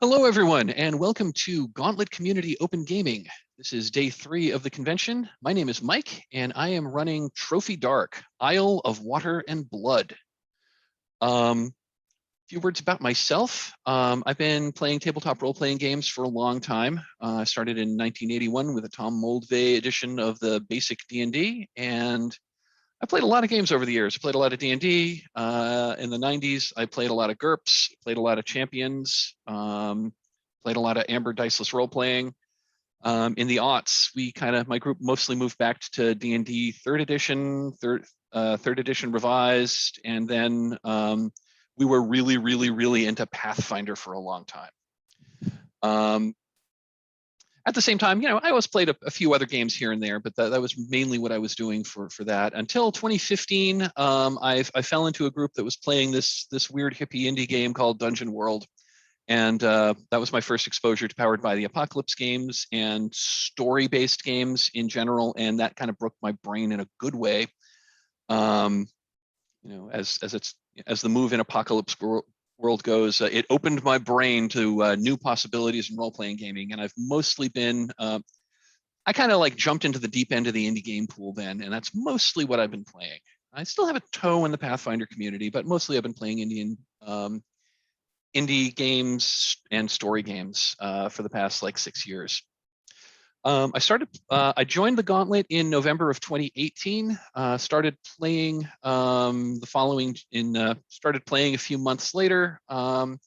Hello, everyone, and welcome to Gauntlet Community Open Gaming. This is day 3 of the convention. My name is Mike, and I am running Trophy Dark, Isle of Water and Blood. A few words about myself. I've been playing tabletop role-playing games for a long time. I started in 1981 with a Tom Moldvay edition of the basic D&D, and I played a lot of games over the years. I played a lot of D&D. In the 90s, I played a lot of GURPS, played a lot of Champions, played a lot of Amber Diceless role-playing. In the aughts, my group mostly moved back to D&D third edition revised, and then we were really into Pathfinder for a long time. At the same time, I always played a few other games here and there, but that was mainly what I was doing for that. Until 2015, I fell into a group that was playing this weird hippie indie game called Dungeon World. And that was my first exposure to Powered by the Apocalypse games and story-based games in general, and that kind of broke my brain in a good way. As the move in Apocalypse world goes, it opened my brain to new possibilities in role-playing gaming, and I've mostly been I kind of like jumped into the deep end of the indie game pool then, and that's mostly what I've been playing. I still have a toe in the Pathfinder community, but mostly I've been playing indie games and story games for the past 6 years. I joined the Gauntlet in November of 2018. Started playing started playing a few months later, and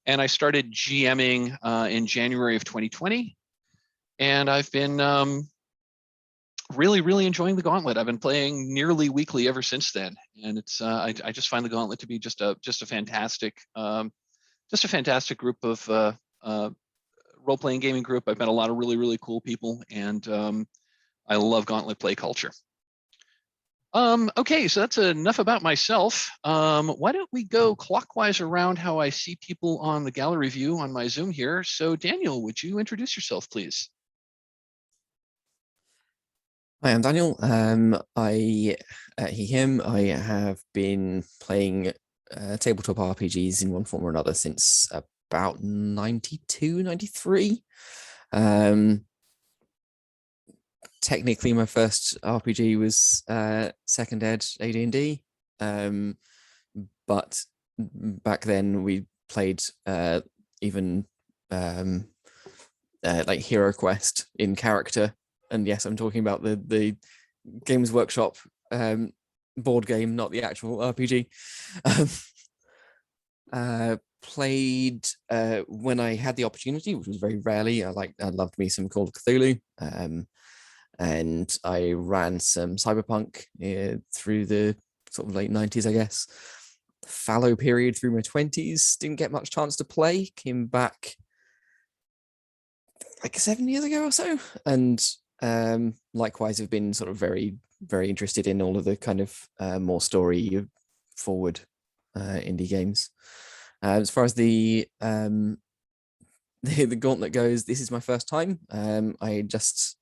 I started GMing in January of 2020. And I've been really enjoying the Gauntlet. I've been playing nearly weekly ever since then, and it's I just find the Gauntlet to be just a fantastic group of role-playing gaming group. I've met a lot of really cool people, and I love Gauntlet play culture. Okay, so that's enough about myself. Why don't we go clockwise around how I see people on the gallery view on my Zoom here. So Daniel, would you introduce yourself, please? Hi, I'm Daniel. He, him. I have been playing tabletop RPGs in one form or another since about 92, 93. Technically, my first RPG was Second Ed AD&D, but back then we played even like Hero Quest in character. And yes, I'm talking about the Games Workshop board game, not the actual RPG. Played when I had the opportunity, which was very rarely. I loved me some Call of Cthulhu, and I ran some Cyberpunk through the sort of late 90s, I guess. Fallow period through my 20s. Didn't get much chance to play. Came back like 7 years ago or so, and likewise have been sort of very interested in all of the kind of more story forward indie games. As far as the Gauntlet goes, this is my first time. I just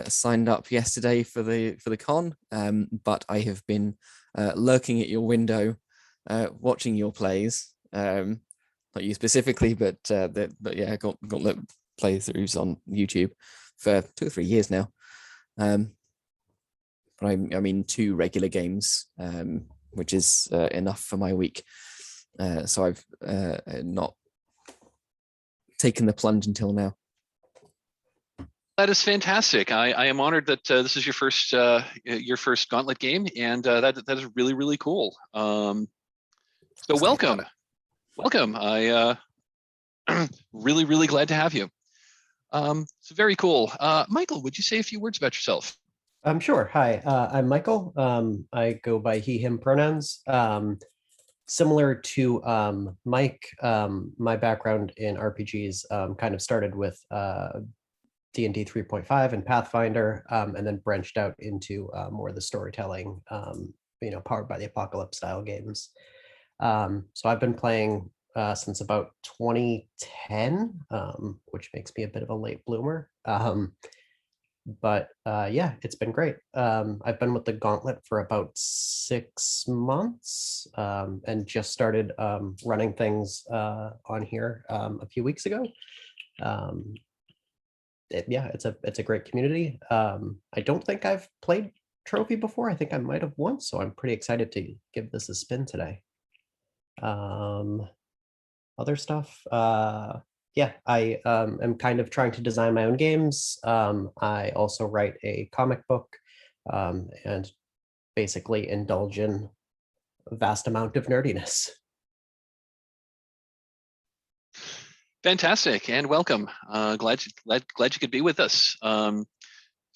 signed up yesterday for the con, but I have been lurking at your window, watching your plays. Not you specifically, but yeah, Gauntlet playthroughs on YouTube for 2 or 3 years now. But I'm in 2 regular games, which is enough for my week. So I've not taken the plunge until now. That is fantastic. I am honored that this is your first Gauntlet game, and that is really cool. So welcome. I really glad to have you. So very cool. Michael, would you say a few words about yourself? Sure. Hi, I'm Michael. I go by he, him pronouns. Similar to Mike, my background in RPGs kind of started with D&D 3.5 and Pathfinder, and then branched out into more of the storytelling, Powered by the Apocalypse style games. So I've been playing since about 2010, which makes me a bit of a late bloomer. But yeah, it's been great. I've been with the Gauntlet for about 6 months, and just started running things on here a few weeks ago. Yeah, it's a great community. I don't think I've played Trophy before. I think I might have once, so I'm pretty excited to give this a spin today. Other stuff, yeah, I am kind of trying to design my own games. I also write a comic book, and basically indulge in a vast amount of nerdiness. Fantastic, and welcome. Glad you could be with us.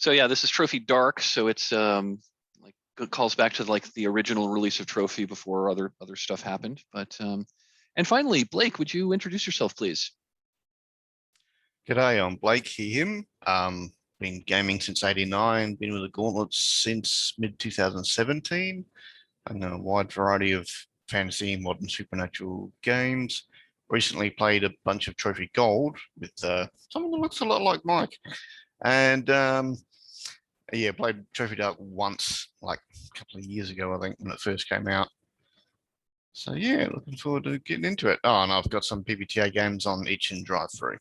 So yeah, this is Trophy Dark, so it's like it calls back to like the original release of Trophy before other stuff happened. But and finally, Blake, would you introduce yourself, please? G'day, I'm Blake, he, him. Been gaming since '89, been with the Gauntlet since mid-2017, and a wide variety of fantasy, modern supernatural games. Recently played a bunch of Trophy Gold with someone that looks a lot like Mike. And yeah, played Trophy Dark once, like a couple of years ago, I think, when it first came out. So yeah, looking forward to getting into it. Oh, and I've got some PBTA games on itch and drive through.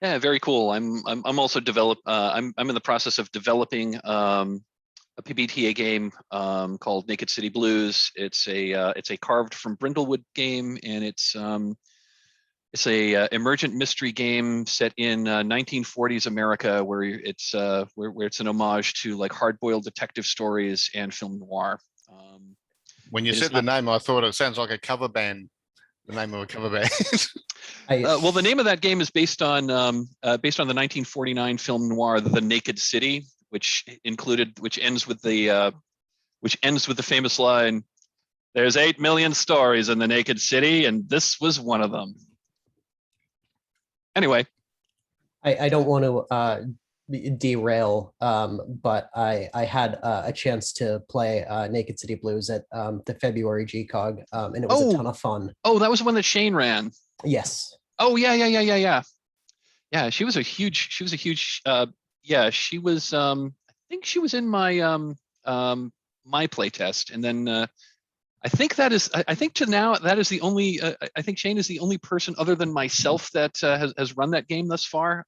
Yeah, very cool. I'm also I'm in the process of developing a PBTA game called Naked City Blues. It's a carved from Brindlewood game, and it's a emergent mystery game set in 1940s America, where it's where it's an homage to like hard-boiled detective stories and film noir. When you It is said the name, I thought it sounds like a cover band. The name of a cover band. Well, the name of that game is based on the 1949 film noir The Naked City, which ends with the famous line, "There's 8 million stories in the naked city, and this was one of them." Anyway, I don't want to derail, but I had a chance to play Naked City Blues at the February GCOG, and it was a ton of fun. Oh, that was the one that Shane ran. Yes. Oh yeah. Yeah, she was a huge. Yeah, she was. I think she was in my my playtest, and then I think that is. I think to now that is the only. I think Shane is the only person other than myself that has run that game thus far.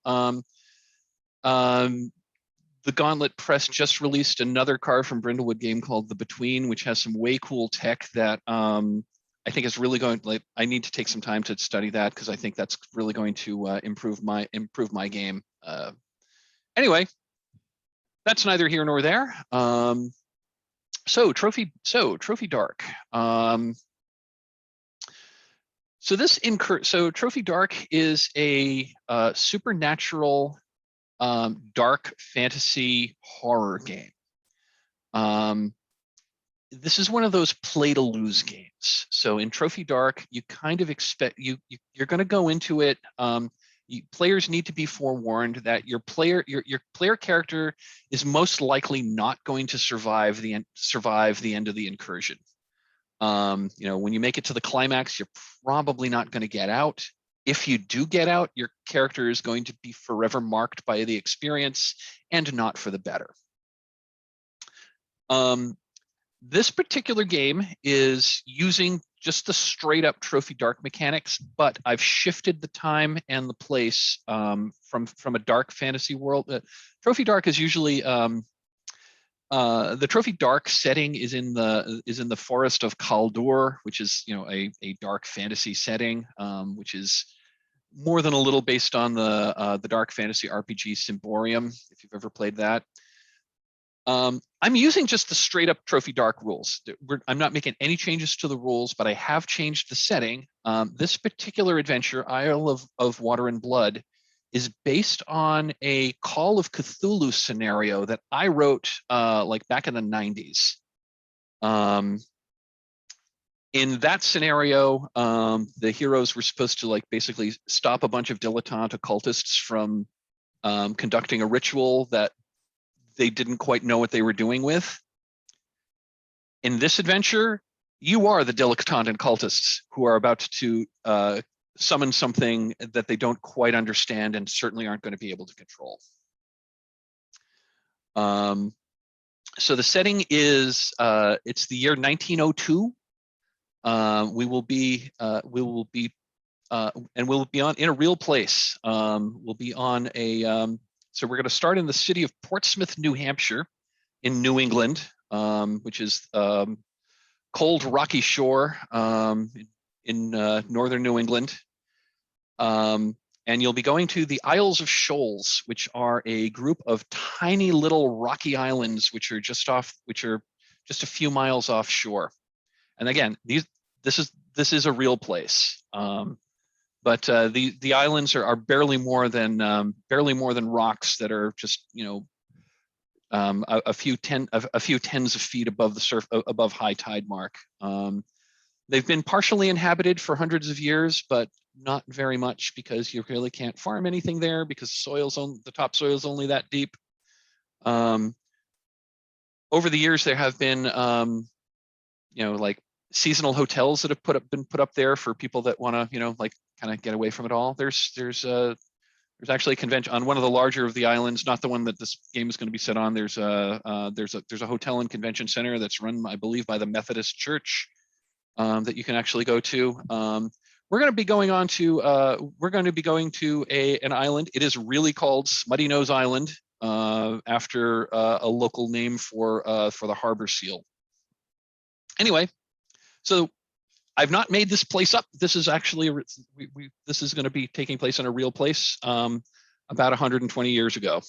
The Gauntlet Press just released another card from Brindlewood game called The Between, which has some way cool tech that I think is really going. Like, I need to take some time to study that because I think that's really going to improve my game. Anyway, that's neither here nor there. So Trophy Dark. So Trophy Dark is a supernatural dark fantasy horror game. This is one of those play to lose games. So in Trophy Dark, you kind of expect you're going to go into it. Players need to be forewarned that your player character is most likely not going to survive the end of the incursion. When you make it to the climax, you're probably not going to get out. If you do get out, your character is going to be forever marked by the experience and not for the better. This particular game is using just the straight up Trophy Dark mechanics, but I've shifted the time and the place from a dark fantasy world. Trophy Dark is usually the Trophy Dark setting is in the forest of Kaldur, which is a dark fantasy setting, which is more than a little based on the dark fantasy RPG Symborium, if you've ever played that. I'm using just the straight up Trophy Dark rules. I'm not making any changes to the rules, but I have changed the setting. This particular adventure, Isle of Water and Blood, is based on a Call of Cthulhu scenario that I wrote like back in the 90s. In that scenario, the heroes were supposed to like basically stop a bunch of dilettante occultists from conducting a ritual that they didn't quite know what they were doing with. In this adventure, you are the dilettante occultists who are about to summon something that they don't quite understand and certainly aren't going to be able to control. So the setting is it's the year 1902. We will be and we'll be on in a real place. We'll be on a so we're going to start in the city of Portsmouth, New Hampshire, in New England, which is cold, rocky shore in northern New England. And you'll be going to the Isles of Shoals, which are a group of tiny little rocky islands, which are just a few miles offshore. And again, this is a real place. But the islands are barely more than rocks that are just a few tens of feet above the above high tide mark. They've been partially inhabited for hundreds of years, but not very much because you really can't farm anything there because the topsoil is only that deep. Over the years, there have been like seasonal hotels that have been put up there for people that want to like kind of get away from it all. There's actually a convention on one of the larger of the islands, not the one that this game is going to be set on. There's a hotel and convention center that's run, I believe, by the Methodist Church that you can actually go to. We're going to be going to an island. It is really called Smutty Nose Island, after a local name for the harbor seal. Anyway, so I've not made this place up. This is actually this is going to be taking place in a real place about 120 years ago.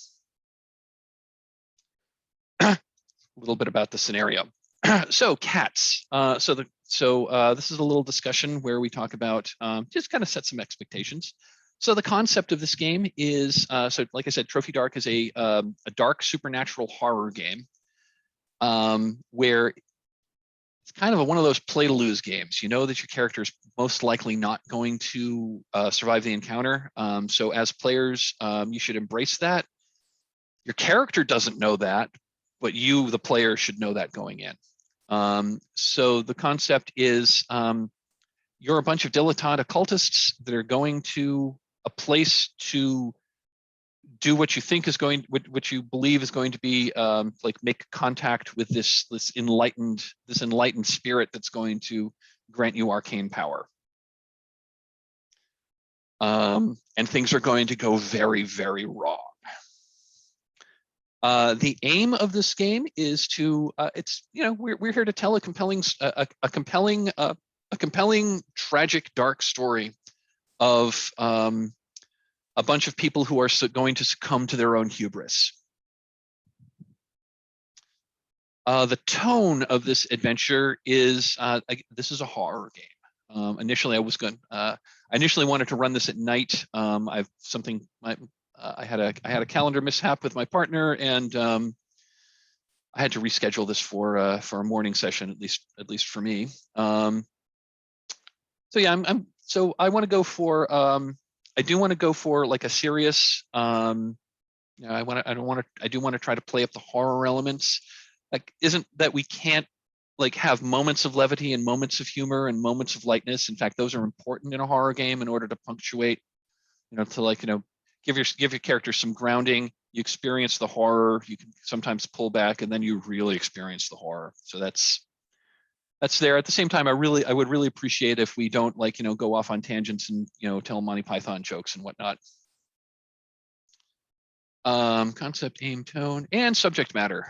A little bit about the scenario. So cats. This is a little discussion where we talk about just kind of set some expectations. So the concept of this game is so like I said, Trophy Dark is a dark supernatural horror game where it's kind of one of those play to lose games. You know that your character is most likely not going to survive the encounter. So as players, you should embrace that. Your character doesn't know that, but you, the player, should know that going in. So the concept is you're a bunch of dilettante occultists that are going to a place to do what you think is what you believe is going to be like make contact with this enlightened spirit that's going to grant you arcane power. And things are going to go very, very wrong. The aim of this game is to we're here to tell a compelling tragic dark story of a bunch of people who are going to succumb to their own hubris. The tone of this adventure is this is a horror game. Initially, I initially wanted to run this at night. I had a calendar mishap with my partner, and I had to reschedule this for a morning session, at least for me. So yeah, I want to go for I do want to go for like a serious. I do want to try to play up the horror elements. Like, isn't that we can't like have moments of levity and moments of humor and moments of lightness. In fact, those are important in a horror game in order to punctuate, give your character some grounding. You experience the horror, you can sometimes pull back, and then you really experience the horror. So that's there. At the same time, I would really appreciate if we don't go off on tangents and tell Monty Python jokes and whatnot. Concept, aim, tone, and subject matter.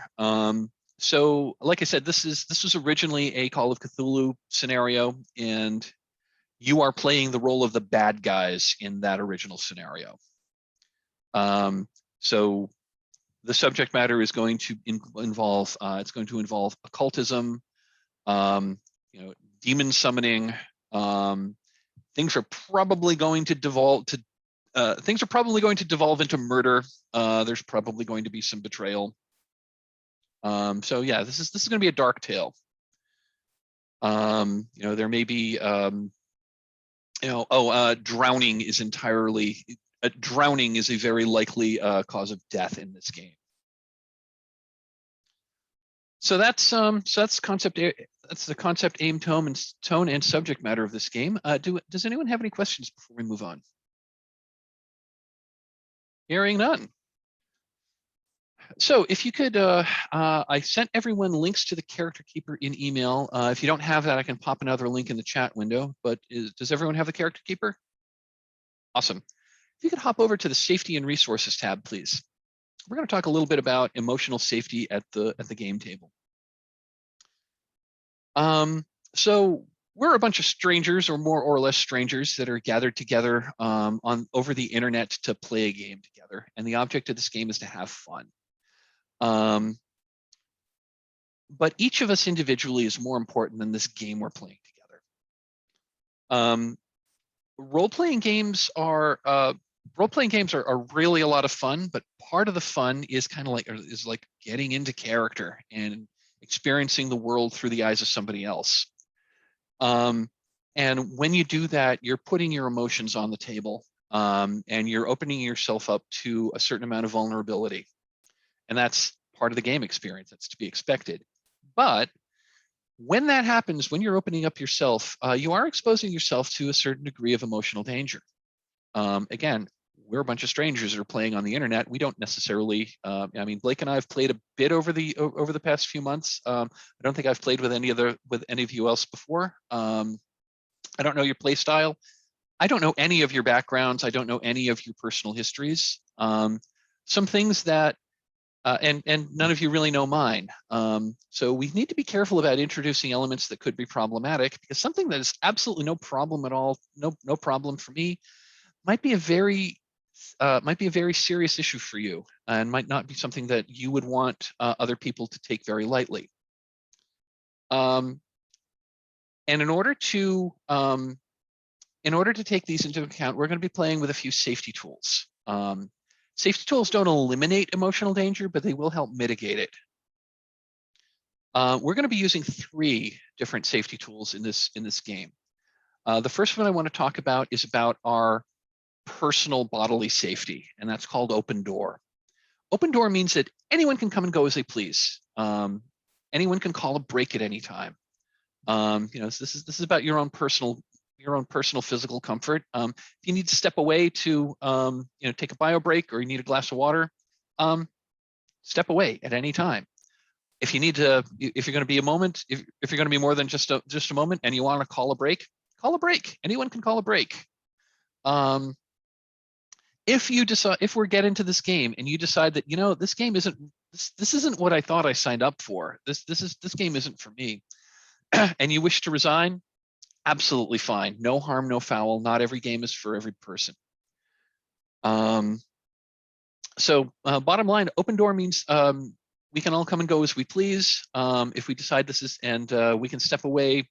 So like I said, this was originally a Call of Cthulhu scenario, and you are playing the role of the bad guys in that original scenario. So the subject matter is going to involve occultism, demon summoning. Things are probably going to devolve into murder. There's probably going to be some betrayal. So yeah, this is going to be a dark tale. There may be drowning is a very likely cause of death in this game. So that's concept that's the concept, aim, tone, and subject matter of this game. Does anyone have any questions before we move on? Hearing none. So if you could, I sent everyone links to the character keeper in email. If you don't have that, I can pop another link in the chat window, but does everyone have the character keeper? Awesome. If you could hop over to the safety and resources tab, please. We're going to talk a little bit about emotional safety at the game table. So we're a bunch of strangers, or more or less strangers, that are gathered together over the internet to play a game together. And the object of this game is to have fun. But each of us individually is more important than this game we're playing together. Role-playing games are really a lot of fun, but part of the fun is kind of like getting into character and experiencing the world through the eyes of somebody else. And when you do that, you're putting your emotions on the table, and you're opening yourself up to a certain amount of vulnerability. And that's part of the game experience. That's to be expected. But when that happens, when you're opening up yourself, you are exposing yourself to a certain degree of emotional danger. Again, we're a bunch of strangers that are playing on the internet. We don't necessarily, I mean, Blake and I have played a bit over the past few months. I don't think I've played with any of you else before. I don't know your play style. I don't know any of your backgrounds. I don't know any of your personal histories. Some things that and none of you really know mine. So we need to be careful about introducing elements that could be problematic, because something that is absolutely no problem at all, no problem for me, might be a very serious issue for you, and might not be something that you would want other people to take very lightly. And in order to take these into account, we're going to be playing with a few safety tools. Safety tools don't eliminate emotional danger, but they will help mitigate it. We're going to be using 3 different safety tools in this game. The first one I want to talk about is about our personal bodily safety, and that's called open door. Open door means that anyone can come and go as they please. Anyone can call a break at any time. This is about your own personal physical comfort. If you need to step away to take a bio break, or you need a glass of water, step away at any time. If you're going to be a moment, if you're going to be more than just a moment, and you want to call a break, call a break. Anyone can call a break. If we're get into this game and you decide that this game isn't this isn't what I thought I signed up for, this game isn't for me, and you wish to resign, absolutely fine. No harm, no foul. Not every game is for every person. So bottom line, open door means we can all come and go as we please. If we decide this is, and we can step away.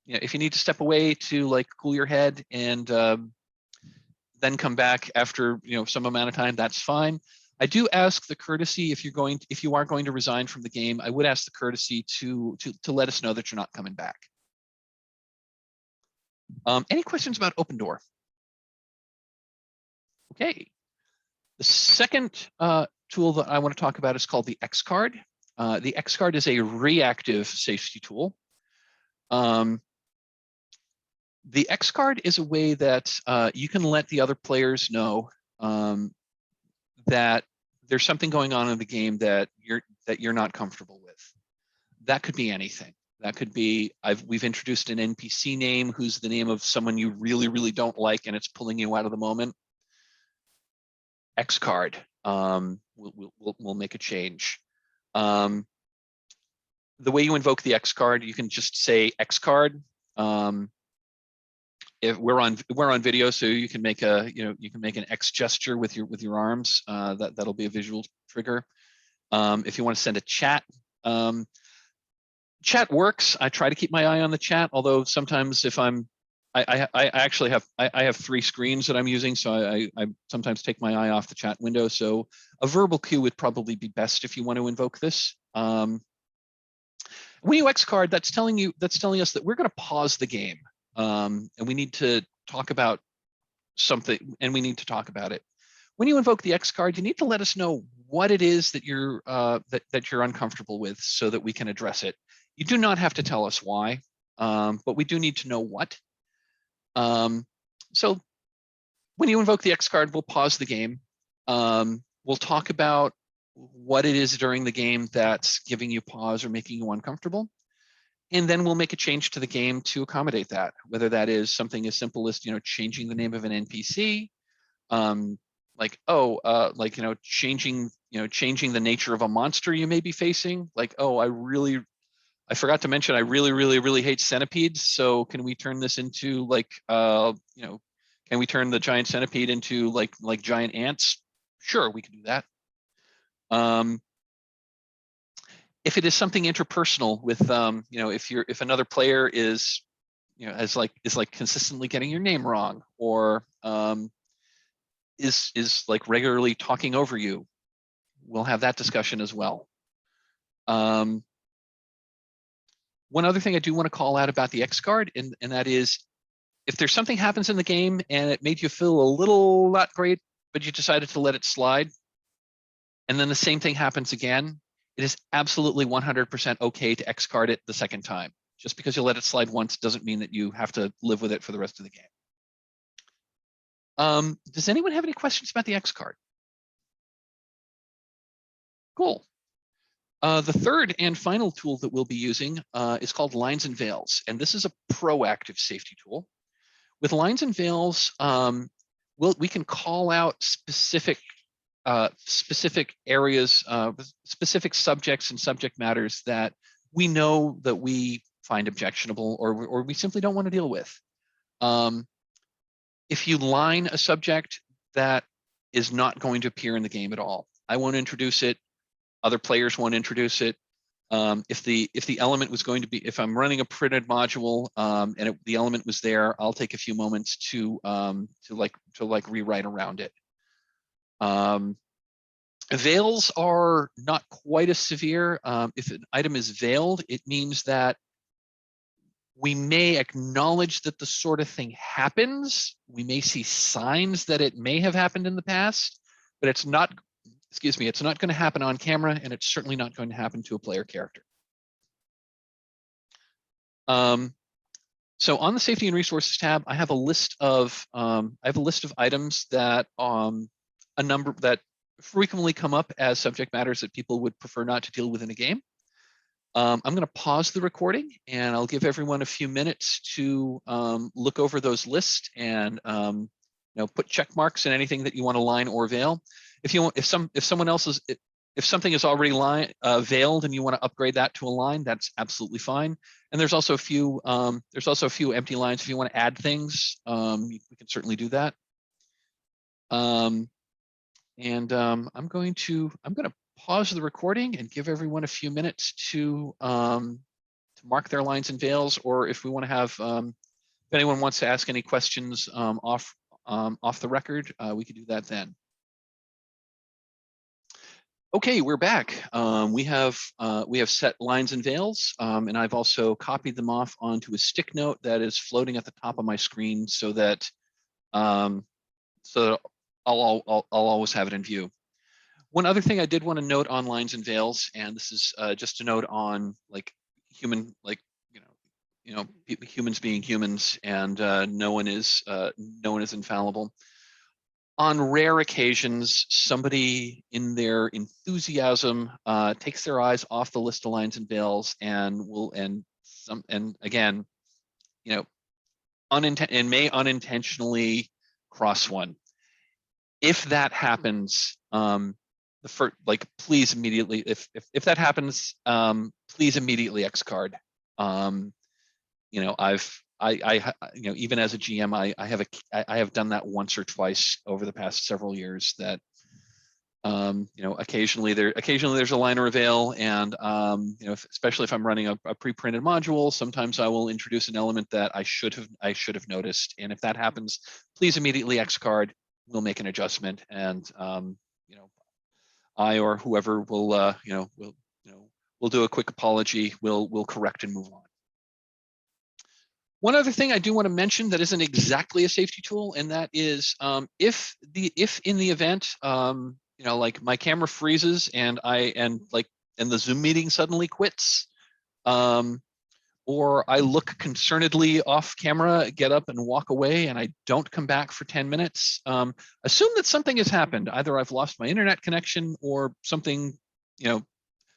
If you need to step away to cool your head and then come back after some amount of time, that's fine. I do ask the courtesy, if you are going to resign from the game, I would ask the courtesy to let us know that you're not coming back. Any questions about open door? Okay. The second tool that I want to talk about is called the X card. The X card is a reactive safety tool. The X card is a way that you can let the other players know that there's something going on in the game that you're not comfortable with. That could be anything. That could be we've introduced an NPC name who's the name of someone you really, really don't like, and it's pulling you out of the moment. X card. We'll make a change. The way you invoke the X card, you can just say X card. If we're on video, so you can make an X gesture with your arms. That'll be a visual trigger. If you want to send a chat, chat works. I try to keep my eye on the chat, although sometimes if I actually have 3 screens that I'm using, so I sometimes take my eye off the chat window. So a verbal cue would probably be best if you want to invoke this. When you X card, that's telling us that we're going to pause the game. And we need to talk about something, and we need to talk about it. When you invoke the X card, you need to let us know what it is that you're uncomfortable with, so that we can address it. You do not have to tell us why, but we do need to know what. So when you invoke the X card, we'll pause the game. We'll talk about what it is during the game that's giving you pause or making you uncomfortable. And then we'll make a change to the game to accommodate that, whether that is something as simple as, changing the name of an NPC, changing the nature of a monster you may be facing. Like, oh, I forgot to mention, I really hate centipedes. So can we turn this into can we turn the giant centipede into like giant ants? Sure, we can do that. If it is something interpersonal with, if another player is, is consistently getting your name wrong, or is like regularly talking over you, we'll have that discussion as well. One other thing I do want to call out about the X card, and that is, if there's something happens in the game and it made you feel a little not great, but you decided to let it slide, and then the same thing happens again, it is absolutely 100% okay to X card it the second time. Just because you let it slide once doesn't mean that you have to live with it for the rest of the game. Does anyone have any questions about the X card? Cool. The third and final tool that we'll be using is called Lines and Veils, and this is a proactive safety tool. With Lines and Veils, we can call out specific areas, specific subjects and subject matters that we know that we find objectionable, or we simply don't want to deal with. If you line a subject, that is not going to appear in the game at all. I won't introduce it. Other players won't introduce it. If the element was going to be, if I'm running a printed module and the element was there, I'll take a few moments to rewrite around it. Veils are not quite as severe. If an item is veiled, it means that we may acknowledge that the sort of thing happens. We may see signs that it may have happened in the past, but it's not, it's not going to happen on camera, and it's certainly not going to happen to a player character. So on the Safety and Resources tab, I have a list of items that a number that frequently come up as subject matters that people would prefer not to deal with in a game. I'm going to pause the recording, and I'll give everyone a few minutes to look over those lists and put check marks in anything that you want to line or veil. If something is already veiled and you want to upgrade that to a line, that's absolutely fine. And there's also a few empty lines. If you want to add things, we can certainly do that. I'm going to pause the recording and give everyone a few minutes to mark their lines and veils, or if we want to have, if anyone wants to ask any questions off the record, we could do that then. Okay, we're back. We have set lines and veils, and I've also copied them off onto a stick note that is floating at the top of my screen, so that I'll always have it in view. One other thing I did want to note on lines and veils, and this is just a note on humans being humans, and no one is infallible. On rare occasions, somebody in their enthusiasm takes their eyes off the list of lines and veils and may unintentionally cross one. If that happens, please immediately, if that happens, please immediately X card. Even as a GM, I have done that once or twice over the past several years. That occasionally there's a line or a veil, and especially if I'm running a pre-printed module, sometimes I will introduce an element that I should have noticed, and if that happens, please immediately X card. We'll make an adjustment, and I or whoever will do a quick apology. We'll correct and move on. One other thing I do want to mention that isn't exactly a safety tool, and that is if in the event like my camera freezes and the Zoom meeting suddenly quits, or I look concernedly off camera, get up and walk away, and I don't come back for 10 minutes, assume that something has happened. Either I've lost my internet connection or something,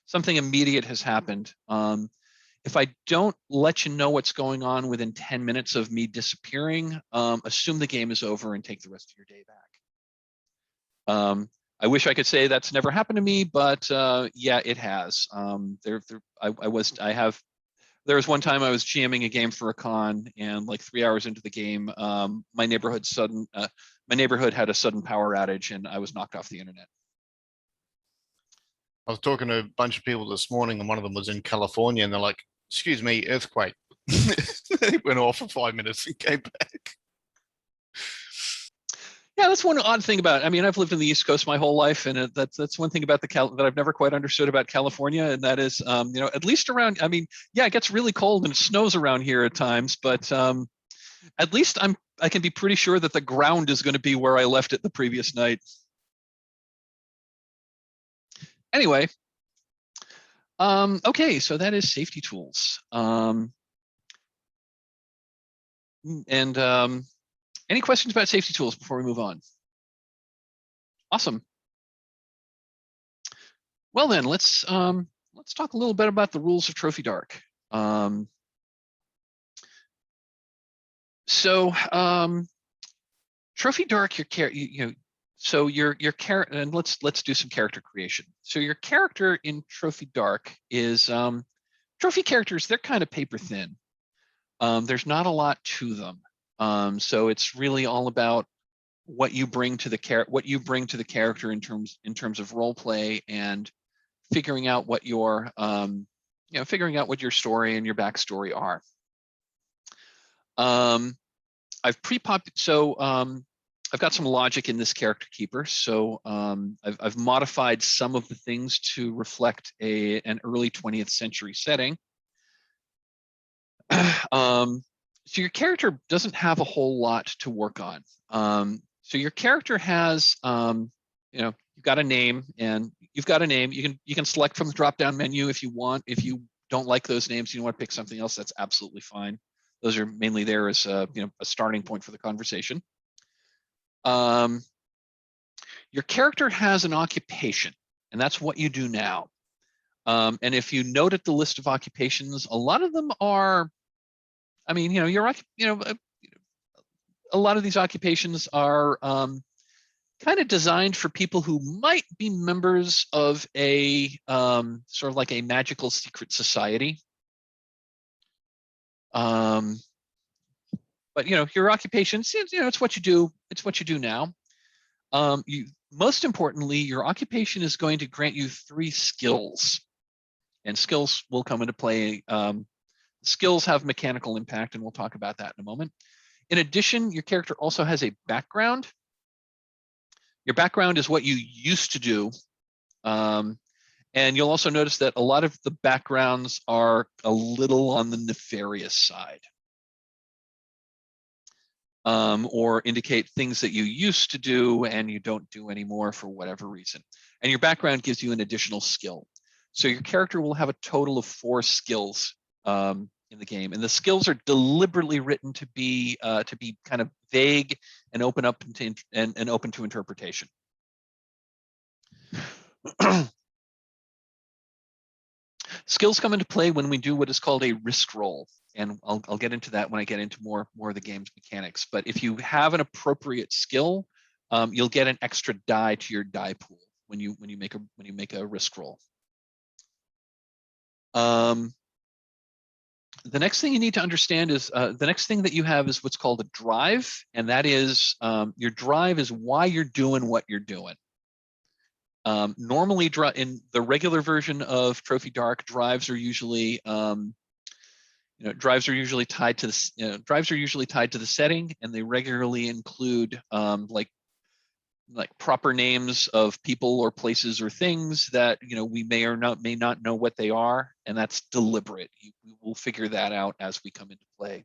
something immediate has happened. If I don't let you know what's going on within 10 minutes of me disappearing, assume the game is over and take the rest of your day back. I wish I could say that's never happened to me, but yeah, it has. There was one time I was GMing a game for a con, and like 3 hours into the game, my neighborhood had a sudden power outage, and I was knocked off the internet. I was talking to a bunch of people this morning, and one of them was in California, and they're like, "Excuse me, earthquake." They went off for 5 minutes and came back. Yeah, that's one odd thing about it. I mean, I've lived in the East Coast my whole life, and that's one thing about that I've never quite understood about California, and that is, at least around. I mean, yeah, it gets really cold and it snows around here at times, but at least I can be pretty sure that the ground is going to be where I left it the previous night. Anyway, okay, so that is safety tools, any questions about safety tools before we move on? Awesome. Well then, let's talk a little bit about the rules of Trophy Dark. Trophy Dark, so your character, and let's do some character creation. So your character in Trophy Dark is trophy characters. They're kind of paper thin. There's not a lot to them. So it's really all about what you bring to the character in terms of role play, and figuring out what your story and your backstory are. I've got some logic in this character keeper, so I've modified some of the things to reflect an early 20th century setting. So your character doesn't have a whole lot to work on. So your character has, you've got a name, and you've got a name. You can select from the drop-down menu if you want. If you don't like those names, you want to pick something else, that's absolutely fine. Those are mainly there as a starting point for the conversation. Your character has an occupation, and that's what you do now. And if you note at the list of occupations, a lot of them are, a lot of these occupations are kind of designed for people who might be members of a sort of like a magical secret society. But your occupations, it's what you do. It's what you do now. Most importantly, your occupation is going to grant you 3 skills, and skills will come into play. Skills have mechanical impact, and we'll talk about that in a moment. In addition, your character also has a background. Your background is what you used to do. And you'll also notice that a lot of the backgrounds are a little on the nefarious side, or indicate things that you used to do and you don't do anymore for whatever reason. And your background gives you an additional skill. So your character will have a total of 4 skills in the game, and the skills are deliberately written to be kind of vague and open to interpretation. Skills come into play when we do what is called a risk roll, and I'll get into that when I get into more of the game's mechanics. But if you have an appropriate skill, you'll get an extra die to your die pool when you make a risk roll. The next thing you need to understand is the next thing that you have is what's called a drive, and that is your drive is why you're doing what you're doing. Normally, in the regular version of Trophy Dark, drives are usually tied to the setting, and they regularly include like proper names of people or places or things that we may not know what they are, and that's deliberate. We will figure that out as we come into play.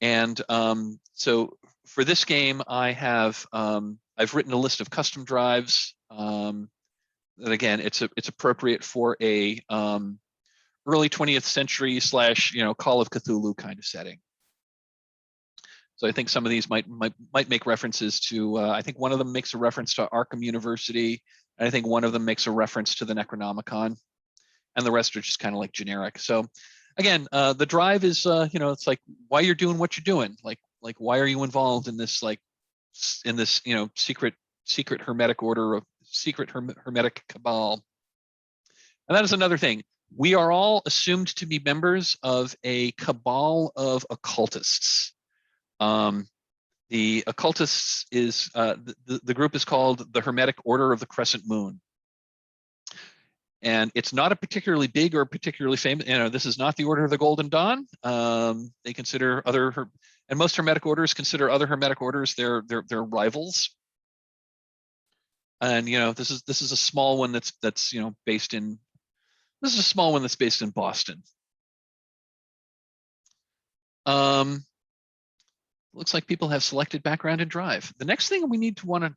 And so for this game, I've written a list of custom drives that, again, it's appropriate for a early 20th century / Call of Cthulhu kind of setting. So I think some of these might make references to, I think one of them makes a reference to Arkham University, and I think one of them makes a reference to the Necronomicon, and the rest are just kind of like generic. So again, the drive is, it's like why you're doing what you're doing. Like why are you involved in this, secret hermetic order of secret hermetic cabal? And that is another thing. We are all assumed to be members of a cabal of occultists. The occultists is the group is called the Hermetic Order of the Crescent Moon, and it's not a particularly big or particularly famous. This is not the Order of the Golden Dawn. They consider and most Hermetic orders consider other Hermetic orders their rivals. And this is a small one that's based in. This is a small one that's based in Boston. Looks like people have selected background and drive. The next thing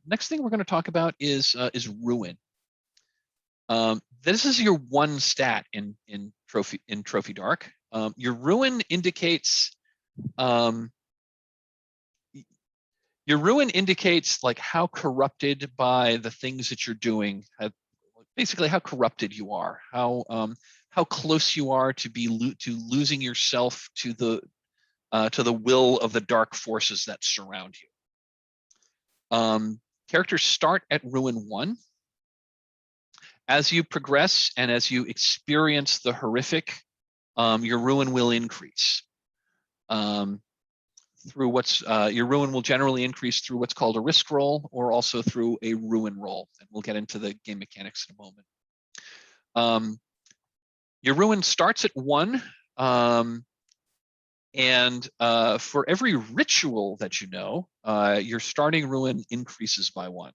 next thing we're going to talk about is ruin. This is your one stat in Trophy Dark. Your ruin indicates like how corrupted by the things that you're doing, basically how corrupted you are, how close you are to losing yourself to the will of the dark forces that surround you. Characters start at ruin 1. As you progress and as you experience the horrific, your ruin will increase. Your ruin will generally increase through what's called a risk roll, or also through a ruin roll, and we'll get into the game mechanics in a moment. Your ruin starts at 1. And for every ritual that you know, your starting ruin increases by 1.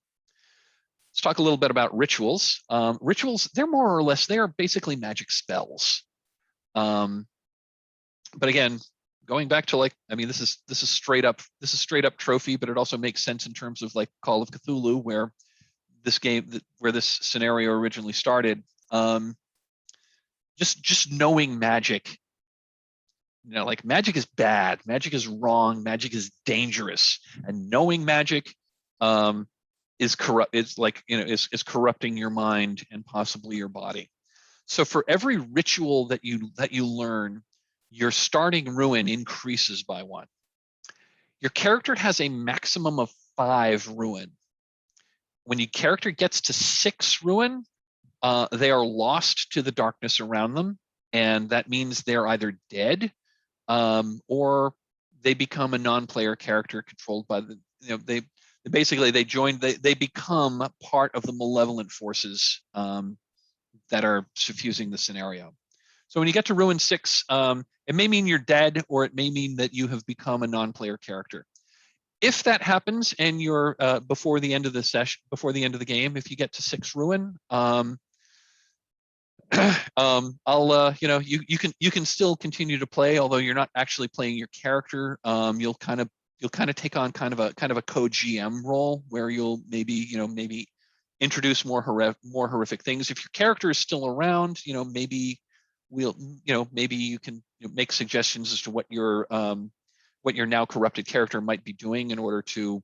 Let's talk a little bit about rituals. Rituals, they are basically magic spells. But again, going back to this is straight up Trophy, but it also makes sense in terms of like Call of Cthulhu, where this scenario originally started. Just knowing magic. Magic is bad, magic is wrong, magic is dangerous, and knowing magic is corrupting your mind and possibly your body. So for every ritual that you learn, your starting ruin increases by 1. Your character has a maximum of 5 ruin. When your character gets to 6 ruin, they are lost to the darkness around them, and that means they're either dead, or they become a non-player character controlled by they become part of the malevolent forces that are suffusing the scenario. So when you get to ruin 6, it may mean you're dead, or it may mean that you have become a non-player character. If that happens and you're before the end of the game, if you get to 6 ruin, you can still continue to play, although you're not actually playing your character. You'll kind of take on kind of a co-GM role, where you'll maybe introduce more horrific things. If your character is still around, maybe you can make suggestions as to what your now corrupted character might be doing in order to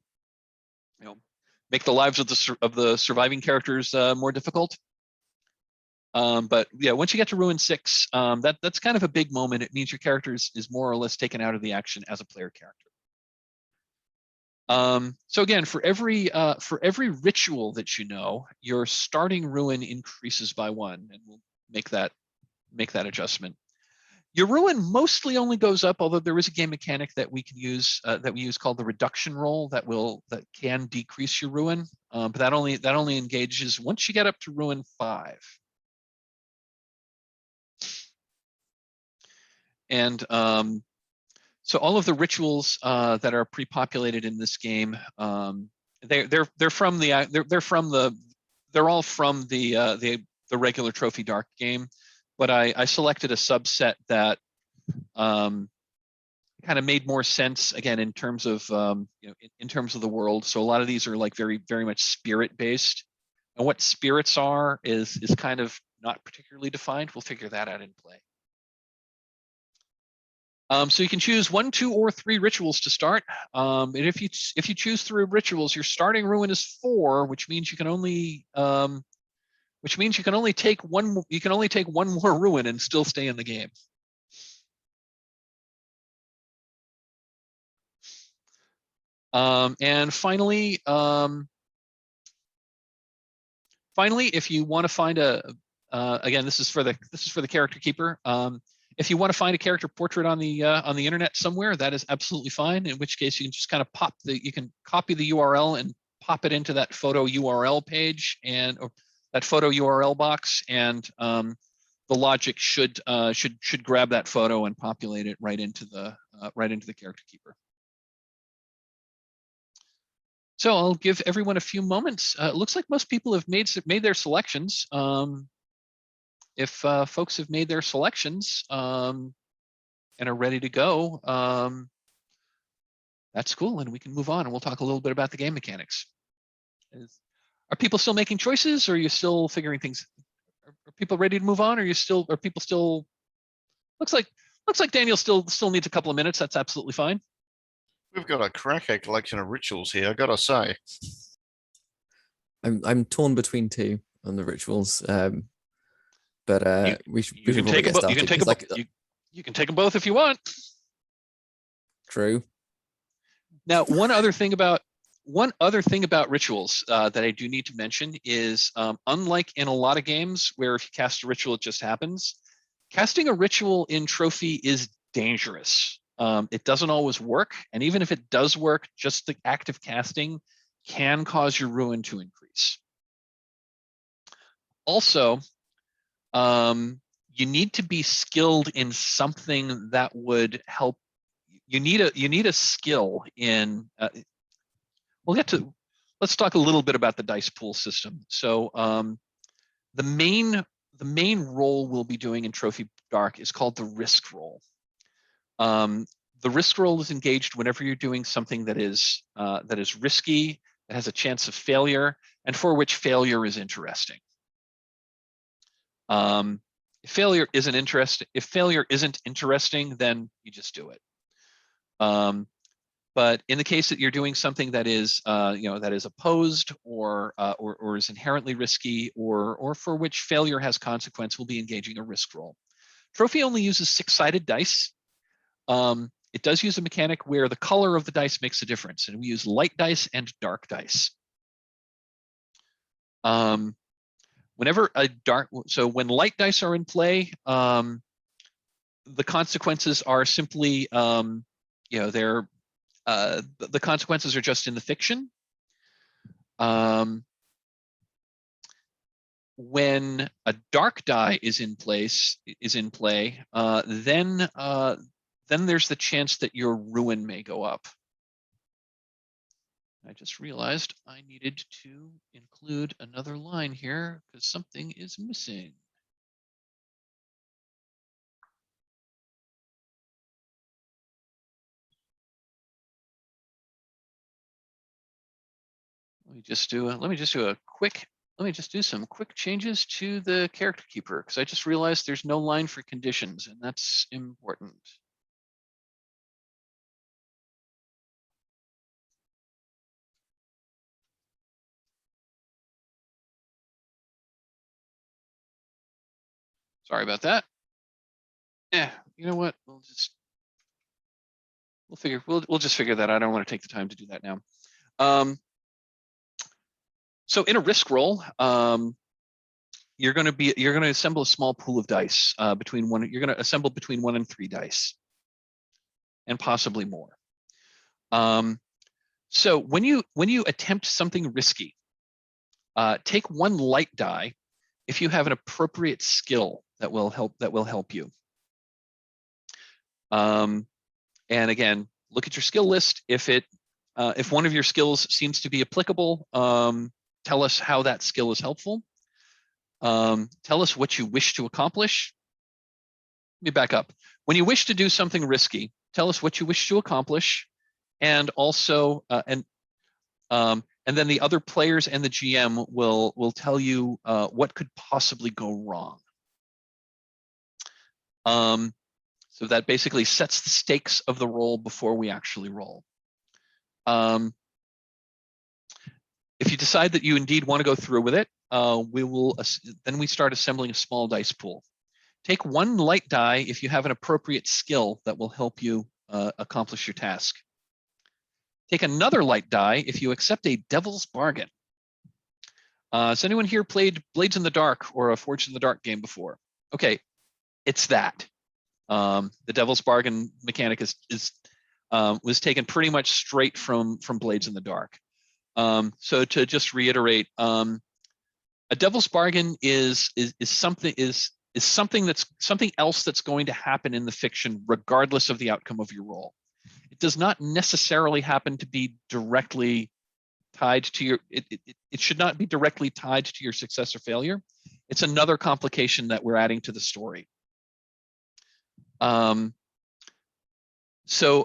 make the lives of the surviving characters more difficult. But yeah, once you get to ruin 6, that's kind of a big moment. It means your character is more or less taken out of the action as a player character. So again, for every ritual that you know, your starting ruin increases by 1, and we'll make that adjustment. Your ruin mostly only goes up, although there is a game mechanic that we use called the reduction roll that can decrease your ruin, but that only engages once you get up to ruin 5. And so all of the rituals that are pre-populated in this game, they're all from the regular Trophy Dark game, but I selected a subset that kind of made more sense, again, in terms of in terms of the world. So a lot of these are like very, very much spirit based, and what spirits are is kind of not particularly defined. We'll figure that out in play. So you can choose 1, 2, or 3 rituals to start. And if you choose 3 rituals, your starting ruin is 4, which means you can only take one. You can only take 1 more ruin and still stay in the game. And finally, if you want to find again, this is for the character keeper. If you want to find a character portrait on the internet somewhere, that is absolutely fine. In which case, you can just kind of you can copy the URL and pop it into that photo URL page or that photo URL box, and the logic should grab that photo and populate it right into the character keeper. So I'll give everyone a few moments. It looks like most people have made their selections. If folks have made their selections and are ready to go, that's cool, and we can move on, and we'll talk a little bit about the game mechanics. Are people still making choices, or are you still figuring things? Are people ready to move on, or are people still? Looks like Daniel still needs a couple of minutes. That's absolutely fine. We've got a cracker collection of rituals here, I gotta say. I'm torn between 2 on the rituals, but we should probably get started. You can take them both if you want. True. Now, one other thing about rituals that I do need to mention is, unlike in a lot of games where if you cast a ritual, it just happens, casting a ritual in Trophy is dangerous. It doesn't always work, and even if it does work, just the act of casting can cause your ruin to increase. Also, you need to be skilled in something that would help. You need a skill in. Let's talk a little bit about the dice pool system. So the main role we'll be doing in Trophy Dark is called the risk roll. The risk roll is engaged whenever you're doing something that is risky, that has a chance of failure, and for which failure is interesting. If failure isn't interesting, then you just do it. But in the case that you're doing something that is that is opposed or is inherently risky or for which failure has consequence, we'll be engaging a risk roll. Trophy only uses 6-sided dice. It does use a mechanic where the color of the dice makes a difference, and we use light dice and dark dice. When light dice are in play, the consequences are simply, the consequences are just in the fiction. When a dark die is in play, then there's the chance that your ruin may go up. I just realized I needed to include another line here because something is missing. Let me just do some quick changes to the character keeper because I just realized there's no line for conditions, and that's important. Sorry about that. Yeah, you know what? We'll just figure that out. I don't want to take the time to do that now. So in a risk roll, you're going to assemble a small pool of dice you're going to assemble between 1 and 3 dice, and possibly more. So when you attempt something risky, take 1 light die if you have an appropriate skill that will help you. And again, look at your skill list. If one of your skills seems to be applicable, tell us how that skill is helpful. Tell us what you wish to accomplish. Let me back up. When you wish to do something risky, tell us what you wish to accomplish, and also and then the other players and the GM will tell you what could possibly go wrong. So that basically sets the stakes of the roll before we actually roll. If you decide that you indeed want to go through with it, then we start assembling a small dice pool. Take one light die if you have an appropriate skill that will help you accomplish your task. Take another light die if you accept a devil's bargain. Has anyone here played Blades in the Dark or a Forged in the Dark game before? Okay, it's that. The devil's bargain mechanic was taken pretty much straight from Blades in the Dark. So to just reiterate, a devil's bargain is something else that's going to happen in the fiction regardless of the outcome of your roll. It does not necessarily happen to be directly tied to your. It should not be directly tied to your success or failure. It's another complication that we're adding to the story. So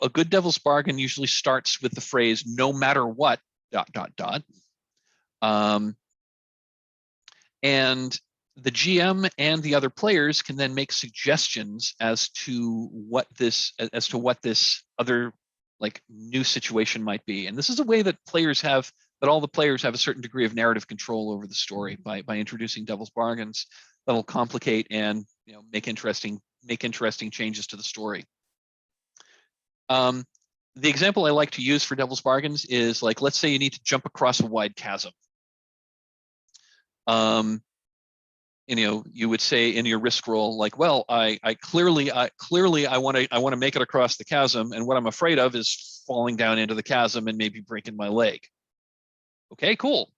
a good devil's bargain usually starts with the phrase "no matter what." ... And the GM and the other players can then make suggestions as to what this other like new situation might be. And this is a way that all the players have a certain degree of narrative control over the story by introducing devil's bargains that'll complicate and make interesting changes to the story. The example I like to use for devil's bargains is like, let's say you need to jump across a wide chasm. You would say in your risk roll, like, well, I clearly want to make it across the chasm, and what I'm afraid of is falling down into the chasm and maybe breaking my leg. Okay, cool.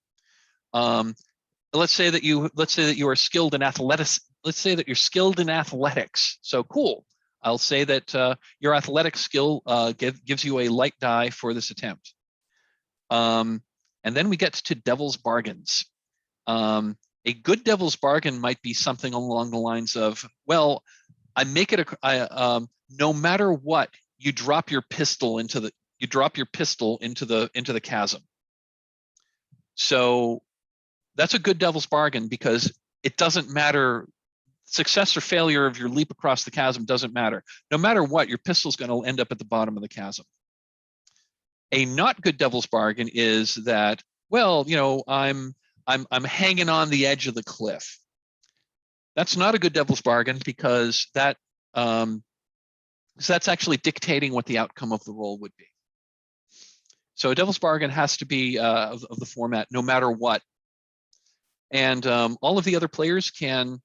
Let's say that you are skilled in athletics. Let's say that you're skilled in athletics. So cool. I'll say that your athletic skill gives you a light die for this attempt. And then we get to devil's bargains. A good devil's bargain might be something along the lines of, well, I make it no matter what, you drop your pistol into the chasm. So that's a good devil's bargain because it doesn't matter. Success or failure of your leap across the chasm doesn't matter. No matter what, your pistol's going to end up at the bottom of the chasm. A not good devil's bargain is that, well, I'm hanging on the edge of the cliff. That's not a good devil's bargain because that's actually dictating what the outcome of the roll would be. So a devil's bargain has to be of the format no matter what. And all of the other players can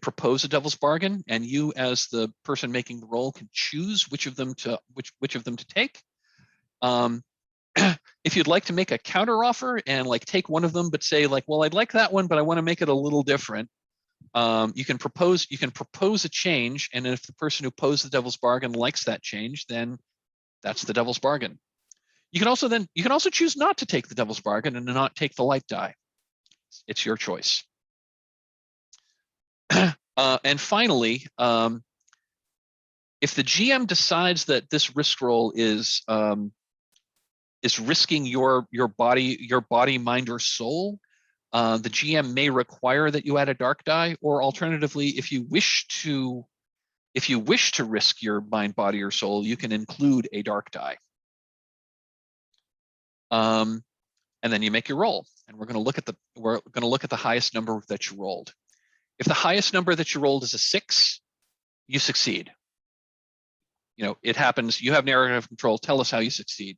propose a devil's bargain, and you, as the person making the roll, can choose which of them to take. If you'd like to make a counter offer and like take one of them, but say like, well, I'd like that one, but I want to make it a little different. You can propose a change, and if the person who posed the devil's bargain likes that change, then that's the devil's bargain. You can also choose not to take the devil's bargain and not take the light die. It's your choice. And finally, if the GM decides that this risk roll is risking your body, mind, or soul, the GM may require that you add a dark die, or alternatively, if you wish to risk your mind, body, or soul, you can include a dark die. And then you make your roll, and we're going to look at the highest number that you rolled. If the highest number that you rolled is a 6, you succeed. It happens. You have narrative control. Tell us how you succeed.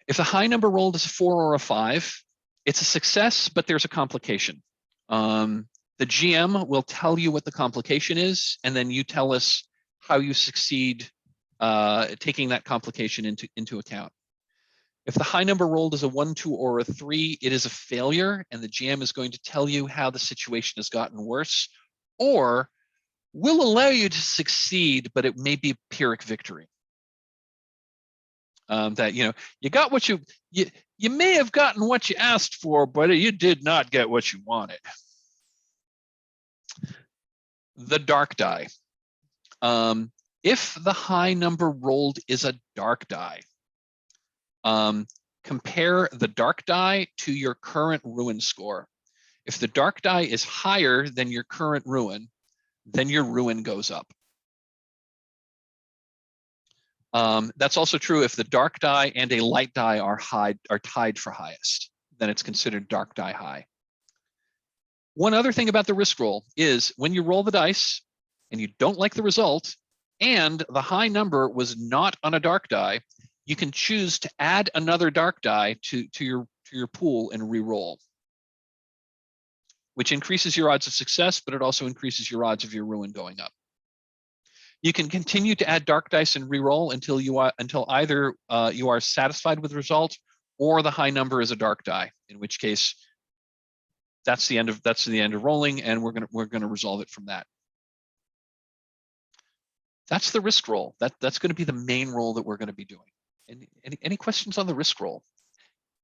If the high number rolled is a 4 or a 5, it's a success, but there's a complication. The GM will tell you what the complication is, and then you tell us how you succeed taking that complication into account. If the high number rolled is a 1, 2, or a 3, it is a failure, and the GM is going to tell you how the situation has gotten worse, or will allow you to succeed, but it may be a Pyrrhic victory. That you got what you may have gotten what you asked for, but you did not get what you wanted. The dark die. If the high number rolled is a dark die, compare the dark die to your current ruin score. If the dark die is higher than your current ruin, then your ruin goes up. That's also true if the dark die and a light die are tied for highest, then it's considered dark die high. One other thing about the risk roll is when you roll the dice and you don't like the result and the high number was not on a dark die, you can choose to add another dark die to your pool and re-roll, which increases your odds of success, but it also increases your odds of your ruin going up. You can continue to add dark dice and re-roll until either you are satisfied with the result or the high number is a dark die, in which case that's the end of rolling, and we're gonna resolve it from that. That's the risk roll. That's going to be the main roll that we're going to be doing. Any questions on the risk roll?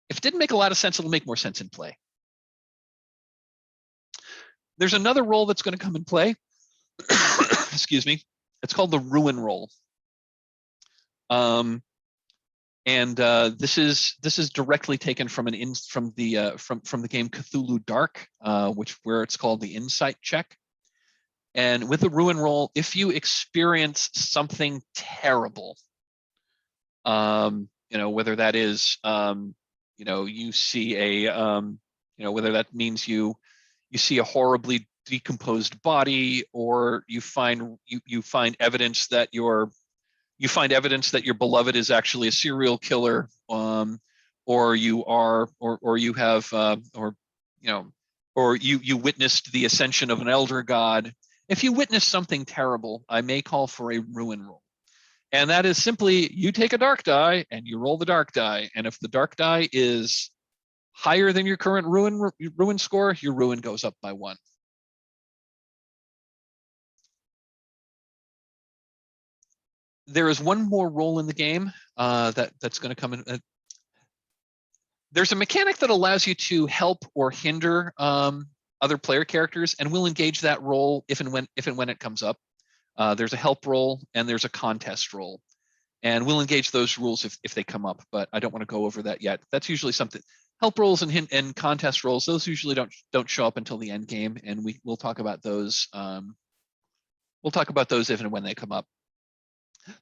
If it didn't make a lot of sense, it'll make more sense in play. There's another roll that's going to come in play. Excuse me. It's called the ruin roll. This is directly taken from the game Cthulhu Dark, where it's called the insight check. And with the ruin roll, if you experience something terrible, whether that is, you see a, whether that means you see a horribly decomposed body, or you find evidence that your beloved is actually a serial killer, or you witnessed the ascension of an elder god. If you witness something terrible, I may call for a ruin roll. And that is simply, you take a dark die and you roll the dark die. And if the dark die is higher than your current ruin score, your ruin goes up by 1. There is one more roll in the game that's going to come in. There's a mechanic that allows you to help or hinder other player characters, and we'll engage that roll if and when it comes up. There's a help roll and there's a contest roll, and we'll engage those rules if they come up, but I don't want to go over that yet. That's usually something. Help rolls and contest rolls, those usually don't show up until the end game, and we'll talk about those. We'll talk about those if and when they come up.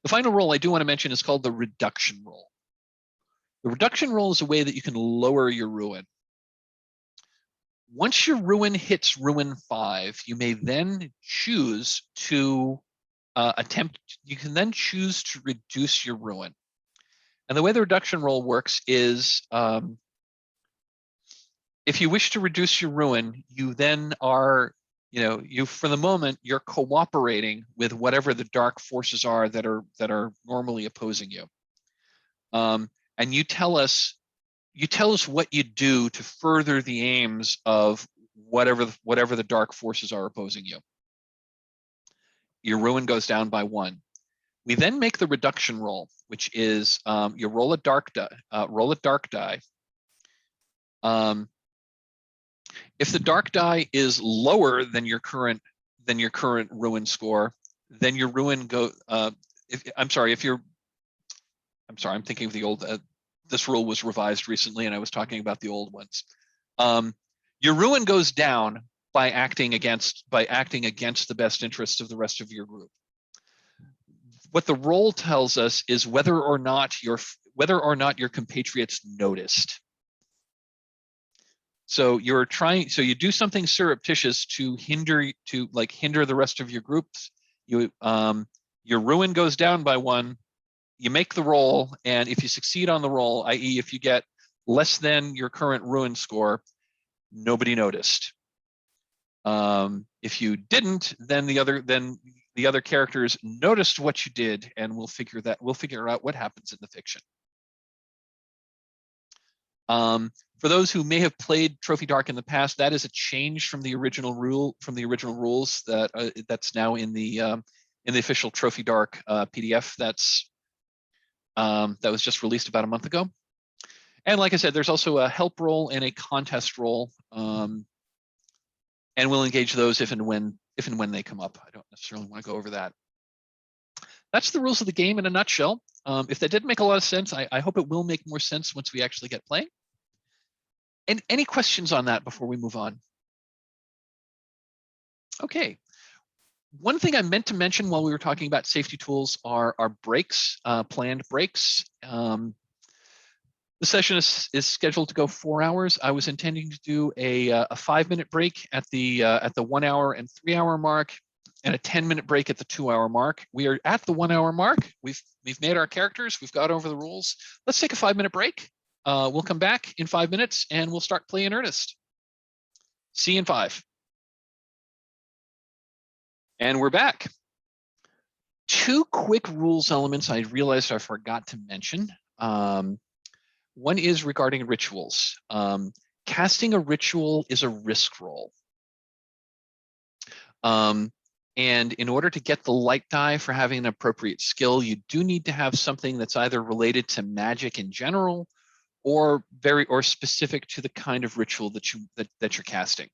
The final roll I do want to mention is called the reduction roll. The reduction roll is a way that you can lower your ruin. Once your ruin hits ruin 5, you may then choose to you can then choose to reduce your ruin. And the way the reduction roll works is if you wish to reduce your ruin, you then are, for the moment, you're cooperating with whatever the dark forces are that are normally opposing you. And you tell us what you do to further the aims of whatever the dark forces are opposing you. Your ruin goes down by 1. We then make the reduction roll, which is you roll a dark die. If the dark die is lower than your current ruin score, then your ruin I'm thinking of the old. This rule was revised recently, and I was talking about the old ones. Your ruin goes down by acting against the best interests of the rest of your group. What the roll tells us is whether or not your compatriots noticed. So you do something surreptitious to hinder the rest of your groups. Your ruin goes down by 1. You make the roll, and if you succeed on the roll, i.e. if you get less than your current ruin score, nobody noticed. If you didn't, then the other characters noticed what you did, and we'll figure out what happens in the fiction. For those who may have played Trophy Dark in the past, that is a change from the original rules that's now in the official Trophy Dark PDF that was just released about a month ago. And like I said, there's also a help roll and a contest roll, and we'll engage those if and when they come up. I don't necessarily want to go over that. That's the rules of the game in a nutshell. If that didn't make a lot of sense, I hope it will make more sense once we actually get playing. And any questions on that before we move on? Okay. One thing I meant to mention while we were talking about safety tools are breaks, planned breaks. The session is scheduled to go 4 hours. I was intending to do a 5-minute break at the 1 hour and 3 hour mark, and a 10-minute break at the 2 hour mark. We are at the 1 hour mark. We've made our characters. We've got over the rules. Let's take a 5-minute break. We'll come back in 5 minutes and we'll start play in earnest. See you in 5. And we're back. 2 quick rules elements I realized I forgot to mention. One is regarding rituals. Casting a ritual is a risk roll. And in order to get the light die for having an appropriate skill, you do need to have something that's either related to magic in general or specific to the kind of ritual that you're casting.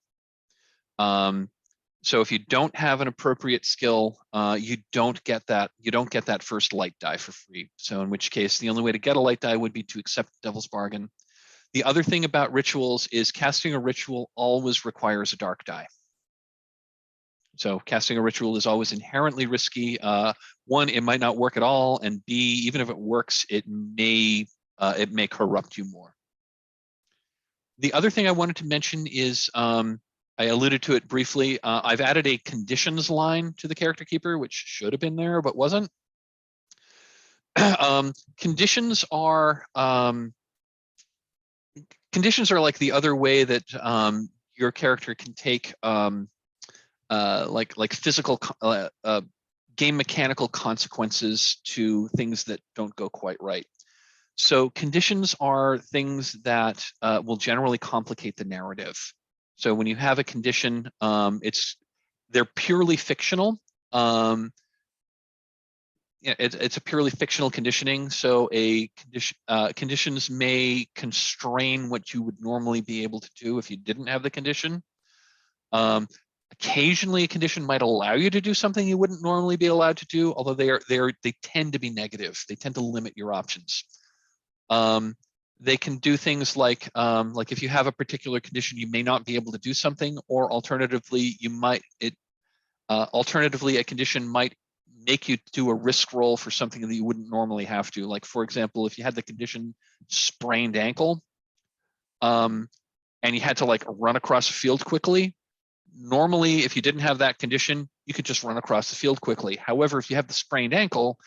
So if you don't have an appropriate skill, you don't get that first light die for free. So in which case, the only way to get a light die would be to accept Devil's Bargain. The other thing about rituals is casting a ritual always requires a dark die. So casting a ritual is always inherently risky. One, it might not work at all, and B, even if it works, it may corrupt you more. The other thing I wanted to mention is, I alluded to it briefly. I've added a conditions line to the character keeper, which should have been there but wasn't. Conditions are like the other way that your character can take like physical game mechanical consequences to things that don't go quite right. So conditions are things that will generally complicate the narrative. So when you have a condition, they're purely fictional. It's a purely fictional conditioning. So conditions may constrain what you would normally be able to do if you didn't have the condition. Occasionally, a condition might allow you to do something you wouldn't normally be allowed to do, although they tend to be negative. They tend to limit your options. They can do things like if you have a particular condition, you may not be able to do something, or alternatively, a condition might make you do a risk roll for something that you wouldn't normally have to. Like, for example, if you had the condition sprained ankle, and you had to like run across a field quickly, normally, if you didn't have that condition, you could just run across the field quickly. However, if you have the sprained ankle,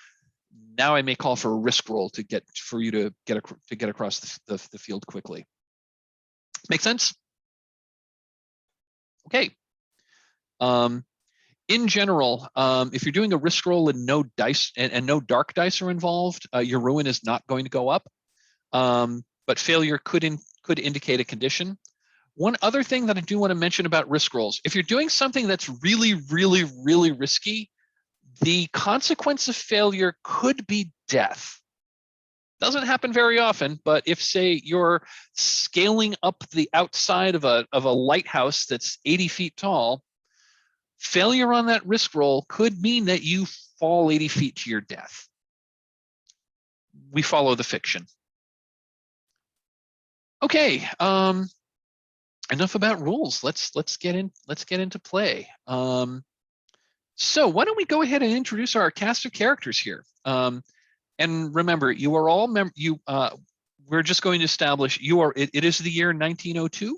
now I may call for a risk roll for you to get across the field quickly. Make sense? Okay. In general, if you're doing a risk roll and no dice and no dark dice are involved, your ruin is not going to go up. But failure could indicate a condition. One other thing that I do want to mention about risk rolls: if you're doing something that's really, really, really risky, the consequence of failure could be death. Doesn't happen very often, but if, say, you're scaling up the outside of a lighthouse that's 80 feet tall, failure on that risk roll could mean that you fall 80 feet to your death. We follow the fiction. Okay, enough about rules. Let's get into play. So why don't we go ahead and introduce our cast of characters here? And remember, you are all we're just going to establish it is the year 1902.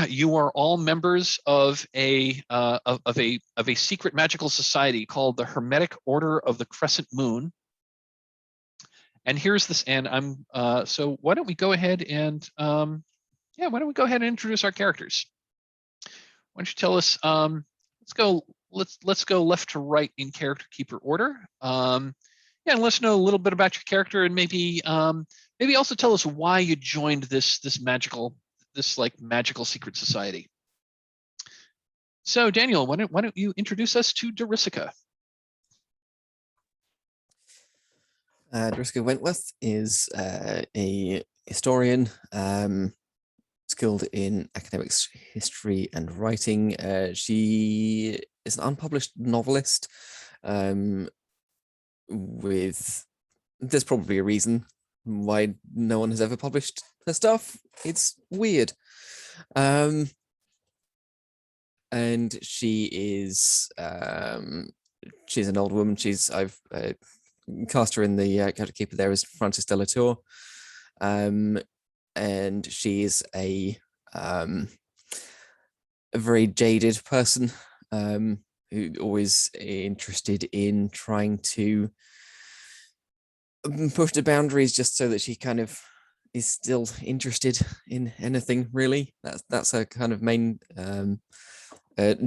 You are all members of a secret magical society called the Hermetic Order of the Crescent Moon. And here's this, and so why don't we go ahead and introduce our characters? Why don't you tell us? Let's go left to right in character keeper order. And let us know a little bit about your character, and maybe also tell us why you joined this magical secret society. So Daniel, why don't you introduce us to Darisica? Darisica Wentworth is a historian, skilled in academics, history, and writing. She is an unpublished novelist. There's probably a reason why no one has ever published her stuff. It's weird. and she is she's an old woman. I've cast her in the character keeper there as Frances de la Tour, and she is a very jaded person, who always interested in trying to push the boundaries just so that she kind of is still interested in anything, really. That's her kind of main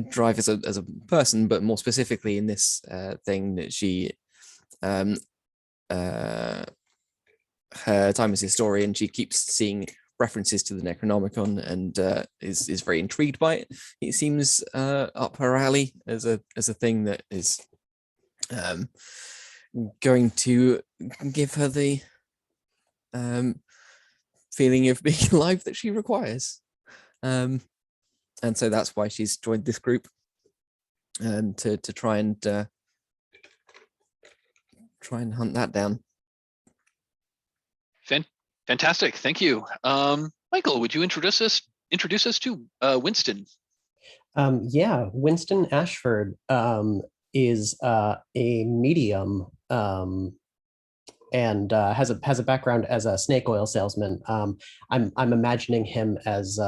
drive as a person, but more specifically in this thing that she her time as historian, she keeps seeing references to the Necronomicon and is very intrigued by it. It seems up her alley as a thing that is going to give her the feeling of being alive that she requires. And so that's why she's joined this group, to try and hunt that down. Fantastic, thank you. Michael, would you introduce us to Winston? Yeah, Winston Ashford is a medium and has a background as a snake oil salesman. I'm imagining him as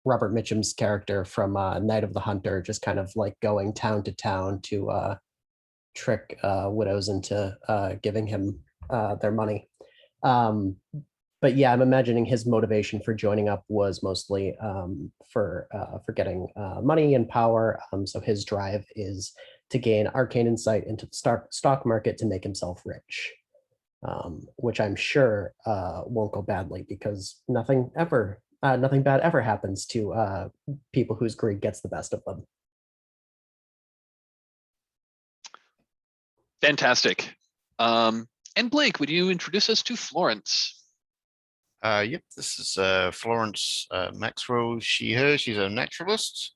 Robert Mitchum's character from Night of the Hunter, just kind of like going town to town to trick widows into giving him their money. But yeah, I'm imagining his motivation for joining up was mostly for getting money and power. So his drive is to gain arcane insight into the stock market to make himself rich, which I'm sure won't go badly, because nothing bad ever happens to people whose greed gets the best of them. Fantastic. And Blake, would you introduce us to Florence? Yep, this is Florence Maxwell. She's a naturalist.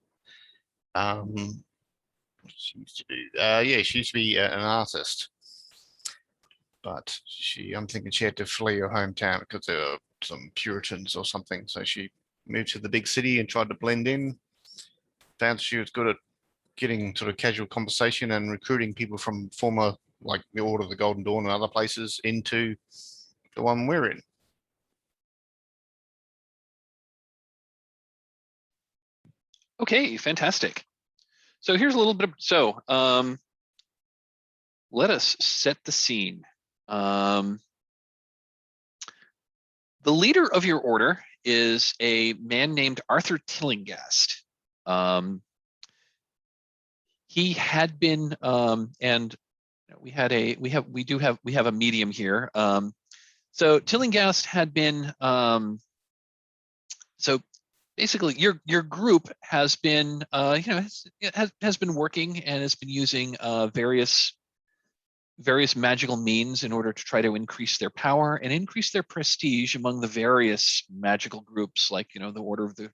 What she used to do? Yeah, she used to be an artist, but I'm thinking she had to flee her hometown because there were some Puritans or something. So she moved to the big city and tried to blend in. Found she was good at getting sort of casual conversation and recruiting people from former, like the Order of the Golden Dawn and other places, into the one we're in. Okay, fantastic. So here's a little bit of, let us set the scene. The leader of your order is a man named Arthur Tillinghast. He had been, and we have a medium here. So Tillinghast had been, so basically your group has been, has been working and has been using various magical means in order to try to increase their power and increase their prestige among the various magical groups, like, the Order of the,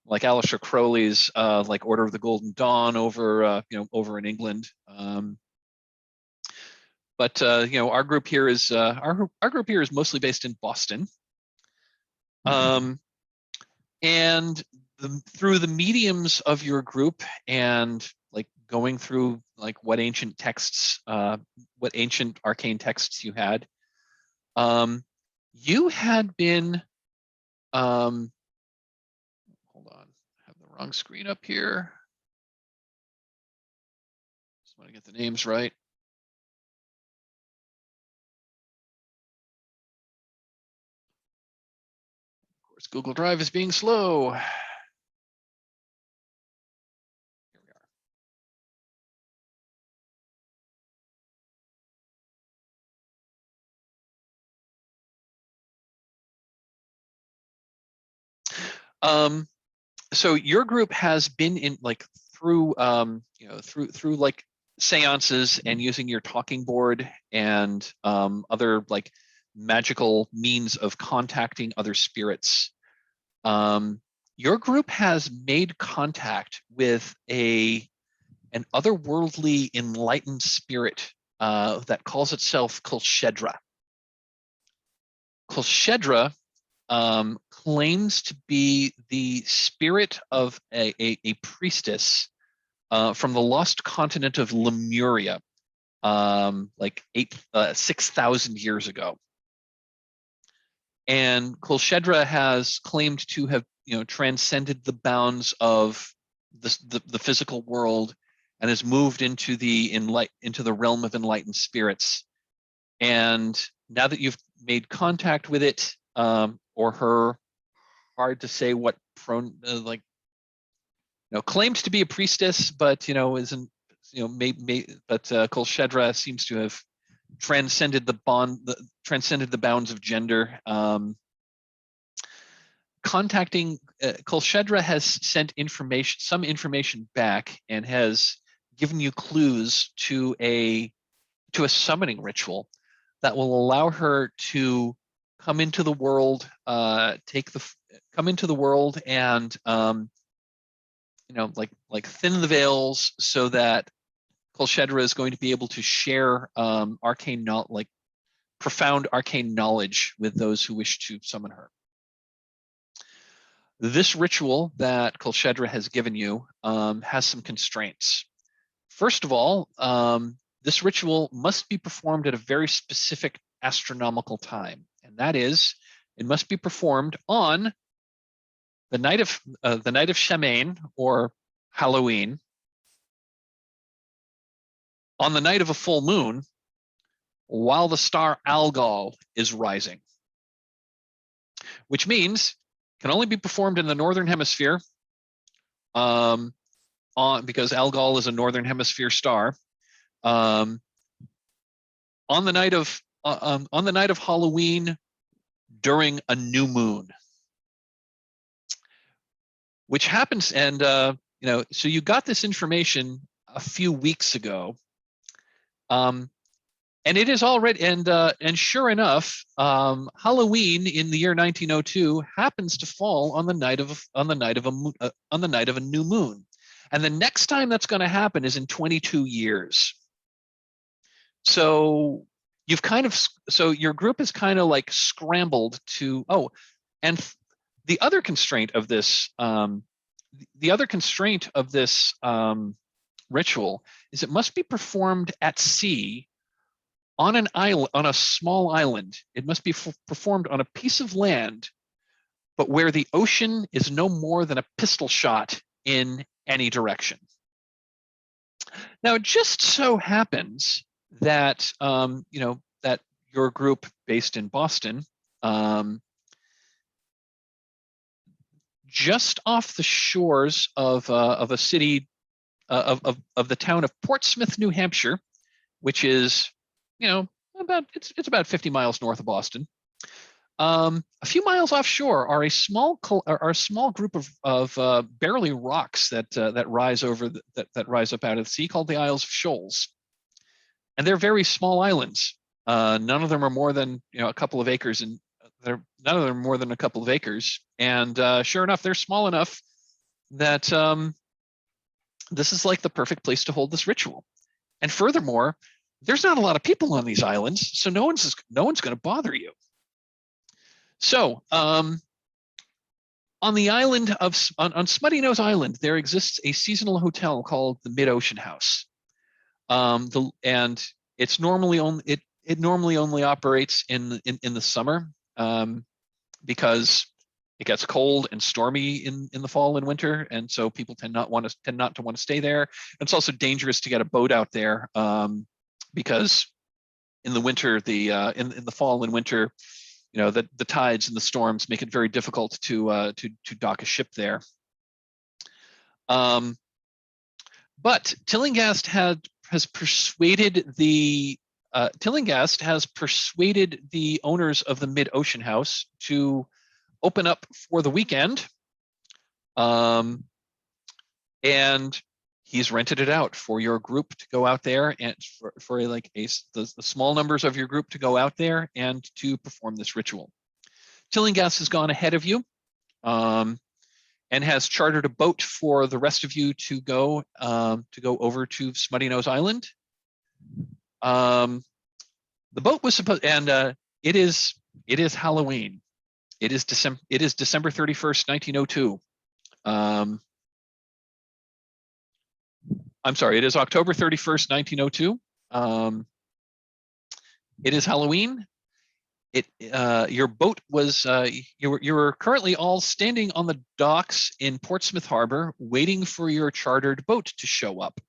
like Aleister Crowley's like Order of the Golden Dawn over over in England. But our group here is mostly based in Boston. And through the mediums of your group and like going through like what ancient texts, what ancient arcane texts you had been, hold on, I have the wrong screen up here. Just want to get the names right. Of course, Google Drive is being slow. Here we are. So your group has been in like through through like seances and using your talking board and other like magical means of contacting other spirits. Your group has made contact with an otherworldly enlightened spirit that calls itself Kulshedra. Kulshedra claims to be the spirit of a priestess from the lost continent of Lemuria, like 6,000 years ago. And Kolshedra has claimed to have, transcended the bounds of the physical world and has moved into the realm of enlightened spirits. And now that you've made contact with it, or her, hard to say what claimed to be a priestess, but isn't, but Kolshedra seems to have transcended the bounds of gender. Contacting Kolshedra has sent some information back and has given you clues to a summoning ritual that will allow her to come into the world, come into the world and like thin the veils so that Kolshedra is going to be able to share profound arcane knowledge with those who wish to summon her. This ritual that Kolshedra has given you has some constraints. First of all, this ritual must be performed at a very specific astronomical time, and that is, it must be performed on the night of Shemain, or Halloween, on the night of a full moon, while the star Algol is rising, which means can only be performed in the northern hemisphere, because Algol is a northern hemisphere star. On the night of Halloween during a new moon, which happens, and so you got this information a few weeks ago, and it is already, and sure enough, Halloween in the year 1902 happens to fall on the night of a new moon, and the next time that's going to happen is in 22 years. So your group is kind of like scrambled to, and the other constraint of this, ritual is it must be performed at sea on an island, on a small island. It must be performed on a piece of land, but where the ocean is no more than a pistol shot in any direction. Now, it just so happens that that your group based in Boston, just off the shores of a city of the town of Portsmouth, New Hampshire, which is it's about 50 miles north of Boston. A few miles offshore are a small group of barely rocks that rise up out of the sea, called the Isles of Shoals, and they're very small islands. None of them are more than a couple of acres, and none of them are more than a couple of acres. And sure enough, they're small enough that this is like the perfect place to hold this ritual. And furthermore, there's not a lot of people on these islands, so no one's going to bother you. So on the island on Smutty Nose Island, there exists a seasonal hotel called the Mid-Ocean House, and it's normally only operates in the summer, because it gets cold and stormy in the fall and winter, and so people tend not to want to stay there. It's also dangerous to get a boat out there, because in the winter, in the fall and winter, the tides and the storms make it very difficult to dock a ship there. But Tillinghast has persuaded the owners of the Mid-Ocean House to open up for the weekend, and he's rented it out for your group to go out there, and for the small numbers of your group to go out there and to perform this ritual. Tillinghast has gone ahead of you, and has chartered a boat for the rest of you to go over to Smutty Nose Island. The boat was supposed, and it is Halloween, It is December 31st, 1902. I'm sorry, it is October 31st, 1902. It is Halloween. Your boat was you were currently all standing on the docks in Portsmouth Harbor waiting for your chartered boat to show up.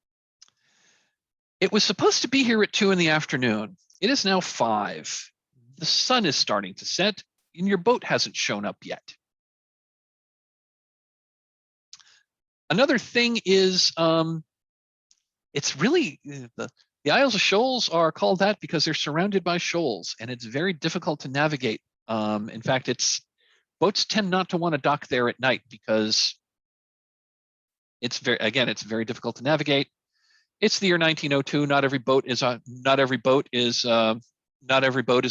It was supposed to be here at 2 in the afternoon. It is now 5. The sun is starting to set and your boat hasn't shown up yet. Another thing is it's really the Isles of Shoals are called that because they're surrounded by shoals and it's very difficult to navigate. In fact, boats tend not to want to dock there at night because it's very difficult to navigate. It's the year 1902. Not every boat is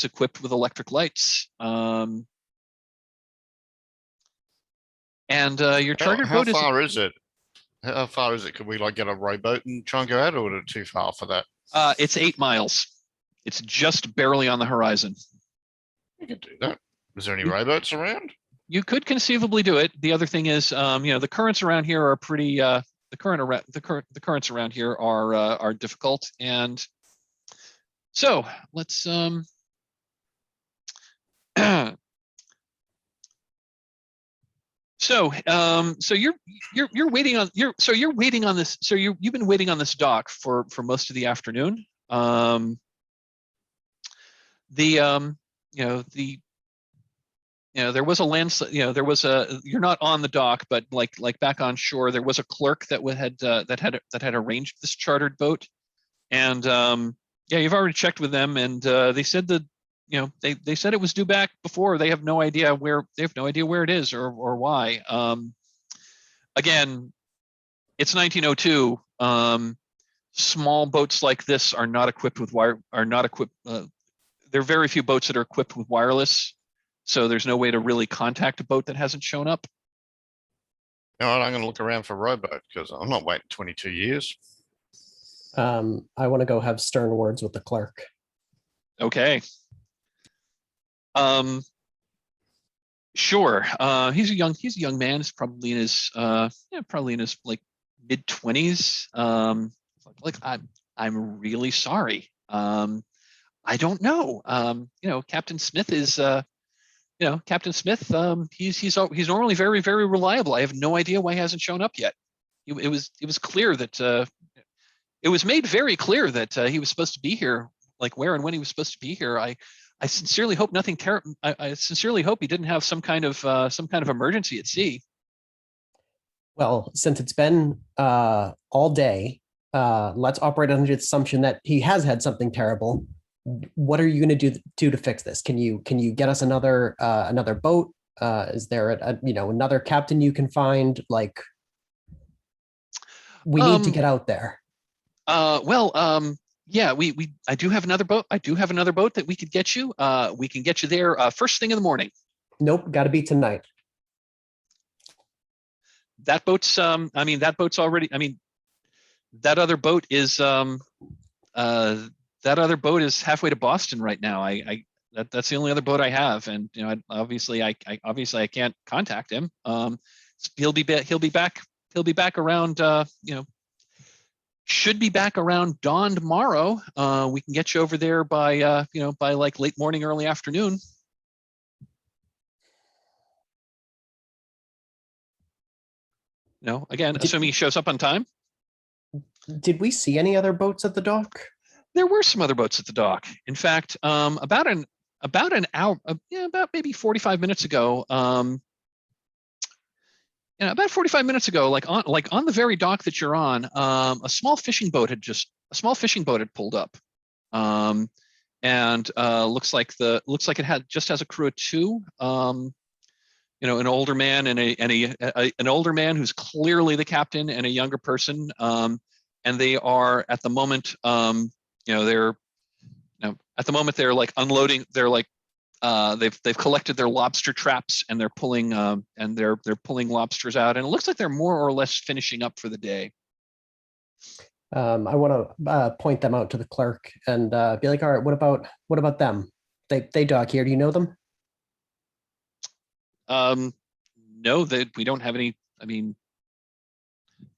equipped with electric lights. And your chartered How boat far is it? How far is it? Could we like get a rowboat and try and go out, or is it too far for that? It's 8 miles. It's just barely on the horizon. We could do that. Is there any rowboats around? You could conceivably do it. The other thing is, the currents around here are pretty. The currents around here are difficult, and so let's. So you're waiting on this. So you've been waiting on this dock for most of the afternoon. There was a landslide. You're not on the dock, but like back on shore, there was a clerk that had arranged this chartered boat, and you've already checked with them, and they said that. They said it was due back before. They have no idea where it is or why. Again, it's 1902. Small boats like this are not equipped with there are very few boats that are equipped with wireless, so there's no way to really contact a boat that hasn't shown up. All right, I'm going to look around for a rowboat because I'm not waiting 22 years. I want to go have stern words with the clerk. Okay. Sure. He's a young man. He's probably in his like mid-20s. I'm really sorry. I don't know. Captain Smith is Captain Smith. He's normally very, very reliable. I have no idea why he hasn't shown up yet. It was clear that it was made very clear that he was supposed to be here, like where and when he was supposed to be here. I sincerely hope nothing terrible. I sincerely hope he didn't have some kind of emergency at sea. Well, since it's been all day, let's operate under the assumption that he has had something terrible. What are you going to do to fix this? Can you get us another boat? Is there another captain you can find? Like, we need to get out there. Yeah, I do have another boat. I do have another boat that we could get you. We can get you there first thing in the morning. Nope, got to be tonight. That boat's already. That other boat is halfway to Boston right now. That's the only other boat I have, and obviously I can't contact him. He'll be back around. Should be back around dawn tomorrow. We can get you over there by like late morning, early afternoon. Again, assuming he shows up on time. Did we see any other boats at the dock? There were some other boats at the dock. In fact, about an hour, about maybe 45 minutes ago. About 45 minutes ago, like on the very dock that you're on, a small fishing boat had pulled up, and looks like it has a crew of 2. An older man and an older man who's clearly the captain, and a younger person, and they are at the moment, they're like unloading. They're like. They've collected their lobster traps, and they're pulling lobsters out, and it looks like they're more or less finishing up for the day. I want to point them out to the clerk and be like, all right, what about them? They dock here. Do you know them? No, that we don't have any. I mean,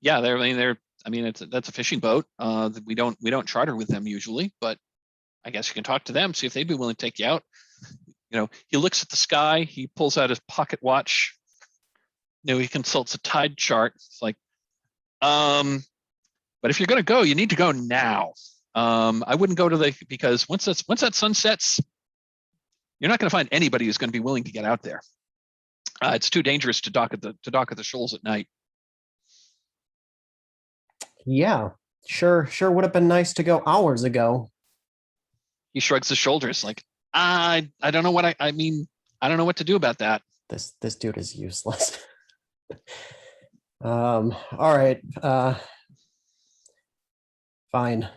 yeah, that's a fishing boat. We don't charter with them usually, but I guess you can talk to them, see if they'd be willing to take you out. He looks at the sky, he pulls out his pocket watch. He consults a tide chart. It's like, but if you're going to go, you need to go now. I wouldn't go because once that sun sets, you're not going to find anybody who's going to be willing to get out there. It's too dangerous to dock at the shoals at night. Yeah, sure would have been nice to go hours ago. He shrugs his shoulders like, I don't know what I mean. I don't know what to do about that. This dude is useless. All right. Fine.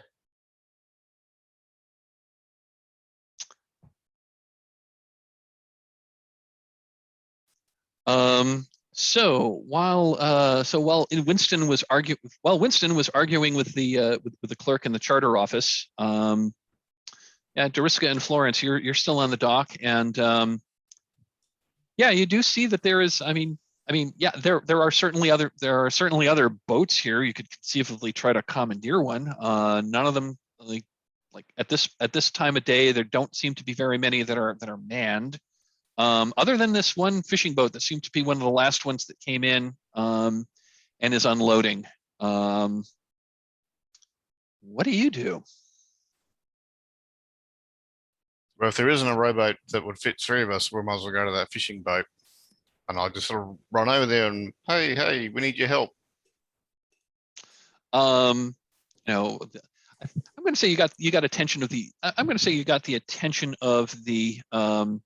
So while Winston was arguing with the clerk in the charter office, yeah, Dariska and Florence, you're still on the dock, and yeah, you do see that there is. Yeah, there are certainly other boats here. You could conceivably try to commandeer one. None of them like at this time of day, there don't seem to be very many that are manned. Other than this one fishing boat that seemed to be one of the last ones that came in and is unloading. What do you do? Well, if there isn't a rowboat that would fit three of us, we might as well go to that fishing boat. And I'll just sort of run over there and, hey, we need your help. I'm going to say you got attention of the. I'm going to say you got the attention of the. You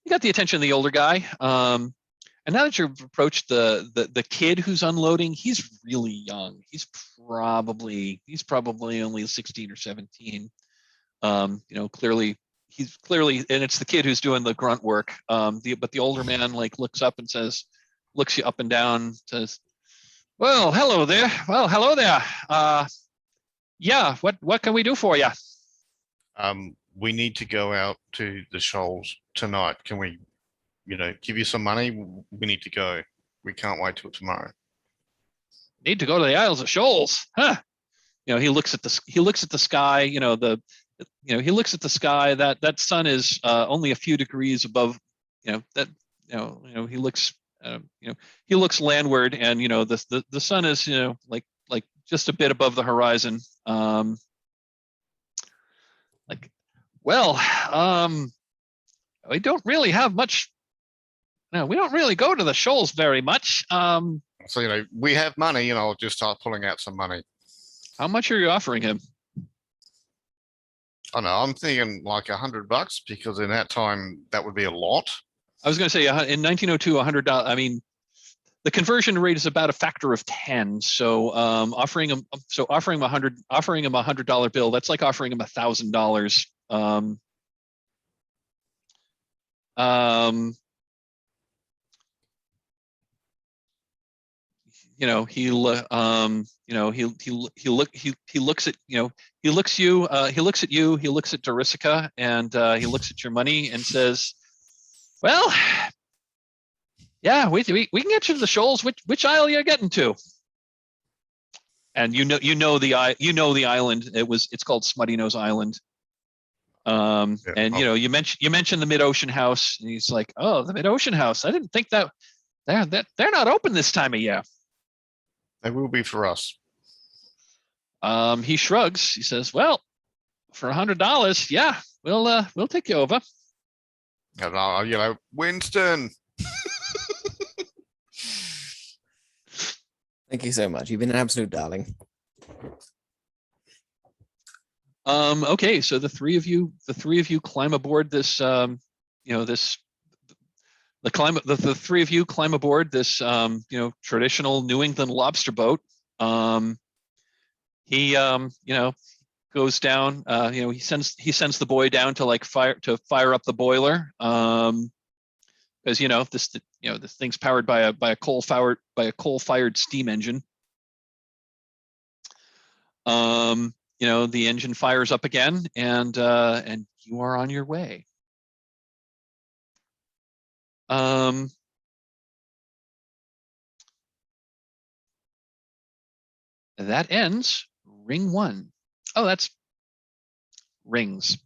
got the attention of the older guy. And now that you've approached the kid who's unloading, he's really young. He's probably only 16 or 17. Clearly, and it's the kid who's doing the grunt work. But the older man looks up and looks you up and down, says, "Well, hello there. Yeah, what can we do for you?" We need to go out to the shoals tonight. Can we, give you some money? We need to go. We can't wait till tomorrow. Need to go to the Isles of Shoals, huh? He looks at the sky. He looks at the sky. That sun is only a few degrees above. He looks. He looks landward, and the sun is like just a bit above the horizon. We don't really have much. No, we don't really go to the shoals very much. So, we have money, and I'll just start pulling out some money. How much are you offering him? I know, I'm thinking like $100 because in that time, that would be a lot. I was going to say in 1902, $100. I mean, the conversion rate is about a factor of 10. So offering him $100 bill, that's like offering him $1,000. He looks at Dariska, and he looks at your money and says, "Well, yeah, we can get you to the shoals. Which isle are you getting to?" And you know the island. It's called Smutty Nose Island. And you mentioned the Mid-Ocean House, and he's like, "Oh, the Mid-Ocean House. I didn't think that they're not open this time of year." They will be for us. He shrugs. He says, "Well, for $100, yeah, we'll take you over." And Winston. Thank you so much. You've been an absolute darling. Okay, so the three of you climb aboard this. The three of you climb aboard this. Traditional New England lobster boat. He goes down. He sends the boy down to fire up the boiler. Because this thing's powered by a coal fired steam engine. The engine fires up again, and you are on your way. That ends ring 1. Oh, that's rings.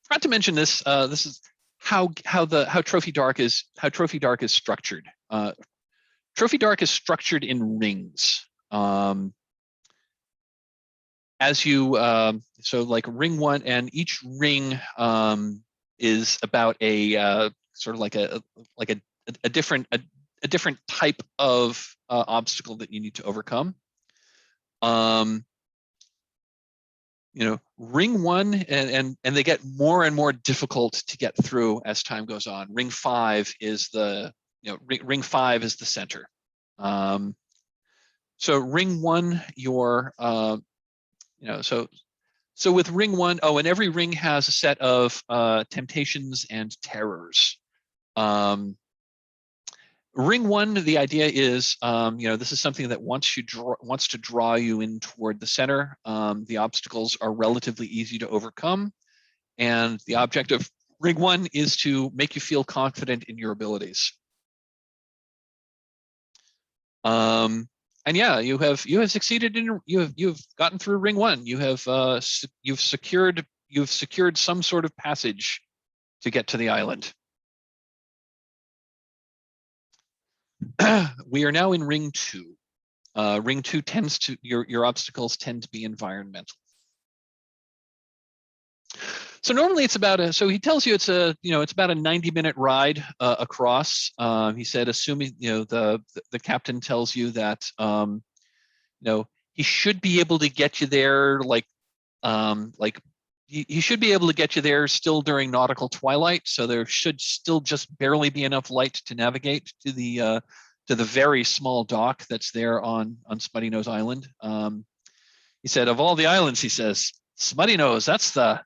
Forgot to mention this. This is how Trophy Dark is structured. Trophy Dark is structured in rings. As you so like ring 1, and each ring is about a sort of like a different type of obstacle that you need to overcome. Ring 1, and they get more and more difficult to get through as time goes on. Ring 5 is ring 5 is the center. So ring 1, you're so with ring 1, and every ring has a set of temptations and terrors. Ring 1, the idea is, this is something that wants to draw you in toward the center. The obstacles are relatively easy to overcome, and the object of ring 1 is to make you feel confident in your abilities. And yeah, you have succeeded in you've gotten through ring 1. You've secured some sort of passage to get to the island. We are now in ring 2. Ring 2 tends to your obstacles tend to be environmental. So normally it's about so he tells you it's about a 90-minute ride across. He said, assuming the captain tells you that he should be able to get you there he should be able to get you there still during nautical twilight, so there should still just barely be enough light to navigate to the very small dock that's there on Smutty Nose Island. He said, of all the islands, he says, Smutty Nose, that's the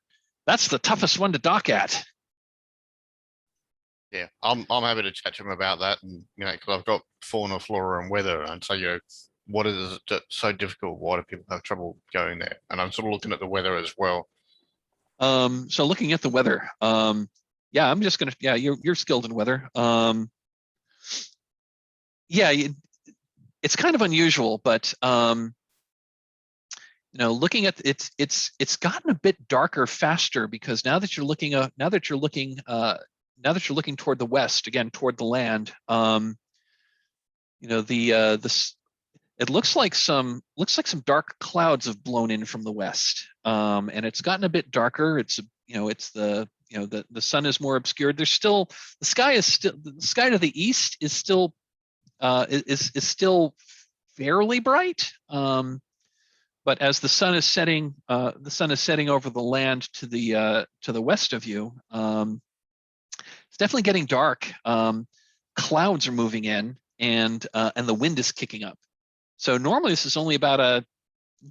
toughest one to dock at. Yeah, I'm happy to chat to him about that, and because I've got fauna, flora, and weather, and so what is it so difficult? Why do people have trouble going there? And I'm sort of looking at the weather as well. So looking at the weather, yeah, I'm just gonna you're skilled in weather. Yeah, it's kind of unusual, but looking at it's gotten a bit darker faster, because now that you're looking toward the west, again toward the land, it looks like some dark clouds have blown in from the west, and it's gotten a bit darker. The sun is more obscured. There's still the sky to the east is still fairly bright, but as the sun is setting over the land to the west of you, it's definitely getting dark. Clouds are moving in, and the wind is kicking up. So normally this is only about a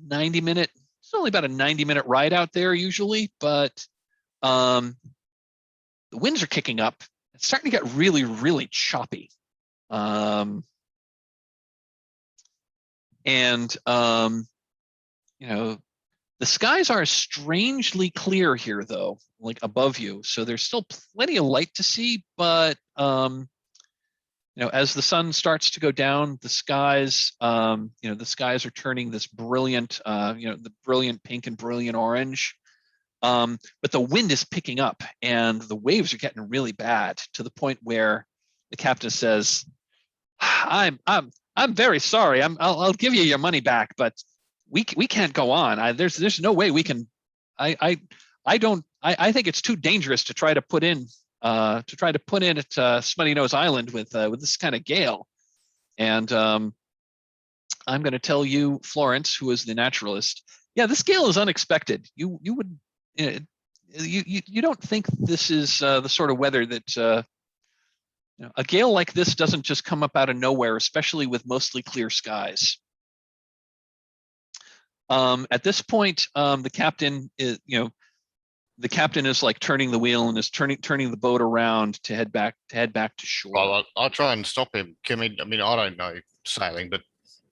90-minute. It's only about a 90-minute ride out there usually, but the winds are kicking up. It's starting to get really, really choppy. The skies are strangely clear here, though, like above you. So there's still plenty of light to see, but as the sun starts to go down, the skies are turning this brilliant, the brilliant pink and brilliant orange. But the wind is picking up, and the waves are getting really bad, to the point where the captain says, "I'm very sorry. I'll give you your money back, but we can't go on. There's no way we can. I think it's too dangerous to try to put in at Smutty Nose Island with this kind of gale." And I'm going to tell you, Florence, who is the naturalist, yeah, this gale is unexpected. You don't think this is the sort of weather that a gale like this doesn't just come up out of nowhere, especially with mostly clear skies. At this point, the captain is like turning the wheel and is turning the boat around to head back to shore. Well, I'll try and stop him. I mean, I don't know sailing, but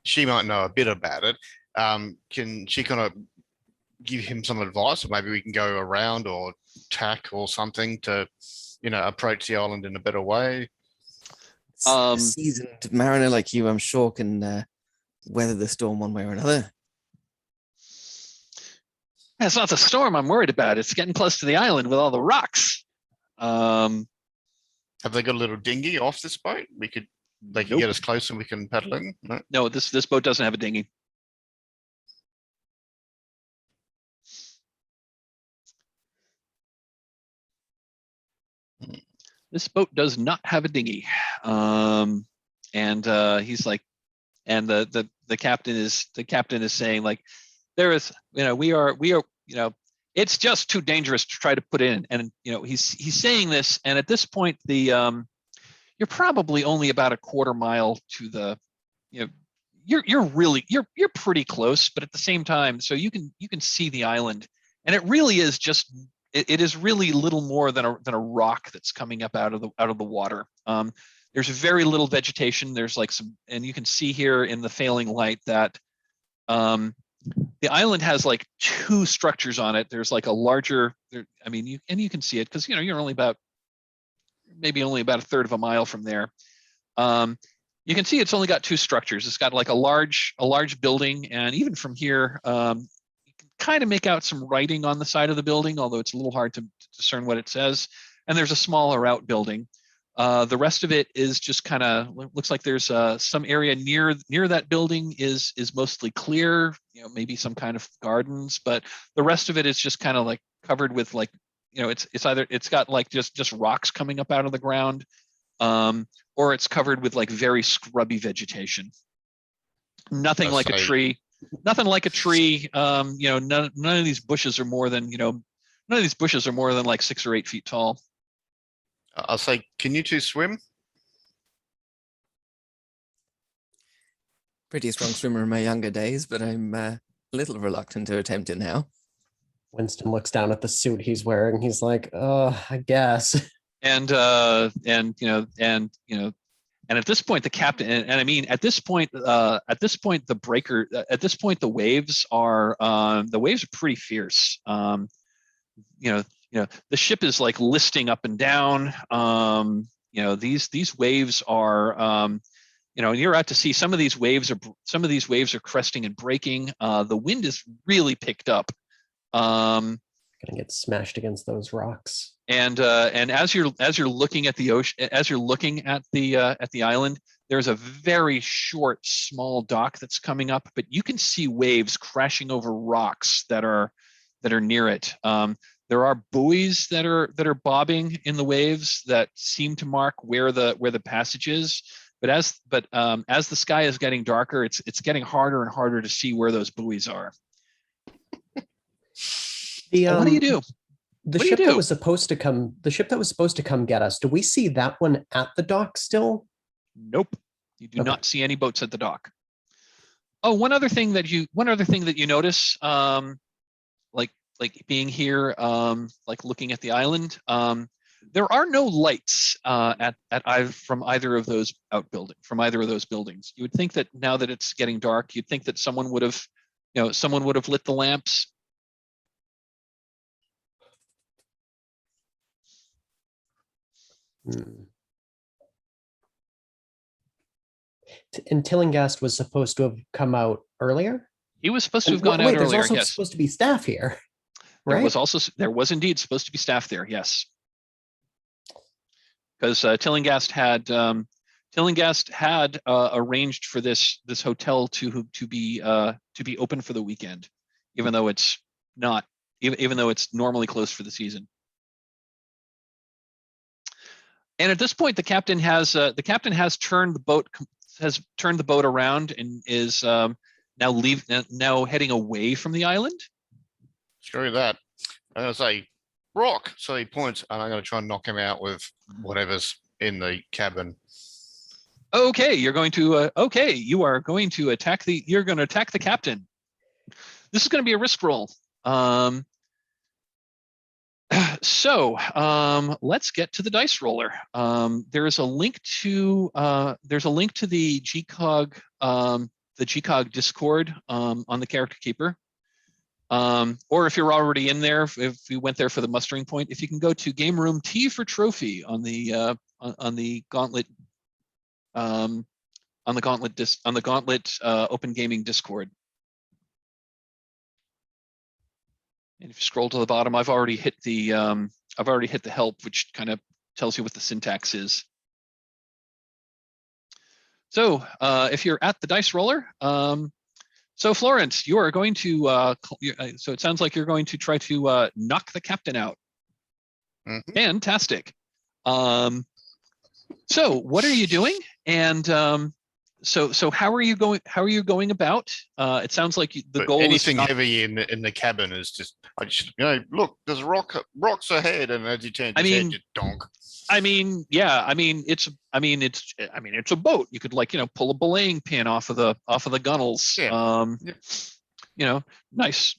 she might know a bit about it. Can she kind of give him some advice, or maybe we can go around or tack or something to, approach the island in a better way? A seasoned mariner like you, I'm sure, can weather the storm one way or another. It's not the storm I'm worried about. It's getting close to the island with all the rocks. Have they got a little dinghy off this boat? They can Nope. get us close and we can paddle in? No? No, this boat doesn't have a dinghy. This boat does not have a dinghy. And he's like, and the captain is saying, like, there is, we are, it's just too dangerous to try to put in. And he's saying this, and at this point, you're probably only about a quarter mile to the, you're pretty close, but at the same time, so you can see the island, and it really is just, it is really little more than a rock that's coming up out of the water. There's very little vegetation. There's like some, and you can see here in the failing light that the island has like two structures on it. There's like a larger, you can see it because you're only about a third of a mile from there. You can see it's only got two structures. It's got like a large building, and even from here, you can kind of make out some writing on the side of the building, although it's a little hard to discern what it says. And there's a smaller outbuilding. The rest of it is just kind of looks like there's some area near that building is mostly clear, maybe some kind of gardens, but the rest of it is just kind of like covered with like, it's got like just rocks coming up out of the ground, or it's covered with like very scrubby vegetation. Nothing like a tree. Nothing like a tree. None of these bushes are more than like 6 or 8 feet tall. I'll say, can you two swim? Pretty strong swimmer in my younger days, but I'm a little reluctant to attempt it now. Winston looks down at the suit he's wearing. He's like, I guess. And at this point, the captain, and I mean, at this point, the waves are pretty fierce. The ship is like listing up and down. These waves are, you're out to sea. Some of these waves are cresting and breaking. The wind is really picked up. Gonna get smashed against those rocks. And as you're looking at the ocean, as you're looking at the island, there's a very short, small dock that's coming up, but you can see waves crashing over rocks that are near it. There are buoys that are bobbing in the waves that seem to mark where the passage is. But as the sky is getting darker, it's getting harder and harder to see where those buoys are. What do you do? The ship that was supposed to come get us, do we see that one at the dock still? Nope. You do not see any boats at the dock. Oh, one other thing that you notice, like being here, like looking at the island, there are no lights from either of those buildings. You would think that now that it's getting dark, you'd think that someone would have lit the lamps. And Tillinghast was supposed to have come out earlier? He was supposed to have gone out earlier. There's also yes. supposed to be staff here, right? There was indeed supposed to be staff there. Yes, because Tillinghast had arranged for this hotel to be open for the weekend, even though it's not, even though it's normally closed for the season. And at this point, the captain has turned the boat around and is now heading away from the island. Screw that. I'm going to say, rock. So he points, and I'm going to try and knock him out with whatever's in the cabin. Okay, you are going to attack the captain. This is going to be a risk roll. So let's get to the dice roller. There's a link to the GCOG Discord on the Character Keeper. Or if you're already in there, if you went there for the mustering point, if you can go to Game Room T for Trophy on the Gauntlet on the Gauntlet Open Gaming Discord. And if you scroll to the bottom, I've already hit the help, which kind of tells you what the syntax is. So if you're at the dice roller, so Florence, you are going to. So it sounds like you're going to try to knock the captain out. Mhm. Fantastic. So what are you doing? And so how are you going? How are you going about? It sounds like the But goal anything is heavy in the cabin is just, I just, look, there's rocks ahead, and as you turn his head, you donk. I mean, yeah. I mean, it's a boat. You could pull a belaying pin off of the gunnels. Yeah. Nice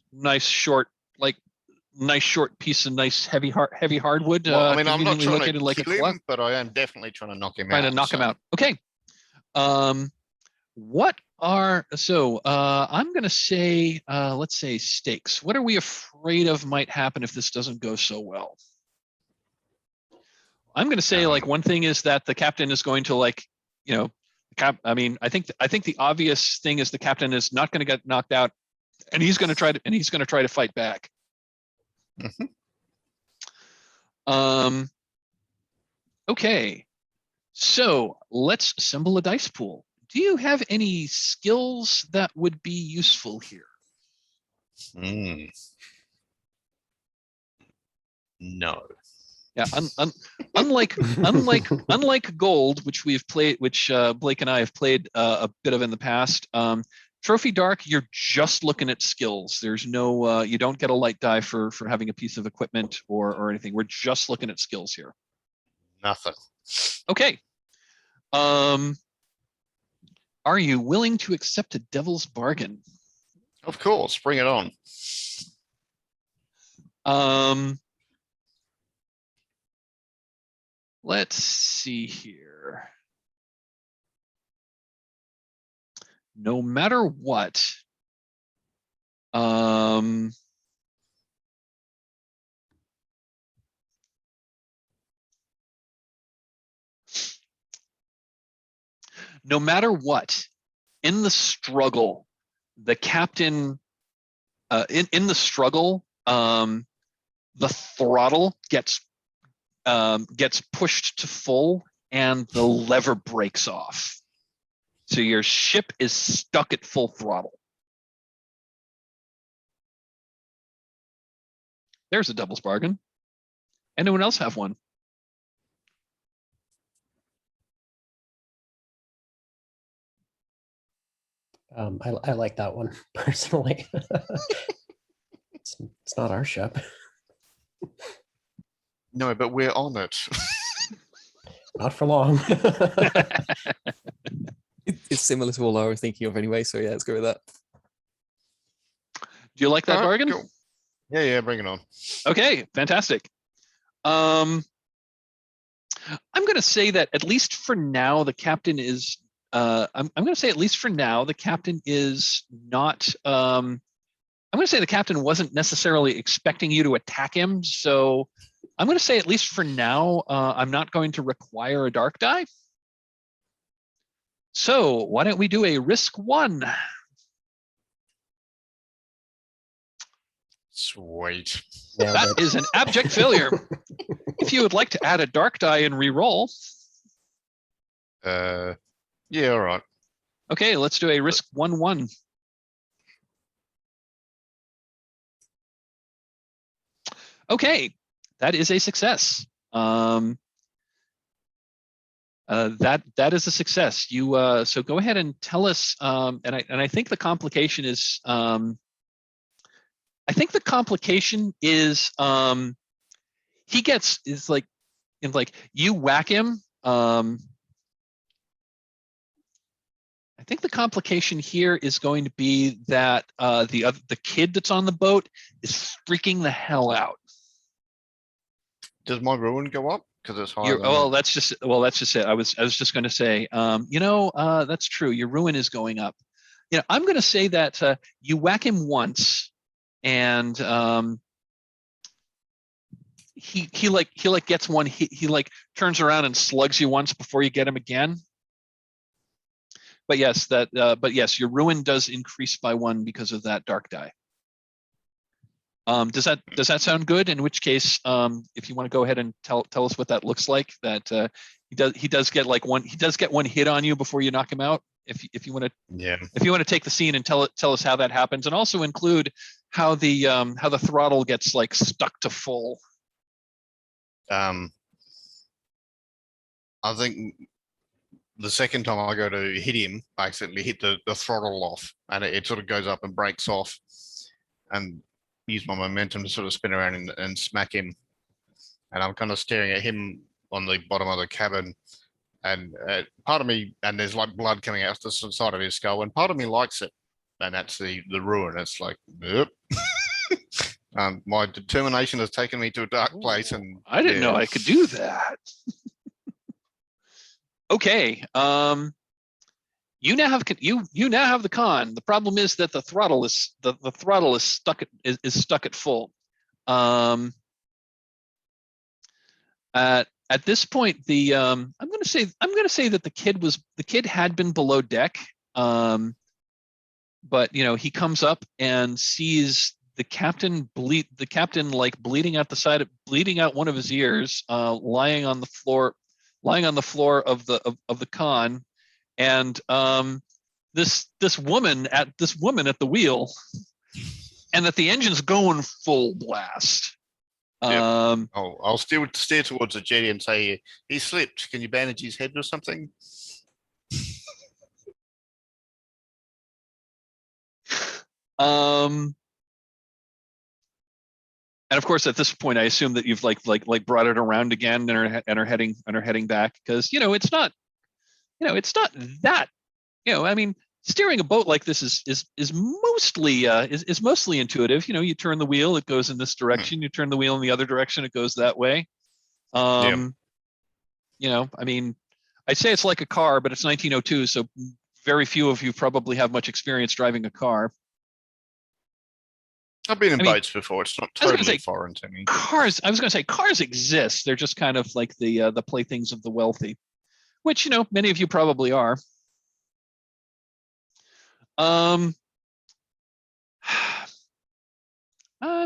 short piece of nice heavy hardwood. Well, I mean, I'm not conveniently trying located to like kill a him, but I am definitely trying to knock him out. trying to knock him out. Okay. What are I'm gonna say let's say stakes. What are we afraid of might happen if this doesn't go so well? I'm gonna say one thing is that the captain is going to I think the obvious thing is the captain is not going to get knocked out, and he's going to try to fight back. Mm-hmm. Okay, so let's assemble a dice pool. Do you have any skills that would be useful here? No. Yeah, unlike gold, which we've played, which Blake and I have played a bit of in the past. Trophy Dark, you're just looking at skills. There's no, you don't get a light die for having a piece of equipment or anything. We're just looking at skills here. Nothing. Okay. Are you willing to accept a devil's bargain? Of course, bring it on. Let's see here. No matter what, no matter what, in the struggle, the captain, in the struggle, the throttle gets pushed to full and the lever breaks off. So your ship is stuck at full throttle. There's a devil's bargain. Anyone else have one? I like that one personally. It's not our ship. No, but we're on it. Not for long. It's similar to all I was thinking of anyway, so yeah, let's go with that. Do you like that bargain? Cool. Yeah, bring it on. Okay, fantastic. I'm going to say that at least for now, the captain is. I'm going to say at least for now, the captain is not. I'm going to say the captain wasn't necessarily expecting you to attack him, so I'm going to say at least for now, I'm not going to require a dark die. So why don't we do a risk 1? Sweet. Yeah, that is an abject failure. If you would like to add a dark die and re-roll. Yeah, all right. Okay, let's do a risk 1-1. Okay, that is a success. That is a success. You so go ahead and tell us. And I think the complication is. I think the complication is he gets is like you whack him. I think the complication here is going to be that the kid that's on the boat is freaking the hell out. Does my ruin go up because it's higher? That's just it. I was just going to say, that's true. Your ruin is going up. I'm going to say that you whack him once, and he gets one. He turns around and slugs you once before you get him again. but yes, your ruin does increase by 1 because of that dark die. Does that sound good? In which case, if you want to go ahead and tell us what that looks like, that he does get like one hit on you before you knock him out. If you want to take the scene and tell us how that happens, and also include how the throttle gets like stuck to full. I think the second time I go to hit him, I accidentally hit the throttle off, and it sort of goes up and breaks off, and use my momentum to sort of spin around and smack him. And I'm kind of staring at him on the bottom of the cabin, and part of me, and there's like blood coming out the side of his skull, and part of me likes it, and that's the ruin. It's like, nope. My determination has taken me to a dark place, and I didn't know I could do that. Okay. You now have the con. The problem is that the throttle is stuck at full. At this point, I'm going to say that the kid had been below deck, but he comes up and sees the captain like bleeding out one of his ears, lying on the floor of the con. And this woman at the wheel, and that the engine's going full blast. Yep. I'll steer towards the jetty and say, he slipped. Can you bandage his head or something? And of course, at this point, I assume that you've like brought it around again and are heading back, because it's not that, I mean, steering a boat like this is mostly intuitive. You turn the wheel, it goes in this direction. You turn the wheel in the other direction, it goes that way. I mean, I'd say it's like a car, but it's 1902, so very few of you probably have much experience driving a car. I've been in boats before. It's not totally foreign to me. Cars, I was going to say, cars exist. They're just kind of like the playthings of the wealthy, which many of you probably are. I'm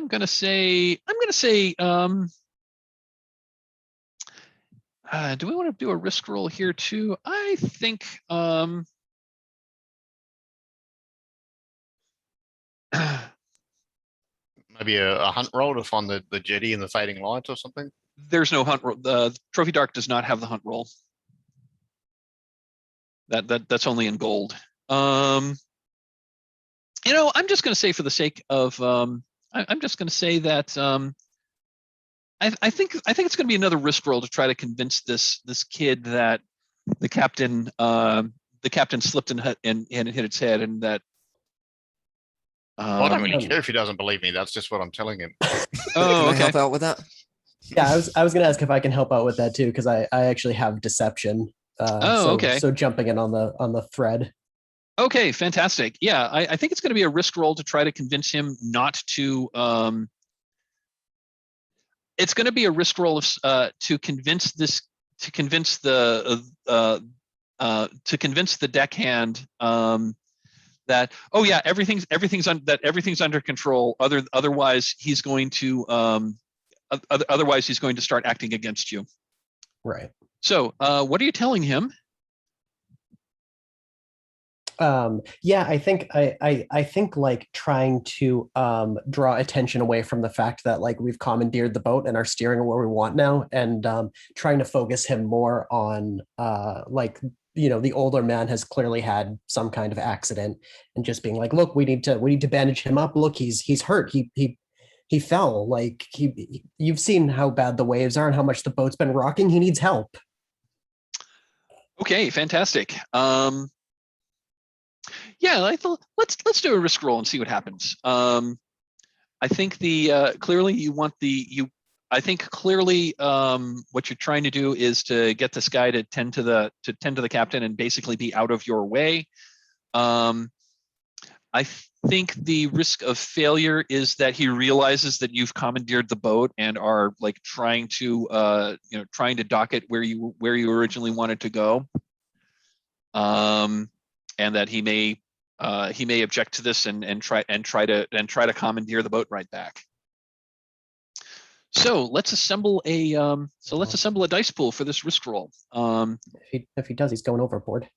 gonna say. Do we want to do a risk roll here too? I think. Maybe a hunt roll to find the jetty and the fading light or something. There's no hunt roll. The Trophy Dark does not have the hunt roll. That's only in gold. I'm just going to say, for the sake of, I'm just going to say that I think it's going to be another risk roll to try to convince this kid that the captain slipped and hit its head, and that. I don't really care if he doesn't believe me. That's just what I'm telling him. Oh, Can I okay. help out with that? Yeah, I was going to ask if I can help out with that too, because I actually have deception. Okay. So jumping in on the thread. Okay, fantastic. Yeah, I think it's going to be a risk roll to try to convince him not to. It's going to be a risk roll to convince the deckhand that, oh yeah, everything's under control. Otherwise he's going to start acting against you. Right. So what are you telling him? Yeah, I think I think like trying to draw attention away from the fact that like we've commandeered the boat and are steering where we want now, and trying to focus him more on the older man has clearly had some kind of accident, and just being like, look, we need to bandage him up. Look, he's hurt. He fell. Like you've seen how bad the waves are and how much the boat's been rocking. He needs help. Okay, fantastic. Yeah, let's do a risk roll and see what happens. I think clearly you want I think clearly what you're trying to do is to get this guy to tend to the captain and basically be out of your way. I think the risk of failure is that he realizes that you've commandeered the boat and are like trying to dock it where you originally wanted to go. and that he may object to this and try to commandeer the boat right back. So let's assemble a dice pool for this risk roll. If he does, he's going overboard.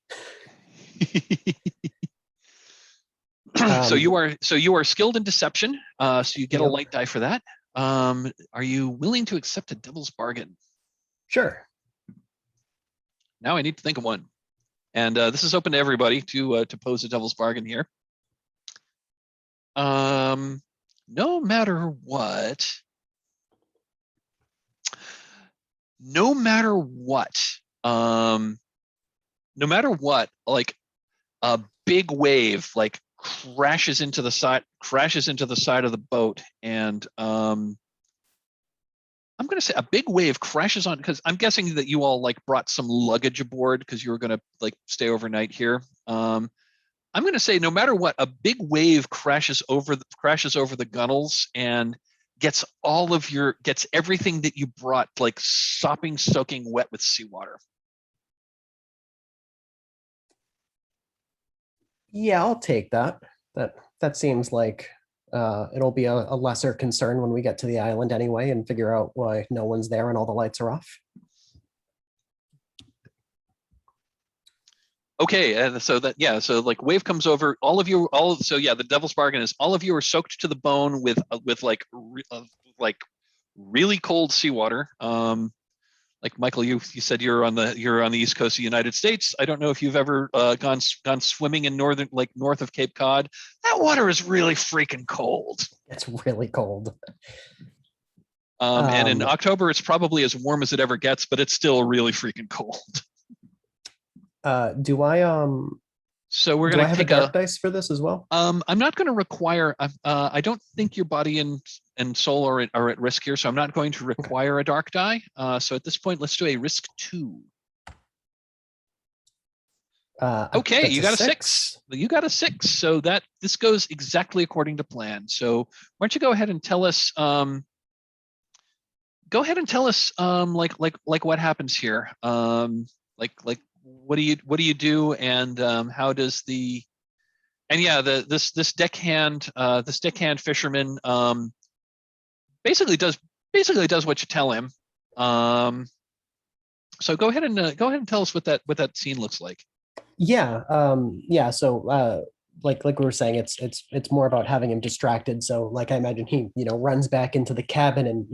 So you are skilled in deception. So you get a Yep. light die for that. Are you willing to accept a devil's bargain? Sure. Now I need to think of one. And this is open to everybody to pose a devil's bargain here. No matter what, like a big wave like crashes into the side of the boat, and I'm going to say a big wave crashes on, because I'm guessing that you all like brought some luggage aboard because you were going to like stay overnight here. I'm going to say no matter what, a big wave crashes over the gunnels and gets everything that you brought like soaking wet with seawater. Yeah, I'll take that. That seems like it'll be a lesser concern when we get to the island anyway and figure out why no one's there and all the lights are off. Okay, and so like wave comes over the devil's bargain is all of you are soaked to the bone with really cold seawater. Like Michael, you said you're on the East Coast of the United States. I don't know if you've ever gone swimming in north of Cape Cod. That water is really freaking cold. It's really cold. And in October, it's probably as warm as it ever gets, but it's still really freaking cold. So we're gonna have a take dark dice for this as well? I'm not going to require. I don't think your body and soul are at risk here, so I'm not going to require a dark die. So at this point, let's do a risk 2. Okay, you got a 6. You got a 6. So this goes exactly according to plan. So why don't you go ahead and tell us? Like what happens here. What do you do, and how does this deckhand fisherman basically does what you tell him. So go ahead and tell us what that scene looks like. Yeah. So like we were saying, it's more about having him distracted. So like I imagine he runs back into the cabin and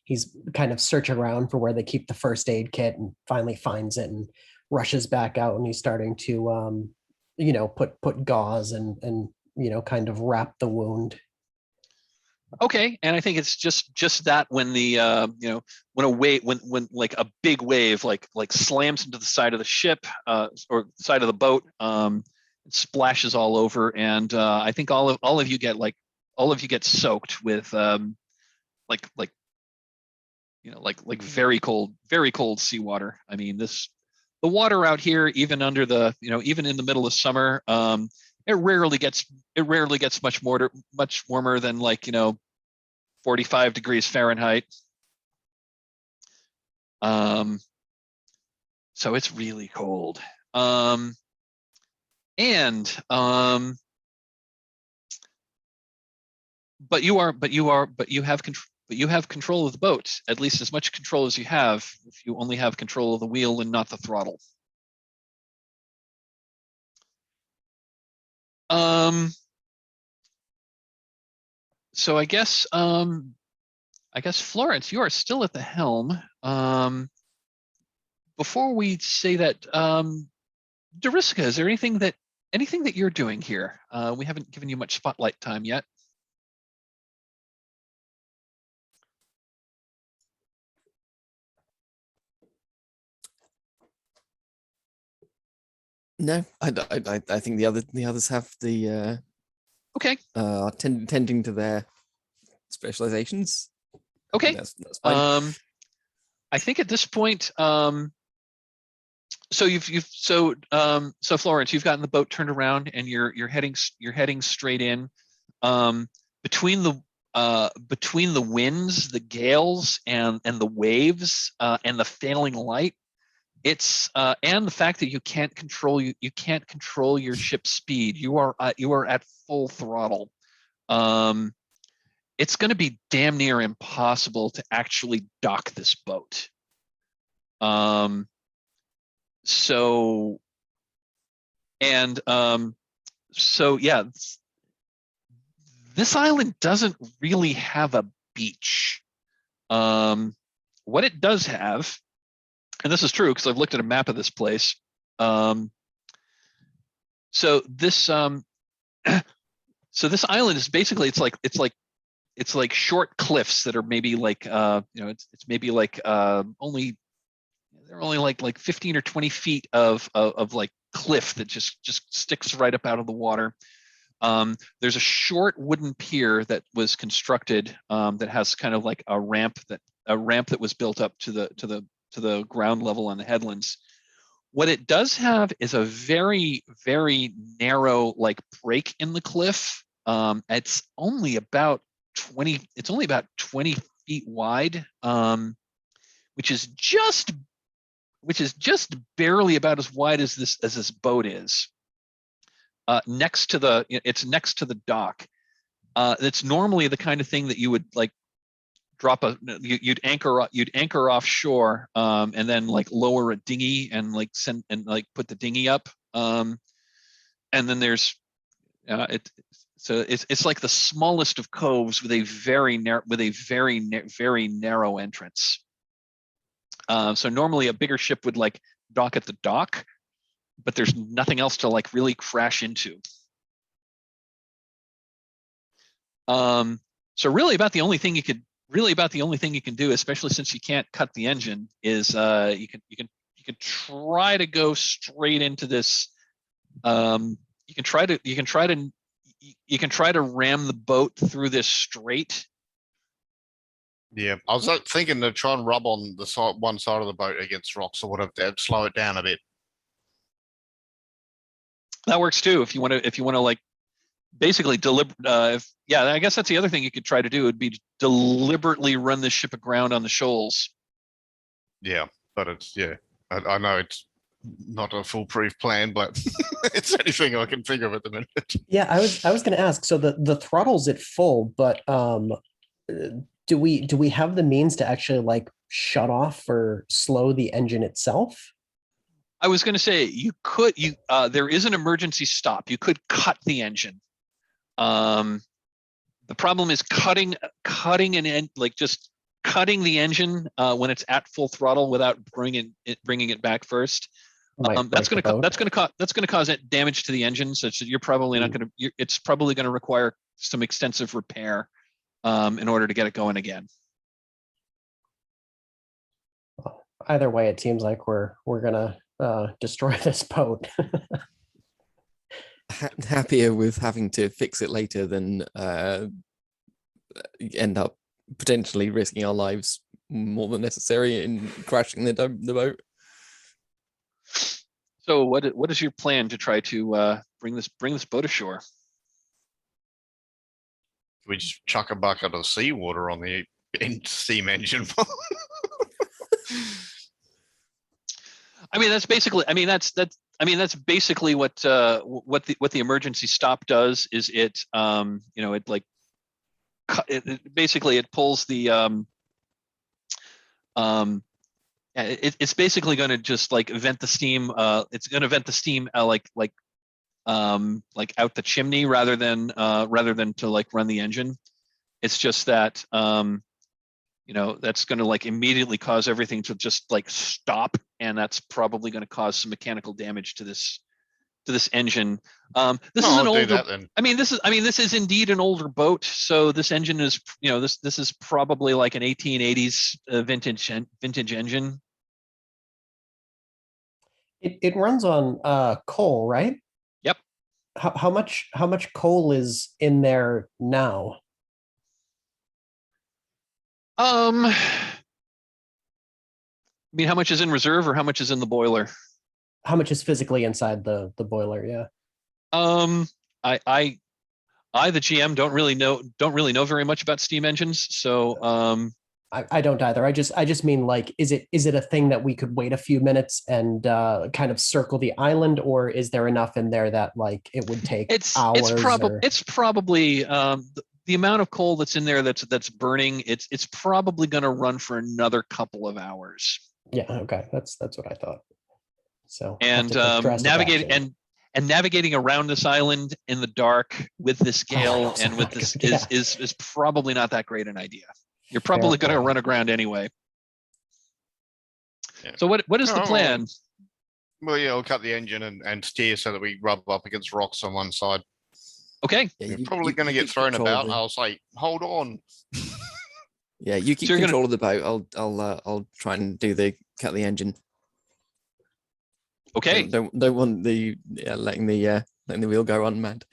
he's kind of searching around for where they keep the first aid kit and finally finds it and rushes back out, and he's starting to put gauze and kind of wrap the wound. Okay, and I think it's just that when the when like a big wave like slams into the side of the ship or side of the boat, it splashes all over, and I think all of you get soaked with very cold seawater. I mean, the water out here, even in the middle of summer, it rarely gets much warmer than 45 degrees Fahrenheit. So it's really cold. But you have control of the boat, at least as much control as you have if you only have control of the wheel and not the throttle. So I guess Florence, you are still at the helm. Before we say that, Dariska, is there anything that you're doing here? We haven't given you much spotlight time yet. No, I think the others have the okay. Tending to their specializations. Okay. That's fine. I think at this point, so Florence, you've gotten the boat turned around and you're heading straight in. Between the winds, the gales, and the waves, and the failing light, It's and the fact that you can't control your ship's speed. You are at full throttle. It's going to be damn near impossible to actually dock this boat. So yeah, this island doesn't really have a beach. What it does have, and this is true because I've looked at a map of this place. So this so this island is basically it's like short cliffs that are maybe like it's maybe like only they're only like 15 or 20 feet of like cliff that just sticks right up out of the water. There's a short wooden pier that was constructed that has kind of like a ramp that was built up to the ground level on the headlands. What it does have is a very, very narrow like break in the cliff. It's only about 20 feet wide, which is just barely about as wide as this boat is. It's next to the dock. It's normally the kind of thing that you would like you'd anchor offshore, and then like lower a dinghy and like put the dinghy up. And then there's it's like the smallest of coves with a very narrow entrance. So normally a bigger ship would like dock at the dock, but there's nothing else to like really crash into. So really about the only thing you can do, especially since you can't cut the engine, is you can try to go straight into this. You can try to ram the boat through this strait. Yeah, I was thinking to try and rub on the one side of the boat against rocks or whatever, to slow it down a bit. That works too. If you want to like basically I guess that's the other thing you could try to do, would be to deliberately run the ship aground on the shoals. Yeah, but I know it's not a foolproof plan, but it's anything I can think of at the minute. Yeah, I was going to ask. So the throttle's at full, but do we have the means to actually like shut off or slow the engine itself? I was going to say there is an emergency stop. You could cut the engine. The problem is cutting just cutting the engine when it's at full throttle without bringing it back first. That's going to cause damage to the engine, such that you're probably not going to. It's probably going to require some extensive repair in order to get it going again. Either way, it seems like we're gonna destroy this boat. Happier with having to fix it later than end up potentially risking our lives more than necessary in crashing the boat. So what is your plan to try to bring this boat ashore? We just chuck a bucket of seawater on the steam engine. That's basically what the emergency stop does. Is it it pulls the it's basically going to just like vent the steam. It's going to vent the steam like out the chimney rather than to like run the engine. It's just that that's going to like immediately cause everything to just like stop, and that's probably going to cause some mechanical damage to this engine. This is an older. This is indeed an older boat. So this engine is this is probably like an 1880s vintage engine. It runs on coal, right? Yep. How much coal is in there now? How much is in reserve, or how much is in the boiler? How much is physically inside the boiler? Yeah. I the GM don't really know very much about steam engines, so I don't either. I just mean like, is it a thing that we could wait a few minutes and kind of circle the island, or is there enough in there that like it would take hours? It's probably the amount of coal that's in there that's burning. It's probably going to run for another couple of hours. Yeah. Okay. That's what I thought. So And navigating around this island in the dark with this gale and with this is probably not that great an idea. You're probably going to run aground anyway. Yeah. So what is the plan? Well, yeah, I'll cut the engine and steer so that we rub up against rocks on one side. Okay. Yeah, you're probably going to get thrown about. I'll say, hold on. Yeah, you keep control of the boat. I'll try and cut the engine. Okay. Don't want the letting the wheel go unmanned.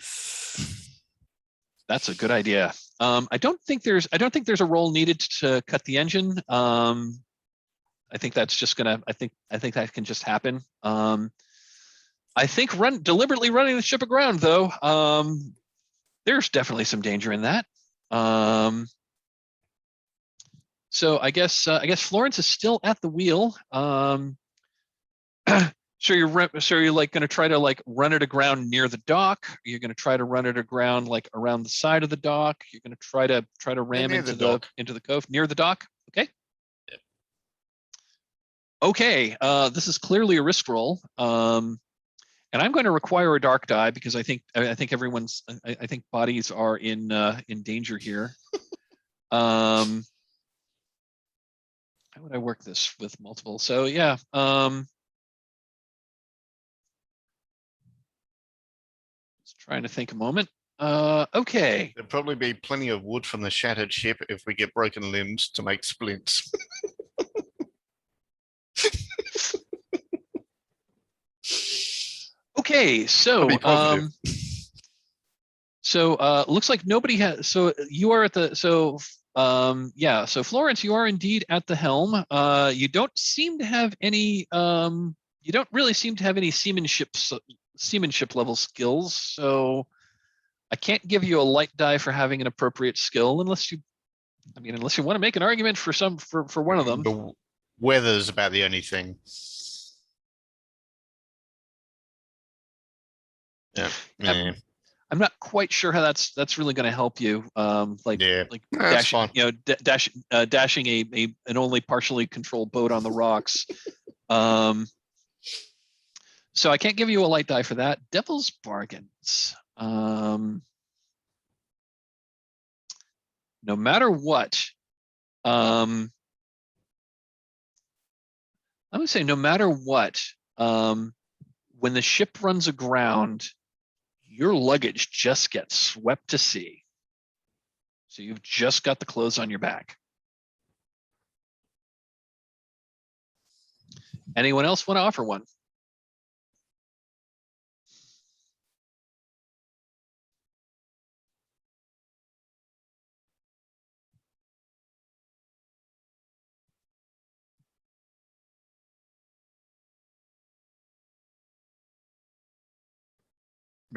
That's a good idea. I don't think there's a roll needed to cut the engine. I think that's just gonna. I think that can just happen. I think deliberately running the ship aground though. There's definitely some danger in that. So I guess Florence is still at the wheel. So you're like going to try to like run it aground near the dock. You're going to try to run it aground like around the side of the dock. You're going to try to ram into the cove near the dock. Okay. Yep. Okay. This is clearly a risk roll. And I'm going to require a dark die because I think everyone's I think bodies are in danger here. How would I work this with multiple? So yeah. Trying to think a moment. Okay. There'd probably be plenty of wood from the shattered ship if we get broken limbs to make splints. Okay, so looks like nobody has. So you are at the. So yeah. So Florence, you are indeed at the helm. You don't seem to have any. You don't really seem to have any seamanship level skills, so I can't give you a light die for having an appropriate skill unless you want to make an argument for one of them. The weather's about the only thing. Yeah. I'm not quite sure how that's really going to help you. Dashing, dashing an only partially controlled boat on the rocks. So I can't give you a light die for that. Devil's bargains. No matter what, I'm gonna say no matter what, when the ship runs aground, your luggage just gets swept to sea. So you've just got the clothes on your back. Anyone else want to offer one?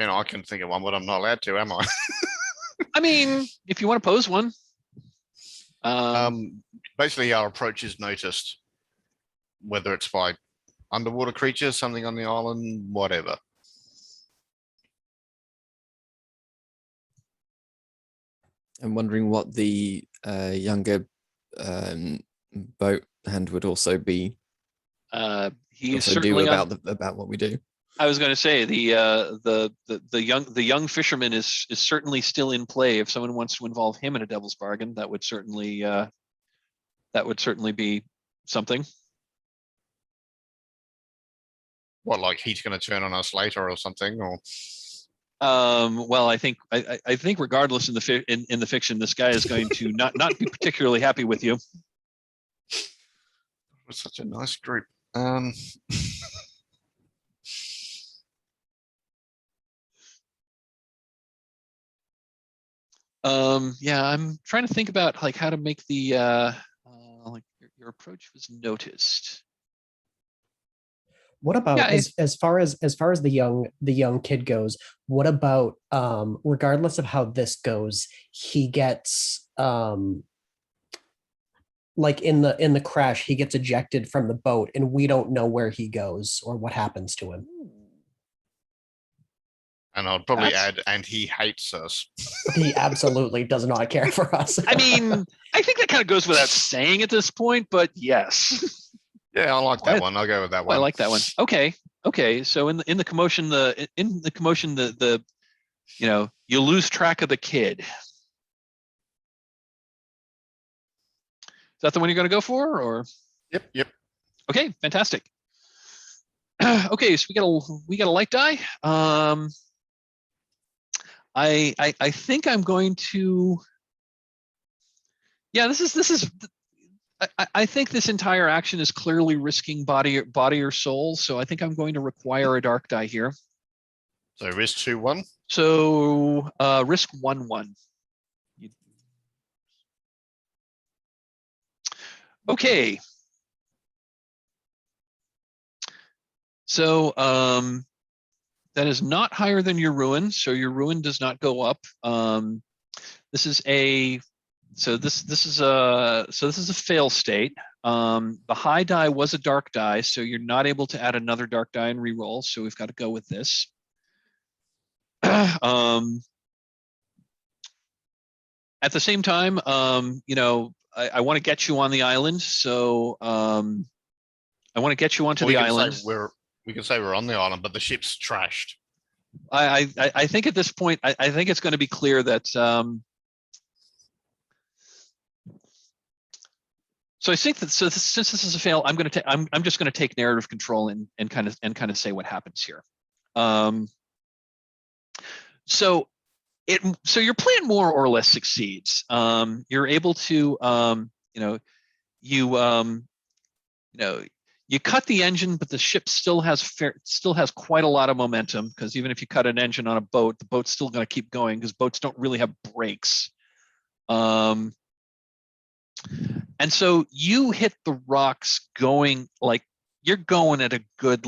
I can think of one, but I'm not allowed to, am I? I mean, if you want to pose one. Basically, our approach is noticed, whether it's by underwater creatures, something on the island, whatever. I'm wondering what the younger boat hand would also be. He's certainly about what we do. I was going to say the young fisherman is certainly still in play. If someone wants to involve him in a devil's bargain, that would certainly be something. What, like he's going to turn on us later or something, or? Well, I think regardless in the fiction, this guy is going to not be particularly happy with you. It was such a nice group. Yeah, I'm trying to think about like how to make the like your approach was noticed. What about as far as the young kid goes, what about regardless of how this goes, he gets like in the crash, he gets ejected from the boat, and we don't know where he goes or what happens to him. And I'd probably That's- add, and he hates us. He absolutely does not care for us. I mean, I think that kind of goes without saying at this point, but yes. Yeah, I like that one. I'll go with that Oh, one. I like that one. Okay. So in the commotion, the you lose track of the kid. Is that the one you're going to go for, or? Yep. Okay, fantastic. Okay, so we got a light die. I think I'm going to. Yeah, this is. I think this entire action is clearly risking body or soul, so I think I'm going to require a dark die here. So risk 2-1. So risk 1-1. Okay. So that is not higher than your ruin, so your ruin does not go up. This is a fail state. The high die was a dark die, so you're not able to add another dark die and reroll. So we've got to go with this. At the same time, I want to get you on the island, so I want to get you onto the island. We can say we're on the island, but the ship's trashed. I think at this point, I think it's going to be clear that. So I think that since this is a fail, I'm just going to take narrative control and kind of say what happens here. So your plan more or less succeeds. You're able to you cut the engine, but the ship still has quite a lot of momentum, because even if you cut an engine on a boat, the boat's still going to keep going, because boats don't really have brakes. And so you hit the rocks going like you're going at a good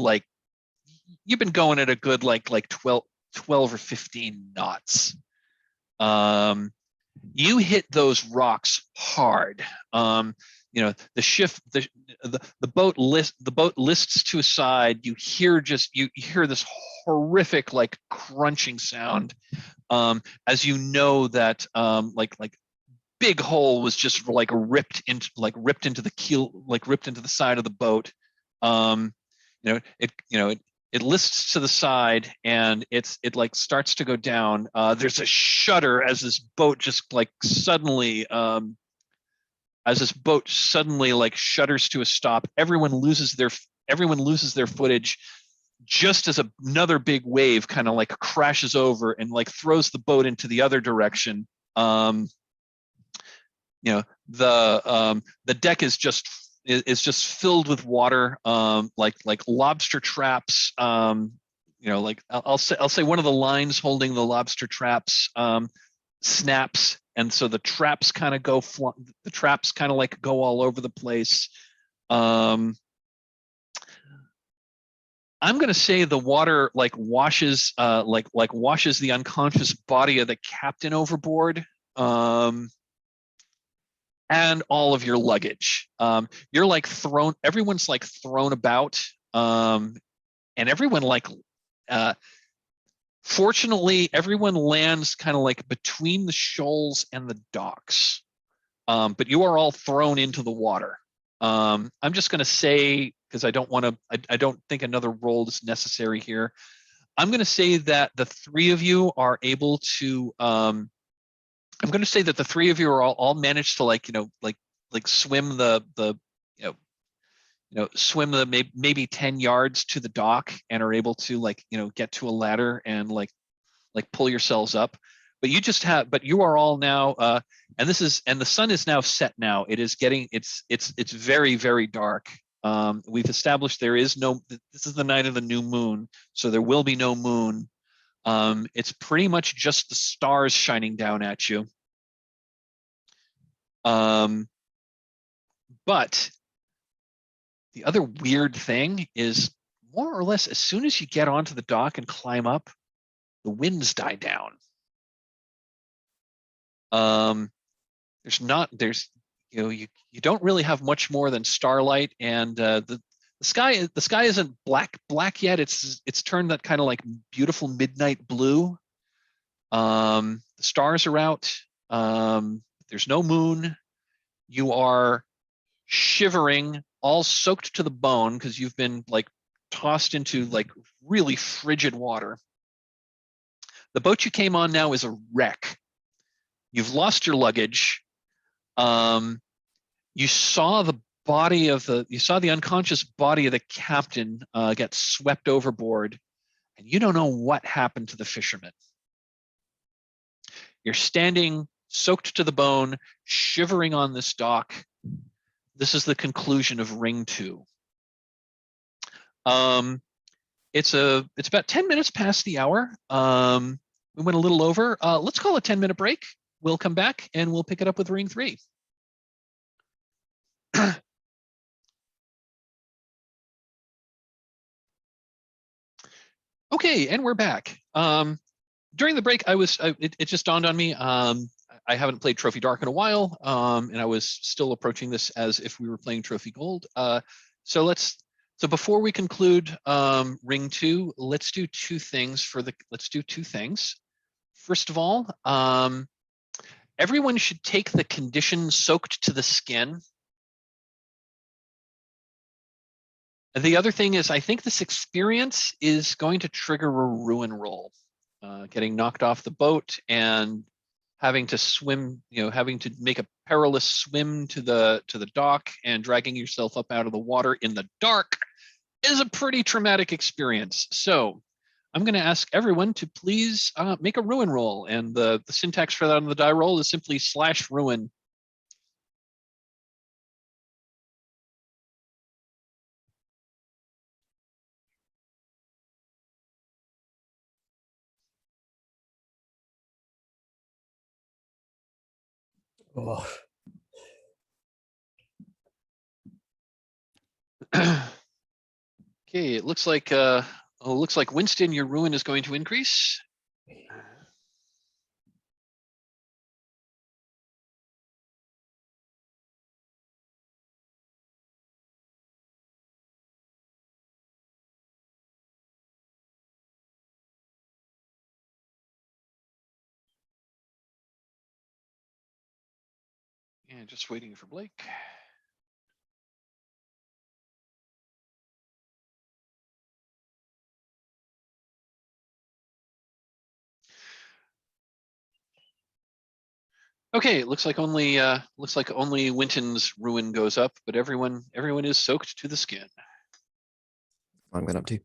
you've been going at a good 12 or 15 knots. You hit those rocks hard. The boat lists to a side. You hear this horrific crunching sound, as you know that big hole was just ripped into the keel, ripped into the side of the boat. It lists to the side, and it starts to go down. There's a shudder as this boat just suddenly shudders to a stop. Everyone loses their footage, just as another big wave kind of crashes over and throws the boat into the other direction. The deck is just filled with water, like lobster traps. I'll say one of the lines holding the lobster traps snaps, and so the traps kind of go all over the place. I'm going to say the water washes the unconscious body of the captain overboard. And all of your luggage. You're thrown. Everyone's thrown about, and everyone fortunately, everyone lands kind of between the shoals and the docks. But you are all thrown into the water. I'm just going to say, because I don't think another roll is necessary here. I'm going to say that the three of you are able to. I'm going to say that the three of you are all managed to swim swim the maybe 10 yards to the dock, and are able to get to a ladder and pull yourselves up. But you are all now and the sun is now set now. It is getting it's very, very dark. We've established this is the night of the new moon, so there will be no moon. It's pretty much just the stars shining down at you. But the other weird thing is, more or less, as soon as you get onto the dock and climb up, the winds die down. you don't really have much more than starlight, and the sky isn't black yet. It's turned that kind of like beautiful midnight blue. The stars are out. There's no moon. You are shivering, all soaked to the bone because you've been like tossed into like really frigid water. The boat you came on now is a wreck. You've lost your luggage. You saw the unconscious body of the captain get swept overboard, and you don't know what happened to the fisherman. You're standing soaked to the bone, shivering on this dock. This is the conclusion of Ring 2. It's about 10 minutes past the hour. We went a little over. Let's call a 10-minute break. We'll come back and we'll pick it up with Ring 3. Okay, and we're back. During the break, it just dawned on me. I haven't played Trophy Dark in a while, and I was still approaching this as if we were playing Trophy Gold. So before we conclude Ring 2, let's do two things. First of all, everyone should take the condition soaked to the skin. And the other thing is, I think this experience is going to trigger a ruin roll. Getting knocked off the boat and having to swim, having to make a perilous swim to the dock and dragging yourself up out of the water in the dark is a pretty traumatic experience. So I'm going to ask everyone to please make a ruin roll, and the syntax for that on the die roll is simply /ruin. Oh. Okay, it looks like Winston, your ruin is going to increase. And just waiting for Blake. Okay, it looks like only Winton's ruin goes up, but everyone is soaked to the skin. I'm going up too.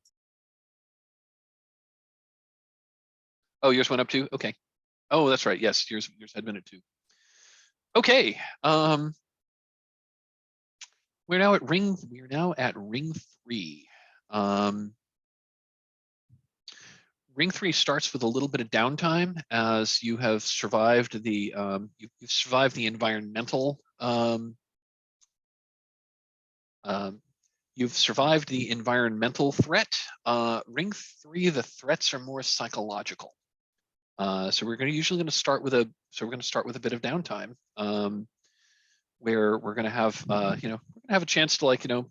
Oh, yours went up too? Okay. Oh, that's right. Yes, yours had been at 2. Okay. We're now at ring 3. Ring 3 starts with a little bit of downtime as you have survived the you've survived the environmental you've survived the environmental threat. Ring 3, the threats are more psychological. So we're going to start with a bit of downtime, where we're going to have a chance to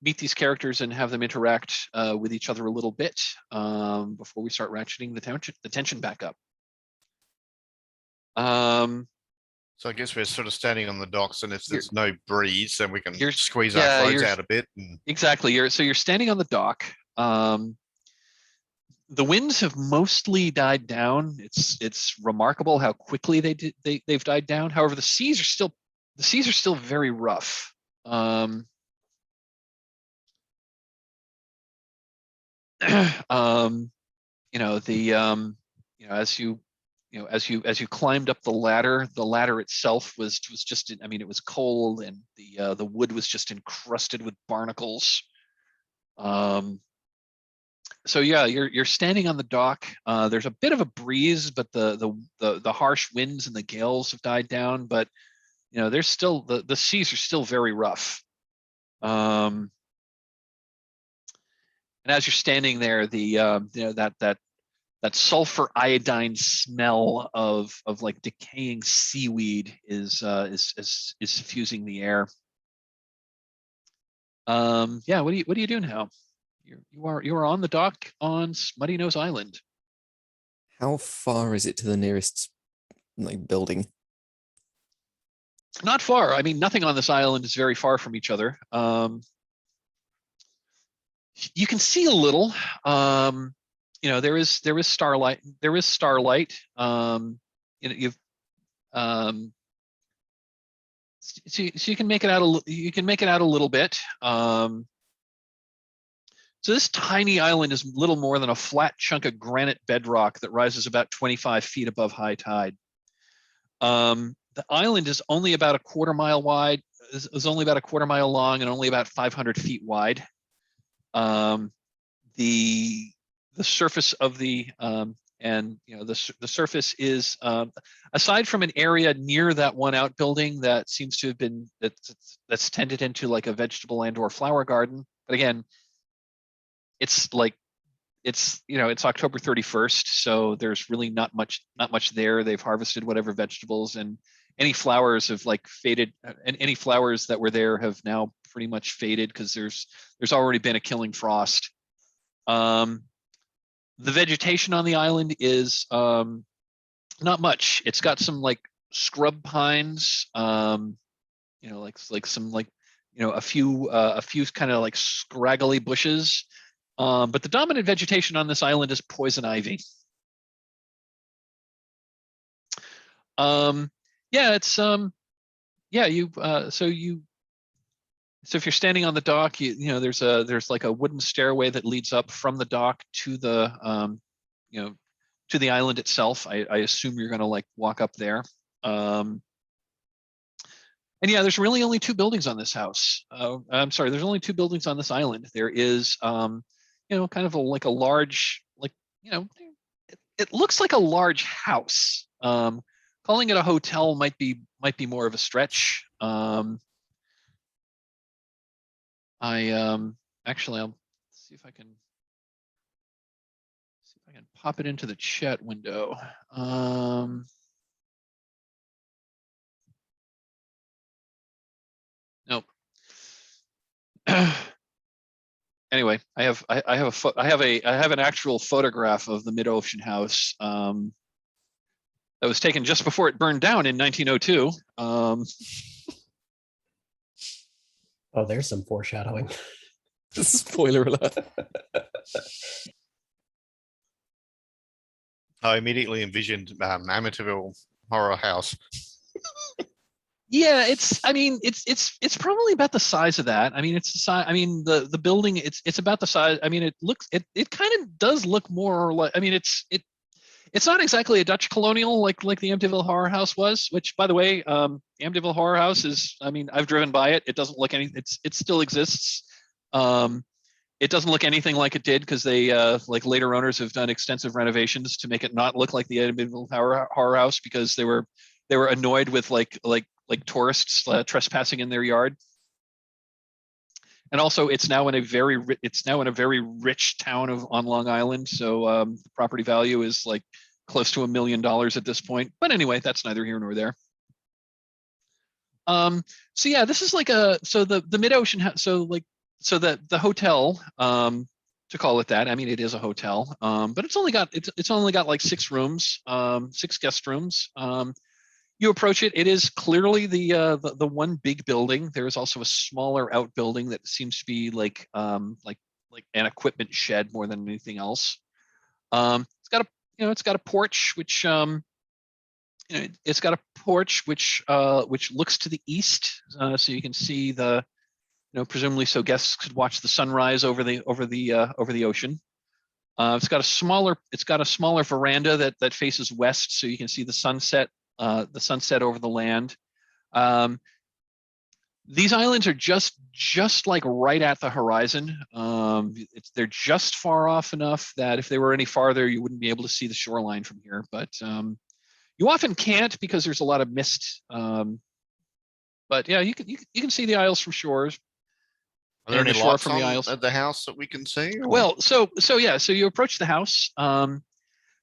meet these characters and have them interact with each other a little bit before we start ratcheting the tension back up. So I guess we're sort of standing on the docks, and if there's no breeze, then we can squeeze our clothes out a bit. Exactly. You're standing on the dock. The winds have mostly died down. It's remarkable how quickly they've died down. However, the seas are still very rough. As you climbed up the ladder itself was just, I mean, it was cold, and the wood was just encrusted with barnacles. So yeah, you're standing on the dock. There's a bit of a breeze, but the harsh winds and the gales have died down. But there's still the seas are still very rough. And as you're standing there, that sulfur iodine smell of like decaying seaweed is suffusing the air. Yeah, what do you do now? You are on the dock on Smutty Nose Island. How far is it to the nearest like building? Not far. I mean, nothing on this island is very far from each other. You can see a little. There is starlight. There is starlight. You've so you can make it out a little bit. So this tiny island is little more than a flat chunk of granite bedrock that rises about 25 feet above high tide. The island is only about a quarter mile wide, is only about a quarter mile long, and only about 500 feet wide. The surface of the surface is, aside from an area near that one outbuilding that seems to have been that's tended into like a vegetable and or flower garden. But again, it's October 31st, so there's really not much there. They've harvested whatever vegetables, and any flowers have like faded, and any flowers that were there have now pretty much faded because there's already been a killing frost. The vegetation on the island is not much. It's got some like scrub pines, a few kind of like scraggly bushes. But the dominant vegetation on this island is poison ivy. So if you're standing on the dock, there's like a wooden stairway that leads up from the dock to the to the island itself. I assume you're going to like walk up there. And yeah, there's really only two buildings on this house. I'm sorry, there's only two buildings on this island. There is kind of like a large, it looks like a large house. Calling it a hotel might be more of a stretch. Actually, I'll see if I can pop it into the chat window. Nope. Anyway, I have an actual photograph of the mid-ocean house that was taken just before it burned down in 1902. Oh, there's some foreshadowing. Spoiler alert. I immediately envisioned Amityville Horror House. Yeah, it's probably about the size of that. I mean, it's the size. I mean, the building. It's about the size. I mean, it kind of does look more like. I mean, it's not exactly a Dutch colonial like the Amityville Horror House was. Which, by the way, the Amityville Horror House is. I mean, I've driven by it. It doesn't look any. It still exists. It doesn't look anything like it did because they like later owners have done extensive renovations to make it not look like the Amityville Horror House because they were annoyed with like tourists trespassing in their yard. And also, it's now in a very rich town on Long Island, so the property value is like close to $1 million at this point. But anyway, that's neither here nor there. So yeah, this is like the mid-ocean. The hotel, to call it that. I mean, it is a hotel, but it's only got like 6 rooms, 6 guest rooms. You approach it. It is clearly the one big building. There is also a smaller outbuilding that seems to be like an equipment shed more than anything else. It's got a porch which which looks to the east, so you can see presumably so guests could watch the sunrise over the ocean. It's got a smaller veranda that faces west, so you can see the sunset over the land. These islands are just like right at the horizon. They're just far off enough that if they were any farther, you wouldn't be able to see the shoreline from here. But you often can't because there's a lot of mist. But yeah, you can see the isles from shores. Are there any shore lights from the on isles at the house that we can see? Or? Well, so you approach the house.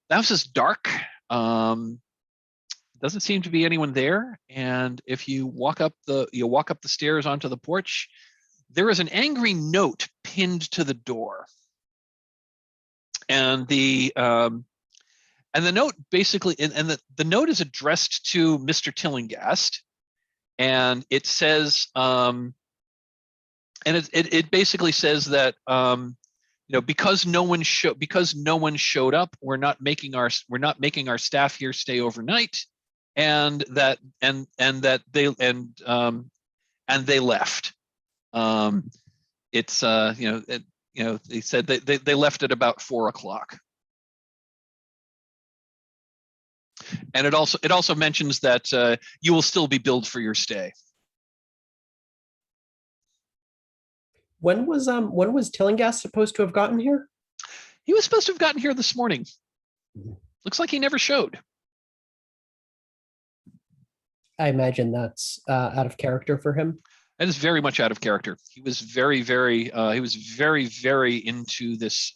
the house is dark. Doesn't seem to be anyone there. And if you walk up the stairs onto the porch, there is an angry note pinned to the door. And the note basically, the note is addressed to Mr. Tillinghast, and it says, and it basically says that because no one showed up, we're not making our staff here stay overnight, and that they left. It's they said they left at about 4 o'clock. And it also mentions that you will still be billed for your stay. When was Tillinghast supposed to have gotten here? He was supposed to have gotten here this morning. Looks like he never showed. I imagine that's out of character for him. That is very much out of character. He was very, very into this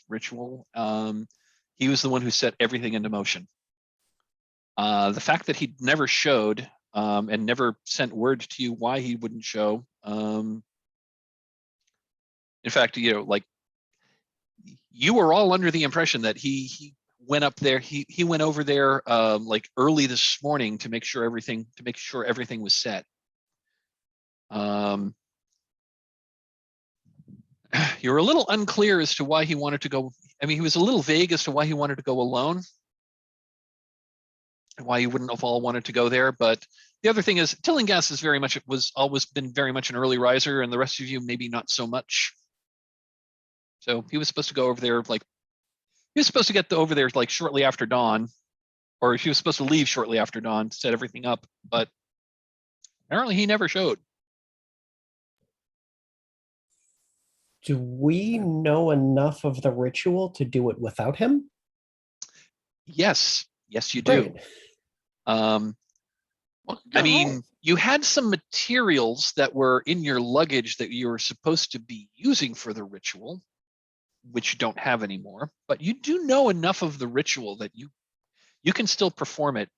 ritual. He was the one who set everything into motion. The fact that he never showed and never sent word to you why he wouldn't show. In fact, you were all under the impression that he went up there. He went over there like early this morning to make sure everything was set. You're a little unclear as to why he wanted to go. I mean, he was a little vague as to why he wanted to go alone and why you wouldn't have all wanted to go there. But the other thing is, Tillinghast was always been very much an early riser, and the rest of you maybe not so much. So he was supposed to go over there he was supposed to get over there like shortly after dawn, or he was supposed to leave shortly after dawn to set everything up. But apparently he never showed. Do we know enough of the ritual to do it without him? Yes, you do. Great. I mean, you had some materials that were in your luggage that you were supposed to be using for the ritual, which you don't have anymore, but you do know enough of the ritual that you can still perform it.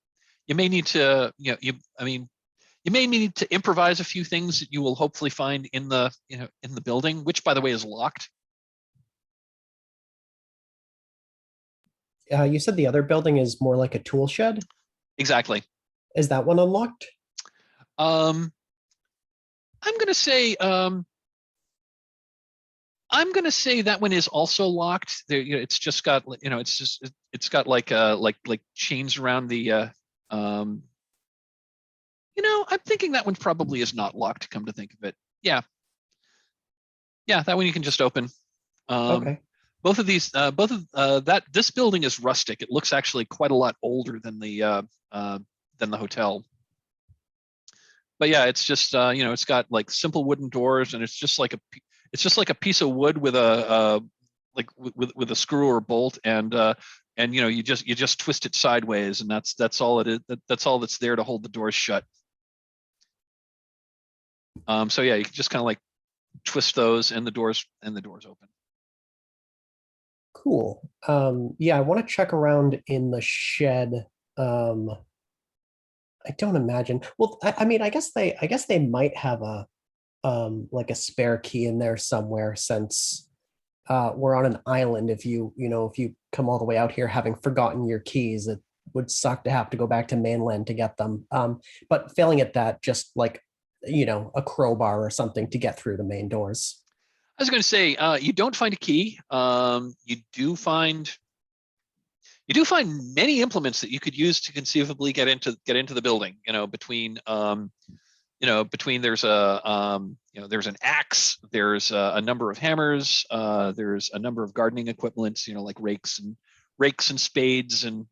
You may need to, you may need to improvise a few things that you will hopefully find in the building, which by the way is locked. You said the other building is more like a tool shed. Exactly. Is that one unlocked? I'm gonna say that one is also locked. There, it's just got it's got like chains around the I'm thinking that one probably is not locked. Come to think of it, yeah, that one you can just open. Okay. Both of these, this building is rustic. It looks actually quite a lot older than the hotel. But yeah, it's just it's got like simple wooden doors, and it's just like a piece of wood with a with a screw or a bolt, and you just twist it sideways, and that's all it is. That's all that's there to hold the doors shut. So yeah, you can just kind of like twist those, and the doors open. Cool. Yeah, I want to check around in the shed. I don't imagine. Well, I mean, I guess they might have a like a spare key in there somewhere, since we're on an island. If you come all the way out here having forgotten your keys, it would suck to have to go back to mainland to get them. But failing at that, just like a crowbar or something to get through the main doors. I was going to say, you don't find a key. You do find many implements that you could use to conceivably get into the building. Between there's there's an axe, there's a number of hammers, there's a number of gardening equipments, like rakes and spades, and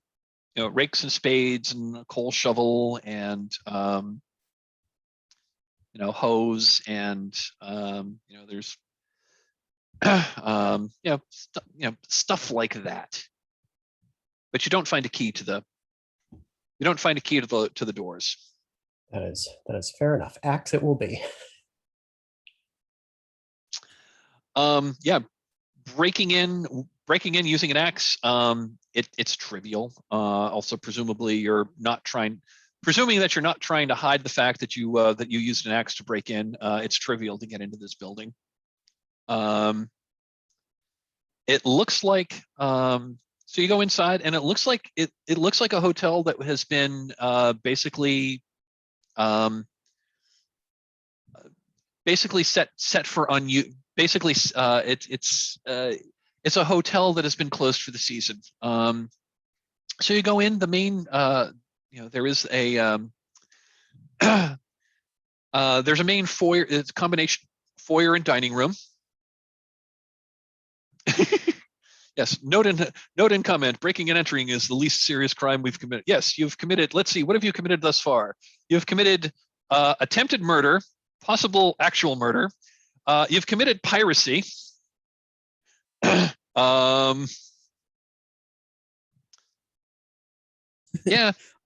a coal shovel, and hose, and there's stuff like that. But you don't find a key to the doors. That is fair enough. Axe it will be. Yeah, breaking in breaking in using an axe, it's trivial. Also, presumably you're not trying. Presuming that you're not trying to hide the fact that you used an axe to break in, it's trivial to get into this building. It looks like so you go inside, and it looks like it looks like a hotel that has been basically set for basically it's a hotel that has been closed for the season. So you go in. The main there is a there's a main foyer. It's a combination foyer and dining room. Yes, note in comment, breaking and entering is the least serious crime we've committed. Yes, you've committed, let's see, what have you committed thus far? You've committed attempted murder, possible actual murder. You've committed piracy. Yeah.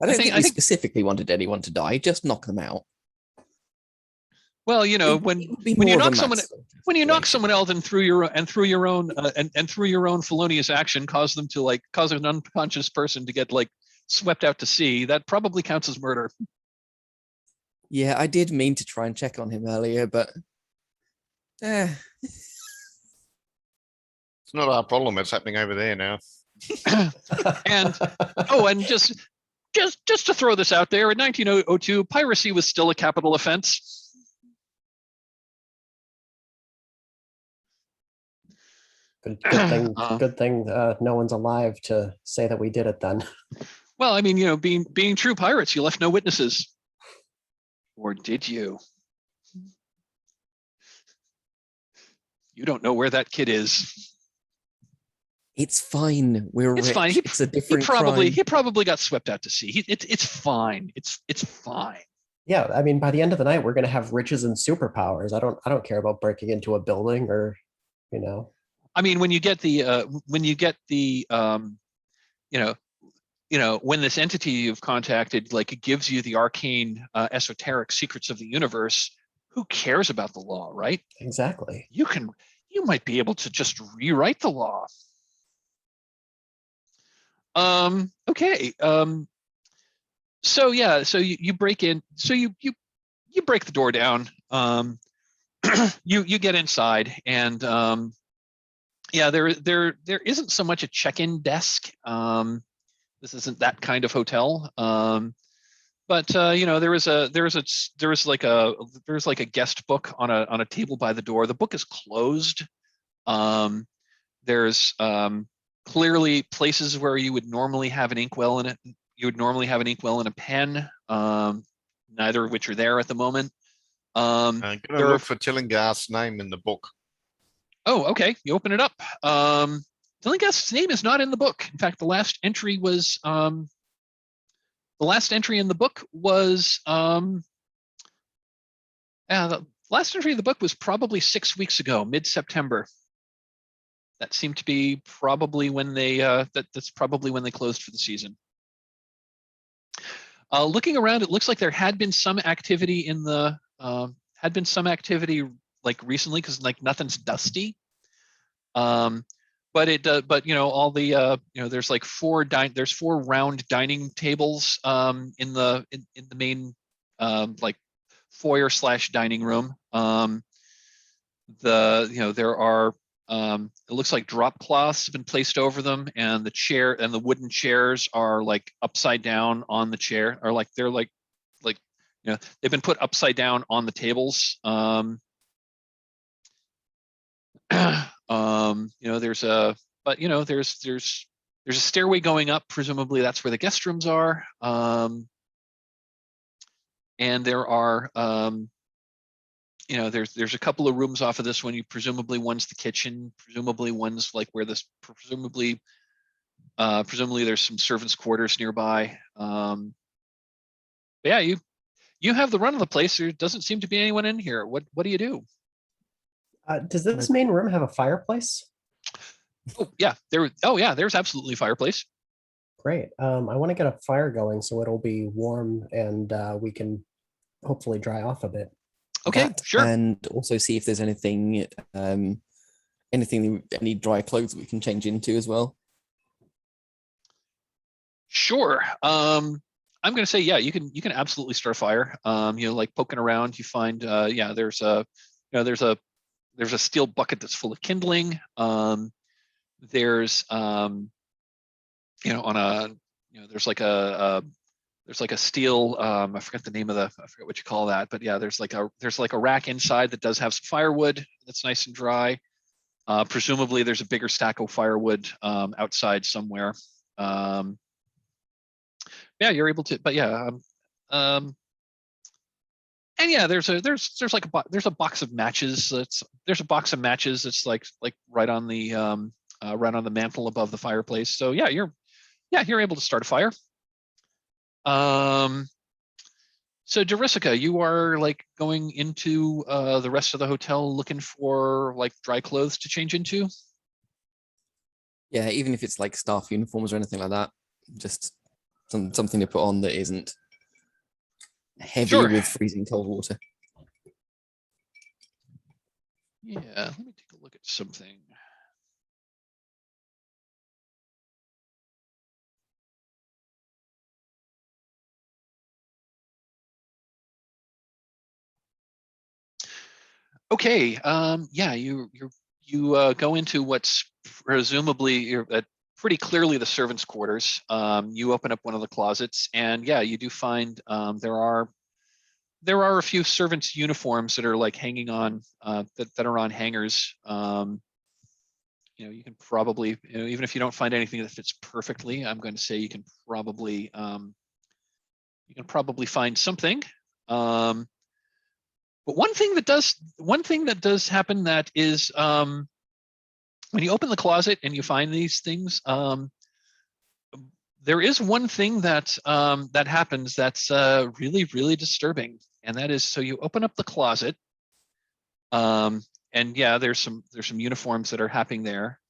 I don't think we specifically wanted anyone to die, just knock them out. Well, when you knock someone else and through your own felonious action cause them to cause an unconscious person to get swept out to sea, that probably counts as murder. Yeah, I did mean to try and check on him earlier, but it's not our problem. It's happening over there now. and just to throw this out there, in 1902, piracy was still a capital offense. Good thing no one's alive to say that we did it then. Well, I mean, being true pirates, you left no witnesses. Or did you? You don't know where that kid is. It's fine. We're it's rich. Fine. It's a different crime. He probably got swept out to sea. It's fine. It's fine. Yeah, I mean, by the end of the night, we're gonna have riches and superpowers. I don't care about breaking into a building or, I mean, when you get the when this entity you've contacted it gives you the arcane esoteric secrets of the universe, who cares about the law, right? Exactly. You might be able to just rewrite the law. Okay. So yeah, so you break in, so you break the door down. You get inside, and yeah, there isn't so much a check-in desk. This isn't that kind of hotel. But there was like a guest book on a table by the door. The book is closed. There's clearly places where you would normally have an inkwell in it. You would normally have an inkwell and a pen, neither of which are there at the moment. I'm going to look for Tillinghast's name in the book. Oh, okay. You open it up. Tillinghast's name is not in the book. In fact, the last entry in the book was the last entry in the book was probably 6 weeks ago, mid-September. That seemed to be probably when they that's probably when they closed for the season. Looking around, it looks like there had been some activity in the recently, because nothing's dusty. But all the there's there's 4 round dining tables in the main foyer / dining room. There are it looks like drop cloths have been placed over them, and the wooden chairs are upside down on the chair, or they've been put upside down on the tables. There's a stairway going up. Presumably that's where the guest rooms are. And there are there's a couple of rooms off of this one. Presumably one's the kitchen. Presumably one's where this presumably there's some servants' quarters nearby. Yeah, you have the run of the place. There doesn't seem to be anyone in here. What do you do? Does this main room have a fireplace? Oh yeah, there's absolutely a fireplace. Great. I want to get a fire going so it'll be warm and we can hopefully dry off a bit. Okay, sure. And also see if there's anything any dry clothes we can change into as well? Sure. I'm going to say, yeah, you can absolutely start a fire. Like poking around, you find, yeah, there's a steel bucket that's full of kindling. There's, on a, there's like a steel, I forget the name of I forget what you call that, but yeah, there's like a rack inside that does have some firewood that's nice and dry. Presumably there's a bigger stack of firewood outside somewhere. Yeah, you're able to, but yeah, and yeah, there's a box of matches. There's a box of matches that's like right on the mantle above the fireplace. So yeah, you're able to start a fire. So Darisica, you are like going into the rest of the hotel looking for like dry clothes to change into. Yeah, even if it's like staff uniforms or anything like that, just something to put on that isn't heavy Sure. with freezing cold water. Yeah, let me take a look at something. Okay, yeah, you go into what's presumably pretty clearly the servants' quarters. You open up one of the closets, and yeah, you do find there are a few servants' uniforms that are like hanging on that are on hangers. You can probably, even if you don't find anything that fits perfectly, I'm going to say you can probably find something. But one thing that does happen that is when you open the closet and you find these things, there is one thing that happens that's really, really disturbing, and that is, so you open up the closet, and yeah, there's some uniforms that are happening there.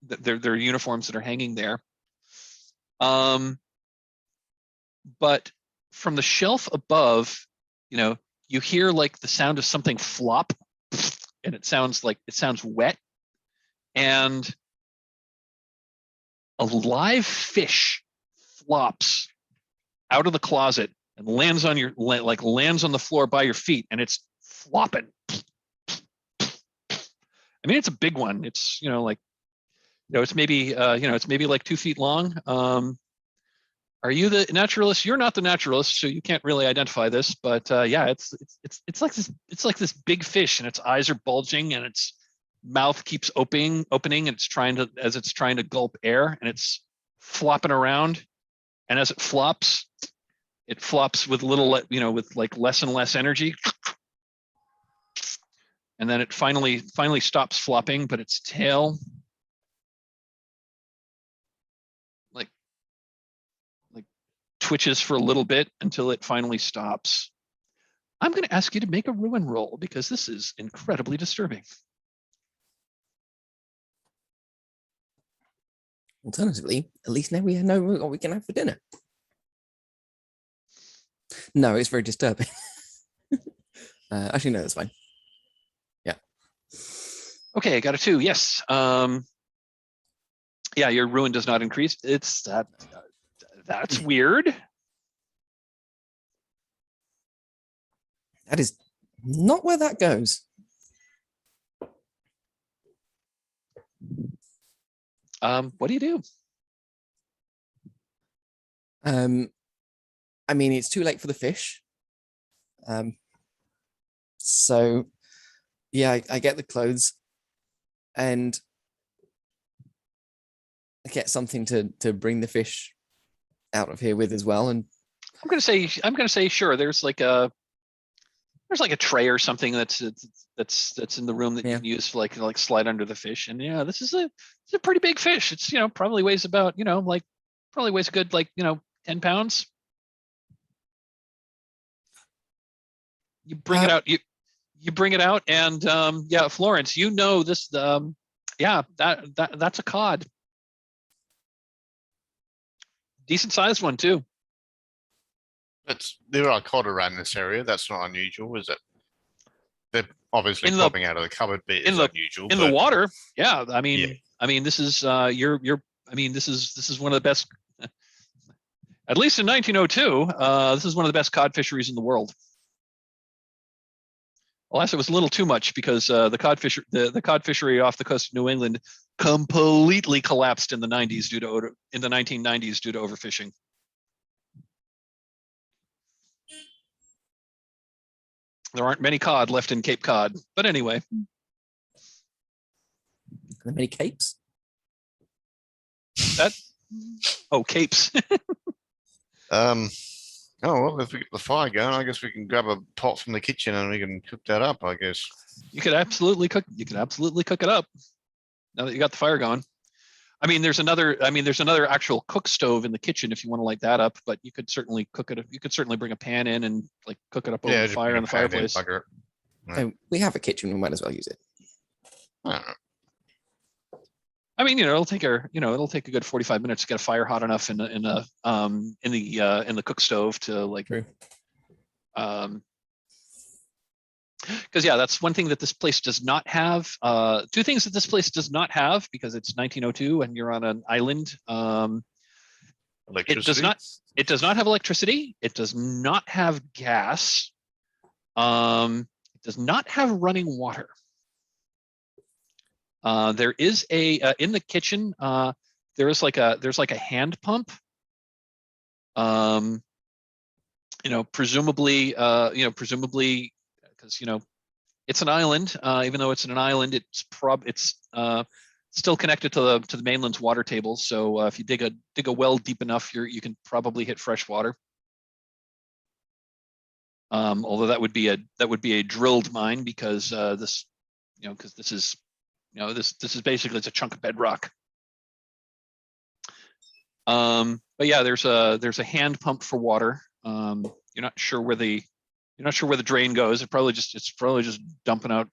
There are uniforms that are hanging there. But from the shelf above, you hear like the sound of something flop, and it sounds wet, and a live fish flops out of the closet and lands on the floor by your feet, and it's flopping. I mean, it's a big one. It's it's maybe like 2 feet long. Are you the naturalist? You're not the naturalist, so you can't really identify this. But yeah, it's like this big fish, and its eyes are bulging, and its mouth keeps opening, and it's trying to gulp air, and it's flopping around. And as it flops with with like less and less energy, and then it finally stops flopping, but its tail like twitches for a little bit until it finally stops. I'm going to ask you to make a ruin roll because this is incredibly disturbing. Alternatively, at least now we know what we can have for dinner. No, it's very disturbing. Actually, no, that's fine. Yeah. Okay, I got a 2. Yes. Yeah, your ruin does not increase. It's that. That's weird. That is not where that goes. What do you do? I mean, it's too late for the fish. So yeah, I get the clothes and I get something to bring the fish out of here with as well. And I'm gonna say sure. There's like a tray or something that's in the room that you can use to like slide under the fish. And yeah, this is a pretty big fish. It's probably weighs about probably weighs a good 10 pounds. You bring it out. You bring it out, and yeah, Florence, this. Yeah, that's a cod. Decent sized one too. There are cod around this area. That's not unusual, is it? Obviously, In the- popping out of the cupboard bit is unusual. In the but water, yeah. I Yeah. mean, this is this is one of the best. At least in 1902, this is one of the best cod fisheries in the world. Alas, it was a little too much because the cod fishery off the coast of New England completely collapsed in the 1990s due to overfishing. There aren't many cod left in Cape Cod, but anyway. Are there many capes? Capes. Oh well, if we get the fire going, I guess we can grab a pot from the kitchen and we can cook that up. I guess. You could absolutely cook it up now that you got the fire going. I mean, there's another actual cook stove in the kitchen if you want to light that up, but you could certainly cook it. You could certainly bring a pan in and like cook it up over the just fire bring in a the pan in, fireplace. bugger it. Oh, we have a kitchen. We might as well use it. I don't know. I mean, it'll take a good 45 minutes to get a fire hot enough in the cook stove to like. True. Because yeah, that's one thing that this place does not have. Two things that this place does not have because it's 1902 and you're on an island. It does not have electricity. It does not have gas. It does not have running water. There is in the kitchen. There's like a hand pump. Presumably because it's an island. Even though it's in an island, it's still connected to the mainland's water table. So if you dig a well deep enough, you can probably hit fresh water. Although that would be a drilled mine because this is basically, it's a chunk of bedrock. But yeah, there's a hand pump for water. You're not sure where the drain goes. It's probably just dumping out.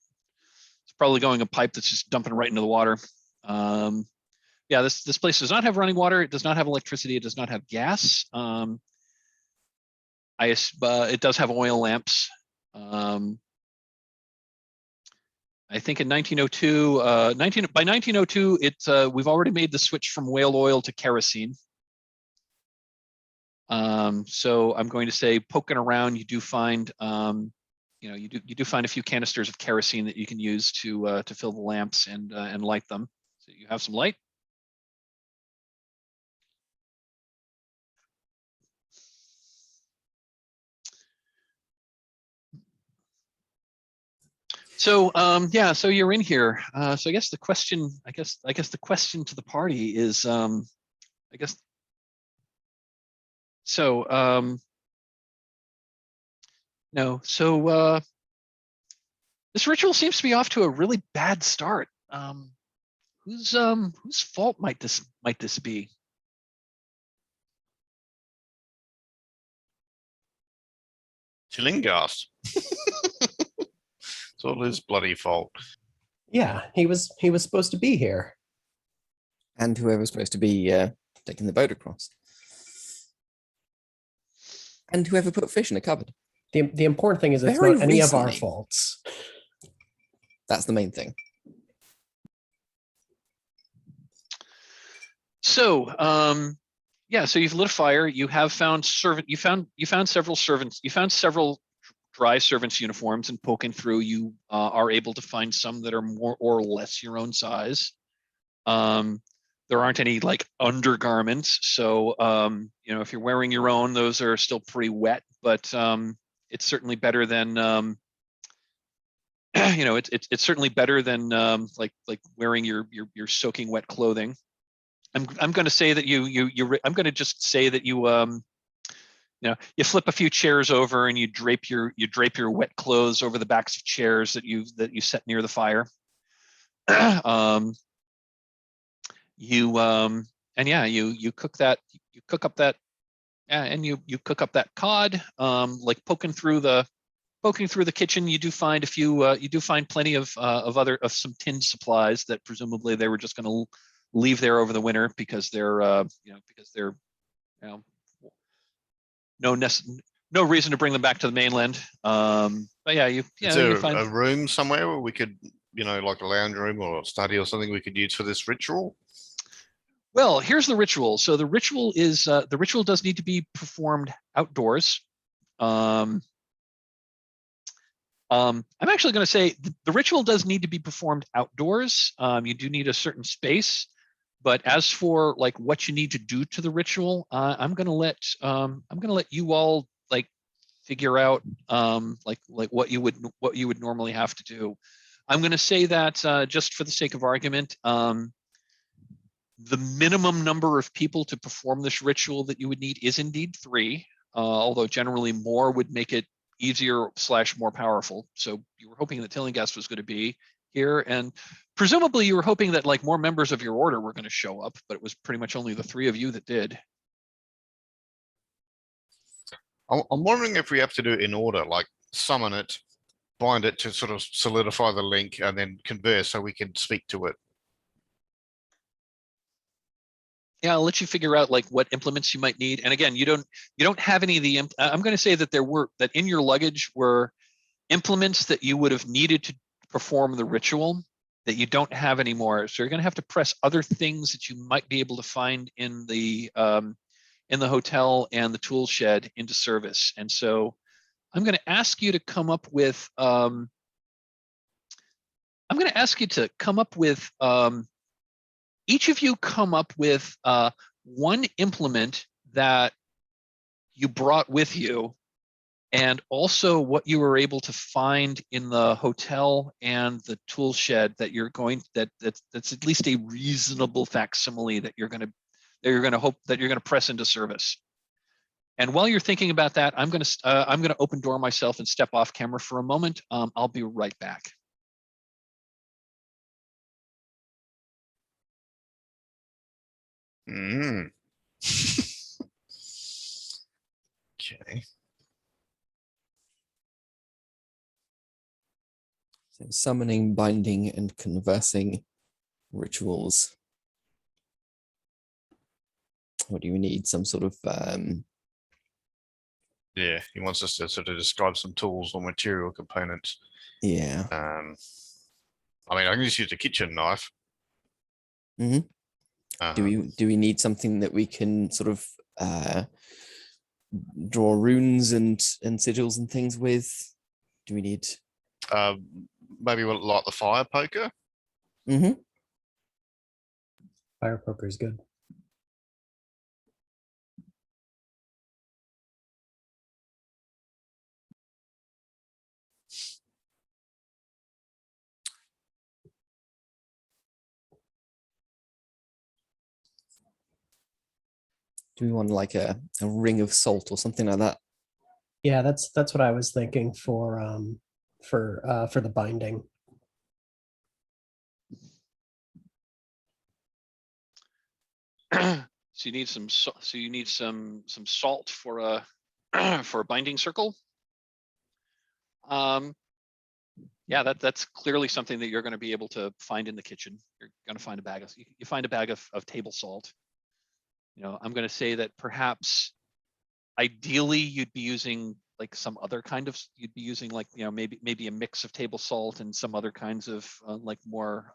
It's probably going a pipe that's just dumping right into the water. Yeah, this place does not have running water. It does not have electricity. It does not have gas. It does have oil lamps. I think in 1902, by 1902, we've already made the switch from whale oil to kerosene. So I'm going to say, poking around, you do find, you do find a few canisters of kerosene that you can use to fill the lamps and light them. So you have some light. So yeah, so you're in here. So I guess the question, the question to the party is, this ritual seems to be off to a really bad start. Whose fault might this be? Chillingast. It's all his bloody fault. Yeah, he was supposed to be here. And whoever's supposed to be taking the boat across. And whoever put fish in a cupboard. The important thing is it's Very not any of our recently. faults. That's the main thing. So yeah, so you've lit a fire. You have found You found several servants. You found several dry servants' uniforms, and poking through, you are able to find some that are more or less your own size. There aren't any like undergarments, so if you're wearing your own, those are still pretty wet, but it's certainly better than it's certainly better than like wearing your soaking wet clothing. I'm going to say that I'm going to just say that you flip a few chairs over and you drape your wet clothes over the backs of chairs that you set near the fire. You cook that cod. Like poking through the kitchen, you do find plenty of some tinned supplies that presumably they were just going to leave there over the winter because they're no no reason to bring them back to the mainland. But yeah, you Is know, you there find a room somewhere where we could, like a lounge room or a study or something we could use for this ritual? well, here's the ritual. So the ritual is the ritual does need to be performed outdoors. I'm actually going to say the ritual does need to be performed outdoors. You do need a certain space, but as for like what you need to do to the ritual, I'm going to let you all like figure out like what you would normally have to do. I'm going to say that just for the sake of argument, the minimum number of people to perform this ritual that you would need is indeed 3, although generally more would make it easier / more powerful. So you were hoping that Tillinghast was going to be here, and presumably you were hoping that like more members of your order were going to show up, but it was pretty much only the 3 of you that did. I'm wondering if we have to do it in order, like summon it, bind it to sort of solidify the link, and then converse so we can speak to it. Yeah, I'll let you figure out like what implements you might need. And again, you don't have any of the I'm going to say that that in your luggage were implements that you would have needed to perform the ritual that you don't have anymore. So you're going to have to press other things that you might be able to find in the hotel and the tool shed into service. And so I'm going to ask you to come up with each of you come up with one implement that you brought with you, and also what you were able to find in the hotel and the tool shed that you're going that's at least a reasonable facsimile that you're going to hope that you're going to press into service. And while you're thinking about that, I'm going to open door myself and step off camera for a moment. I'll be right back. Mm. Okay. So summoning, binding, and conversing rituals. What do you need? Some sort of Yeah, he wants us to sort of describe some tools or material components. yeah. I mean, I can just use a kitchen knife. Mm-hmm. Do we need something that we can sort of draw runes and sigils and things with? Do we need maybe like the fire poker? Mm-hmm. Fire poker is good. Do we want like a ring of salt or something like that? Yeah, that's what I was thinking for the binding. So you need some salt for a for a binding circle. Yeah, that's clearly something that you're going to be able to find in the kitchen. You're going to find a bag of you find a bag of table salt. You know, I'm going to say that perhaps ideally you'd be using like some other kind of you'd be using like, you know, maybe a mix of table salt and some other kinds of like more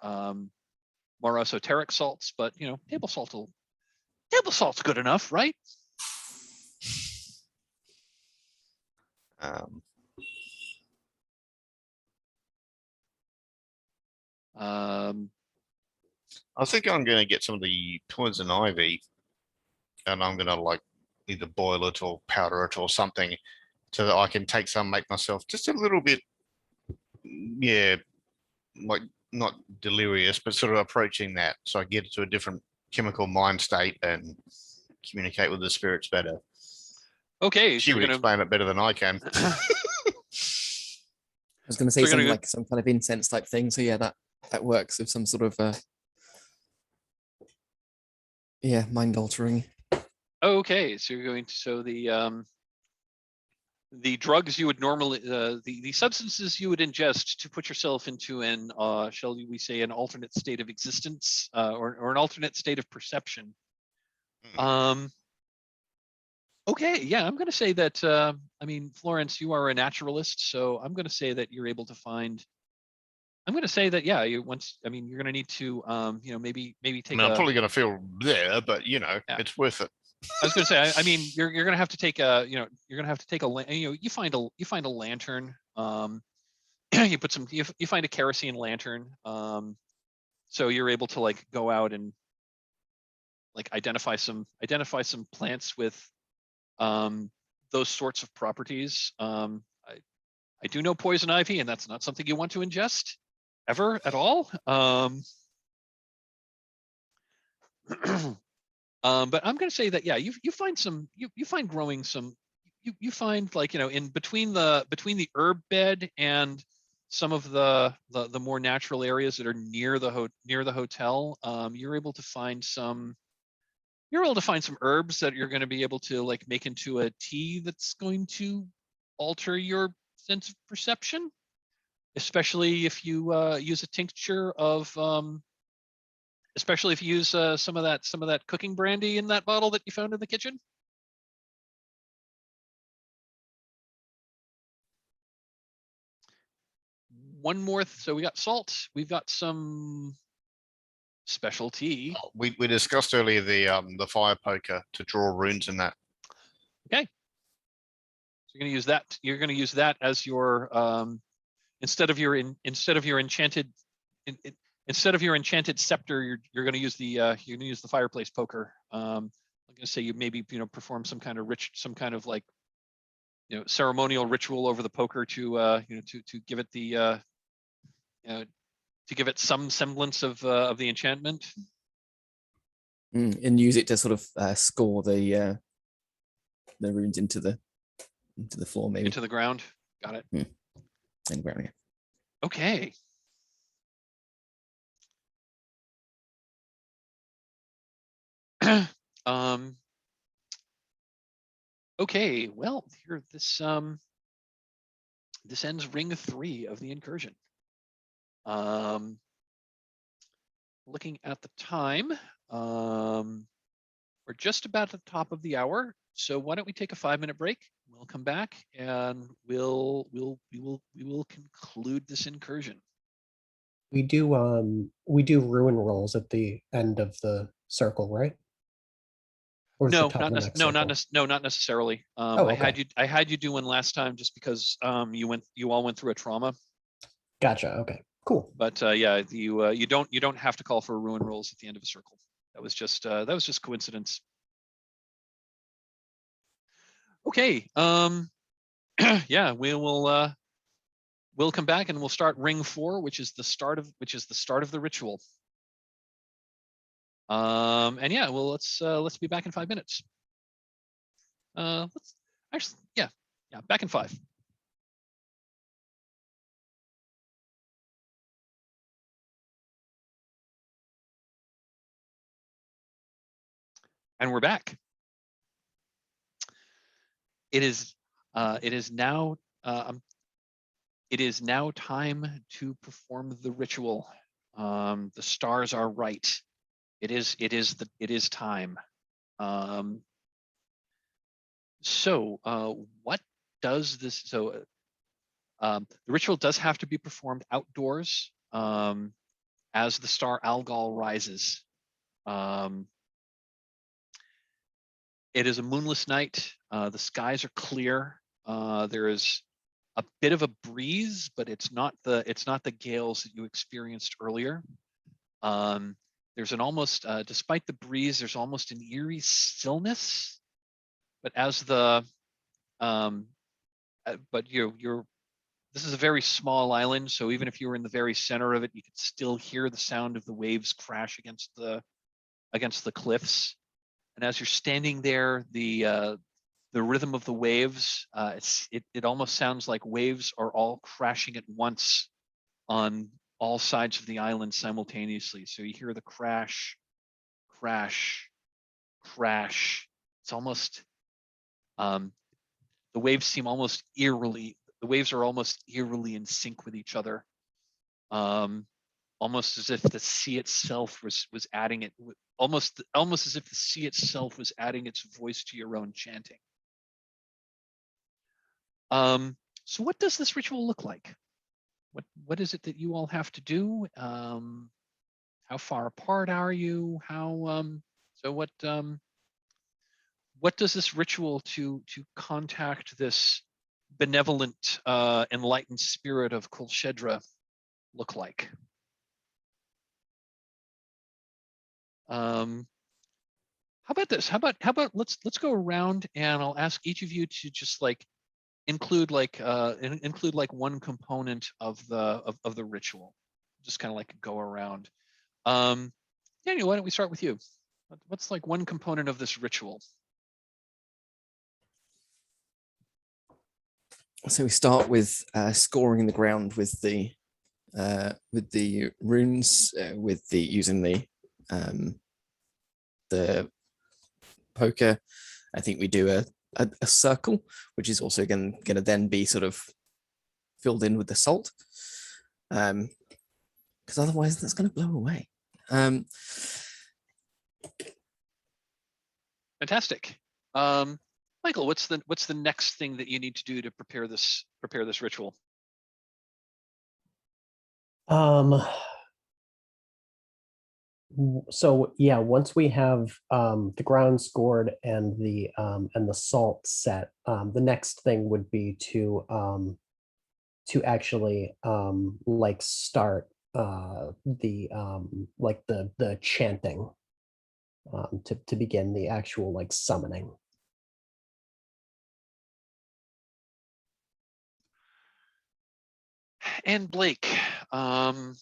esoteric salts, but you know, table salt's good enough, right? I think I'm going to get some of the poison ivy, and I'm going to like either boil it or powder it or something, so that I can take some, make myself just a little bit, yeah, like not delirious, but sort of approaching that, so I get to a different chemical mind state and communicate with the spirits better. Okay, She would explain it better than I can. I was going to say something like some kind of incense type thing. So yeah, that works with some sort of yeah, mind altering. Okay, so you're going to the drugs you would normally the substances you would ingest to put yourself into an shall we say an alternate state of existence or an alternate state of perception. Okay, yeah, I'm going to say that. I mean, Florence, you are a naturalist, so I'm going to say that you're able to find. I'm going to say that, yeah, you once. I mean, you're going to need to, maybe I take mean, I'm a. probably going to feel there, but Yeah, it's worth it. I was going to say. I mean, you're going to have to take a. You're going to have to take a. You find a lantern. You put some. You find a kerosene lantern. So you're able to like go out and like identify some plants with those sorts of properties. I do know poison ivy, and that's not something you want to ingest ever at all. But I'm going to say that, yeah, you find some, you find growing some, you find like, in between the herb bed and some of the more natural areas that are near the hotel, you're able to find some herbs that you're going to be able to like make into a tea that's going to alter your sense of perception, especially if you use a tincture of especially if you use some of that cooking brandy in that bottle that you found in the kitchen. One more. So we got salt. We've got some special tea. We discussed earlier the fire poker to draw runes in that. Okay. So you're going to use that. You're going to use that as your instead of your enchanted scepter. You're going to use the fireplace poker. I'm going to say you maybe perform some kind of like ceremonial ritual over the poker to to give it the to give it some semblance of the enchantment. And use it to sort of score the runes into the floor, maybe into the ground. Got it. And ground, yeah. Okay. Okay. Well, here this ends ring 3 of the incursion. Looking at the time, we're just about at the top of the hour. So why don't we take a 5-minute break? We'll come back and we will conclude this incursion. We do ruin rolls at the end of the circle, right? Or is No, the top of the next not circle? not necessarily. Oh, I had you do one last time just because you all went through a trauma. Gotcha. Okay, cool. But yeah, you don't have to call for ruin rolls at the end of a circle. That was just coincidence. Okay. Yeah, we'll come back and we'll start ring 4, which is the start of the ritual. And yeah, well, let's be back in 5 minutes. Let's actually, yeah, back in 5. And we're back. It is now time to perform the ritual. The stars are right. It is time. So what does this? So the ritual does have to be performed outdoors as the star Algol rises. It is a moonless night. The skies are clear. There is a bit of a breeze, but it's not the gales that you experienced earlier. There's an almost, despite the breeze, there's almost an eerie stillness. But as the, but this is a very small island, so even if you were in the very center of it, you could still hear the sound of the waves crash against the cliffs. And as you're standing there, the rhythm of the waves, it almost sounds like waves are all crashing at once on all sides of the island simultaneously. So you hear the crash, crash, crash. It's almost, the waves are almost eerily in sync with each other. Almost as if the sea itself was adding it, almost as if the sea itself was adding its voice to your own chanting. So what does this ritual look like? What is it that you all have to do? How far apart are you? So what does this ritual to contact this benevolent, enlightened spirit of Kulshedra look like? How about this? How about let's go around and I'll ask each of you to just like include like one component of the ritual. Just kind of like go around. Daniel, why don't we start with you? What's like one component of this ritual? So we start with scoring the ground with the runes, using the poker. I think we do a circle, which is also going to then be sort of filled in with the salt, because otherwise that's going to blow away. Fantastic. Michael, what's the next thing that you need to do to prepare this ritual? So yeah, once we have the ground scored and the salt set, the next thing would be to actually like start the chanting, to begin the actual like summoning. And Blake, now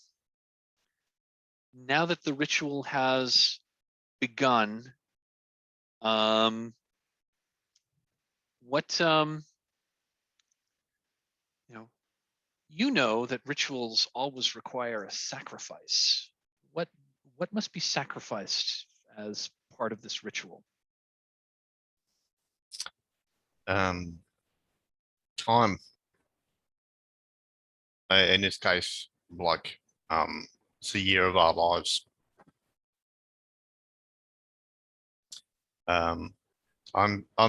that the ritual has begun, what you know that rituals always require a sacrifice. What must be sacrificed as part of this ritual? Time. In this case, like it's a year of our lives. I'm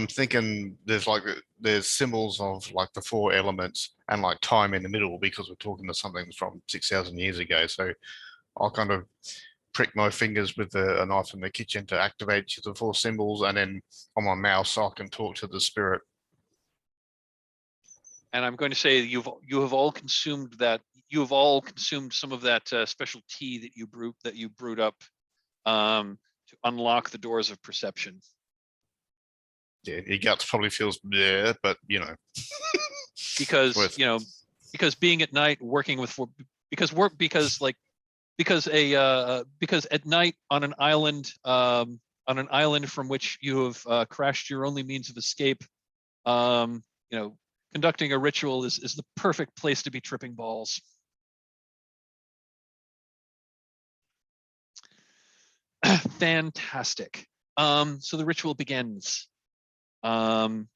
thinking there's symbols of like the 4 elements and like time in the middle, because we're talking to something from 6,000 years ago. So I'll kind of prick my fingers with a knife in the kitchen to activate each of the 4 symbols, and then on my mouse I can talk to the spirit. And I'm going to say you have all consumed that. You have all consumed some of that special tea that you brewed up to unlock the doors of perception. Yeah, your guts probably feels bleh, but because because being at night working with because at night on an island from which you have crashed your only means of escape, conducting a ritual is the perfect place to be tripping balls. Fantastic. So the ritual begins. You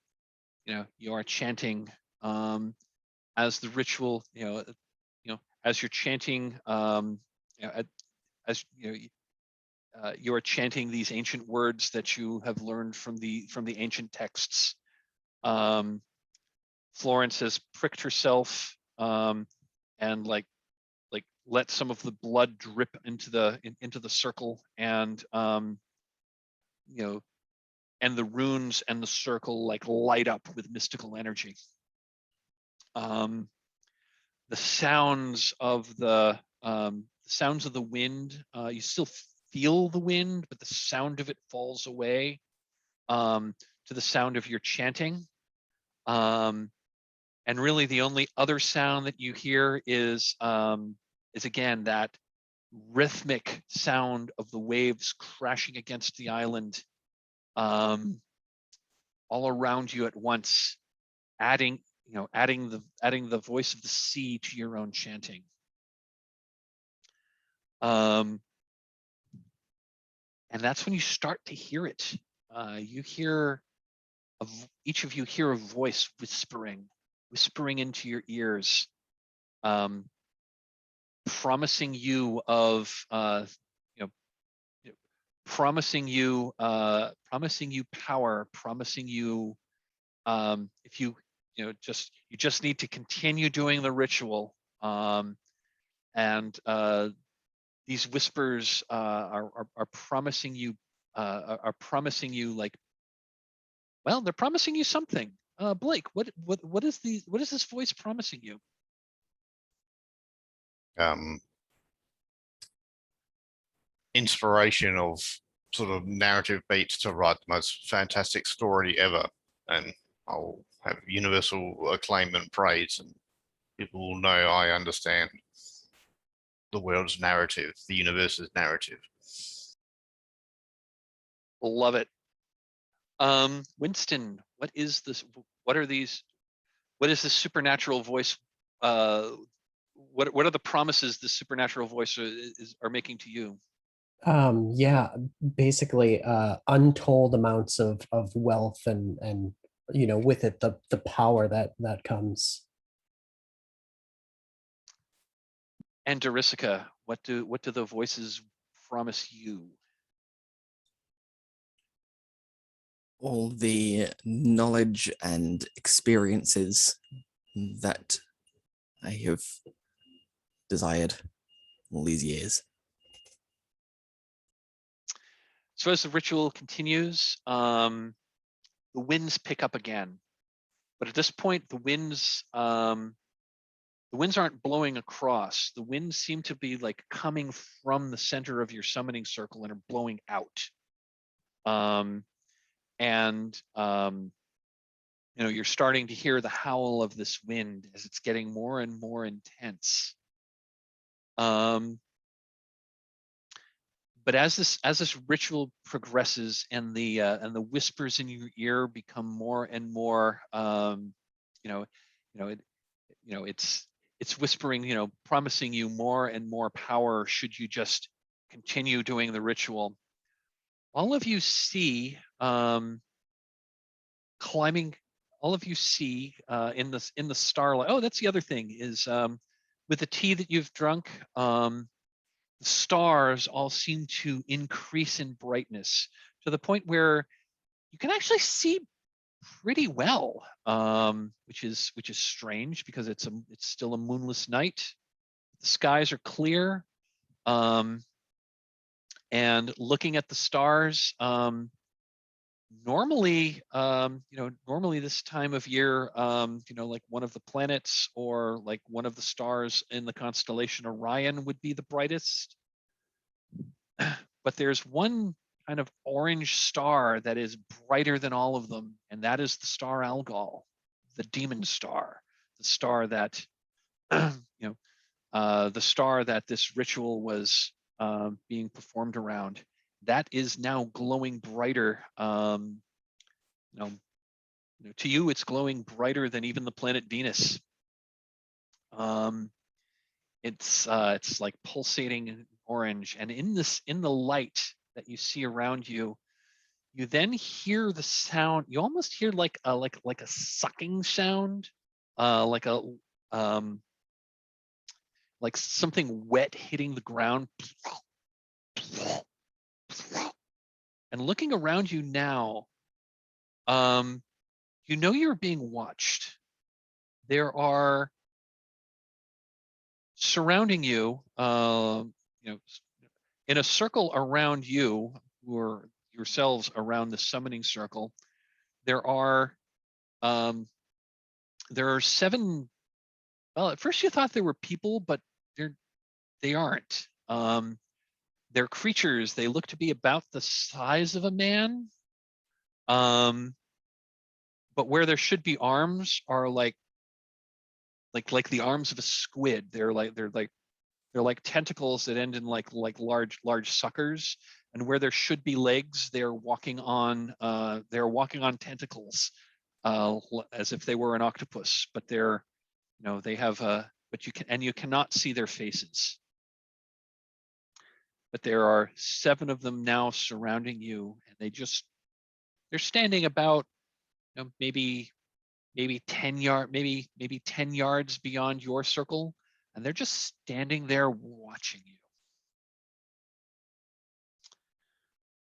are chanting as the ritual, as you're chanting, you are chanting these ancient words that you have learned from the ancient texts. Florence has pricked herself and like let some of the blood drip into the circle, and and the runes and the circle like light up with mystical energy. The sounds of the wind, you still feel the wind, but the sound of it falls away to the sound of your chanting. And really the only other sound that you hear is again that rhythmic sound of the waves crashing against the island, all around you at once, adding the voice of the sea to your own chanting. And that's when you start to hear it. Each of you hear a voice whispering into your ears, promising you promising you power, promising you, if you you just need to continue doing the ritual. And these whispers are promising you like, well, they're promising you something. Blake, what is this voice promising you? Inspiration of sort of narrative beats to write the most fantastic story ever, and I'll have universal acclaim and praise, and people will know I understand the world's narrative, the universe's narrative. Love it. Winston, what is this? What are these? What is this supernatural voice? What are the promises this supernatural voice are making to you? Yeah, basically untold amounts of wealth and with it the power that comes. And Darisica, what do the voices promise you? All the knowledge and experiences that I have desired all these years. So as the ritual continues, the winds pick up again, but at this point, the winds aren't blowing across. The winds seem to be like coming from the center of your summoning circle and are blowing out. You're starting to hear the howl of this wind as it's getting more and more intense. But as this ritual progresses and the whispers in your ear become more and more, it's whispering, promising you more and more power should you just continue doing the ritual. All of you see climbing. All of you see in the starlight. Oh, that's the other thing is with the tea that you've drunk. The stars all seem to increase in brightness to the point where you can actually see pretty well, which is strange because it's still a moonless night. The skies are clear, and looking at the stars. Normally this time of year, like one of the planets or like one of the stars in the constellation Orion would be the brightest. But there's one kind of orange star that is brighter than all of them, and that is the star Algol, the demon star, the star that, the star that this ritual was being performed around. That is now glowing brighter. To you, it's glowing brighter than even the planet Venus. It's like pulsating orange, and in the light that you see around you, you then hear the sound. You almost hear like a sucking sound, like something wet hitting the ground. And looking around you now, you're being watched. There are surrounding you, in a circle around you, who are yourselves around the summoning circle. There are 7. Well, at first you thought there were people, but they aren't. They're creatures. They look to be about the size of a man. But where there should be arms are like the arms of a squid. They're like tentacles that end in like large suckers. And where there should be legs, they're walking on tentacles, as if they were an octopus. But they have but you cannot see their faces. But there are 7 of them now surrounding you, and they're standing about maybe 10 yards beyond your circle, and they're just standing there watching you.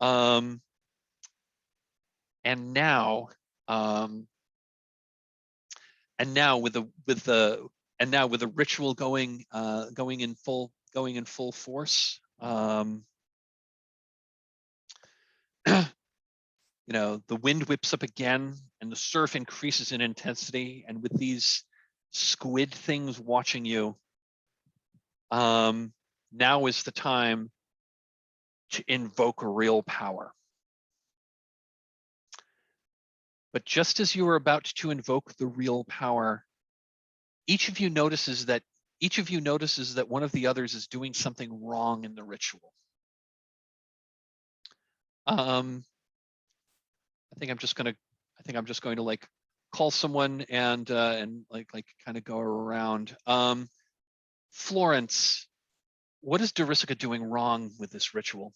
And now and now with the ritual going in full force, you know, the wind whips up again and the surf increases in intensity, and with these squid things watching you, now is the time to invoke real power. But just as you are about to invoke the real power, each of you notices that one of the others is doing something wrong in the ritual. I think I'm just going to like call someone and like kind of go around. Florence, what is Darisica doing wrong with this ritual?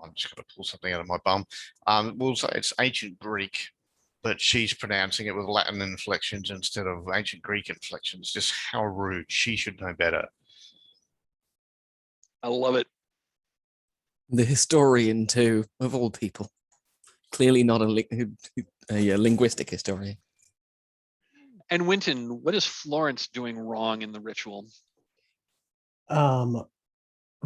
I'm just going to pull something out of my bum. We'll say it's ancient Greek, but she's pronouncing it with Latin inflections instead of ancient Greek inflections. Just how rude. She should know better. I love it. The historian, too, of all people. Clearly not a linguistic historian. And Winton, what is Florence doing wrong in the ritual?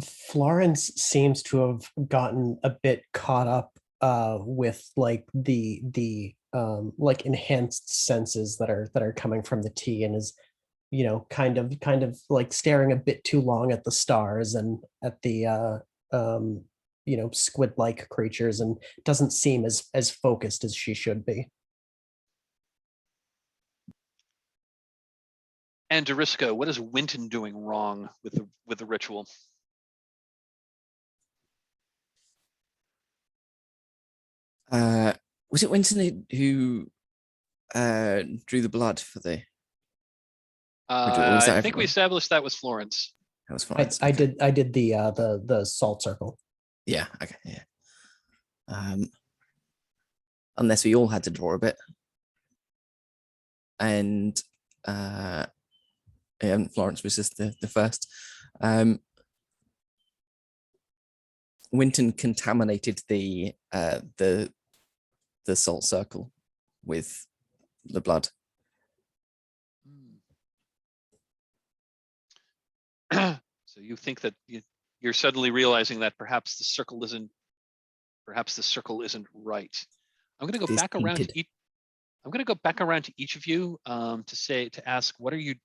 Florence seems to have gotten a bit caught up with like the like enhanced senses that are coming from the tea, and is, you know, kind of like staring a bit too long at the stars and at the you know, squid-like creatures, and doesn't seem as focused as she should be. And Darisica, what is Winton doing wrong with the ritual? Was it Winston who drew the blood for the ritual, or was that I think we everyone? established that was Florence. That was fine. I did the salt circle. Yeah. Okay. Yeah. Unless we all had to draw a bit, and Florence was just the first. Winton contaminated the salt circle with the blood. So you think that you're suddenly realizing that perhaps the circle isn't right. I'm going to go back around to I'm going to go back around to each of you to ask, what are you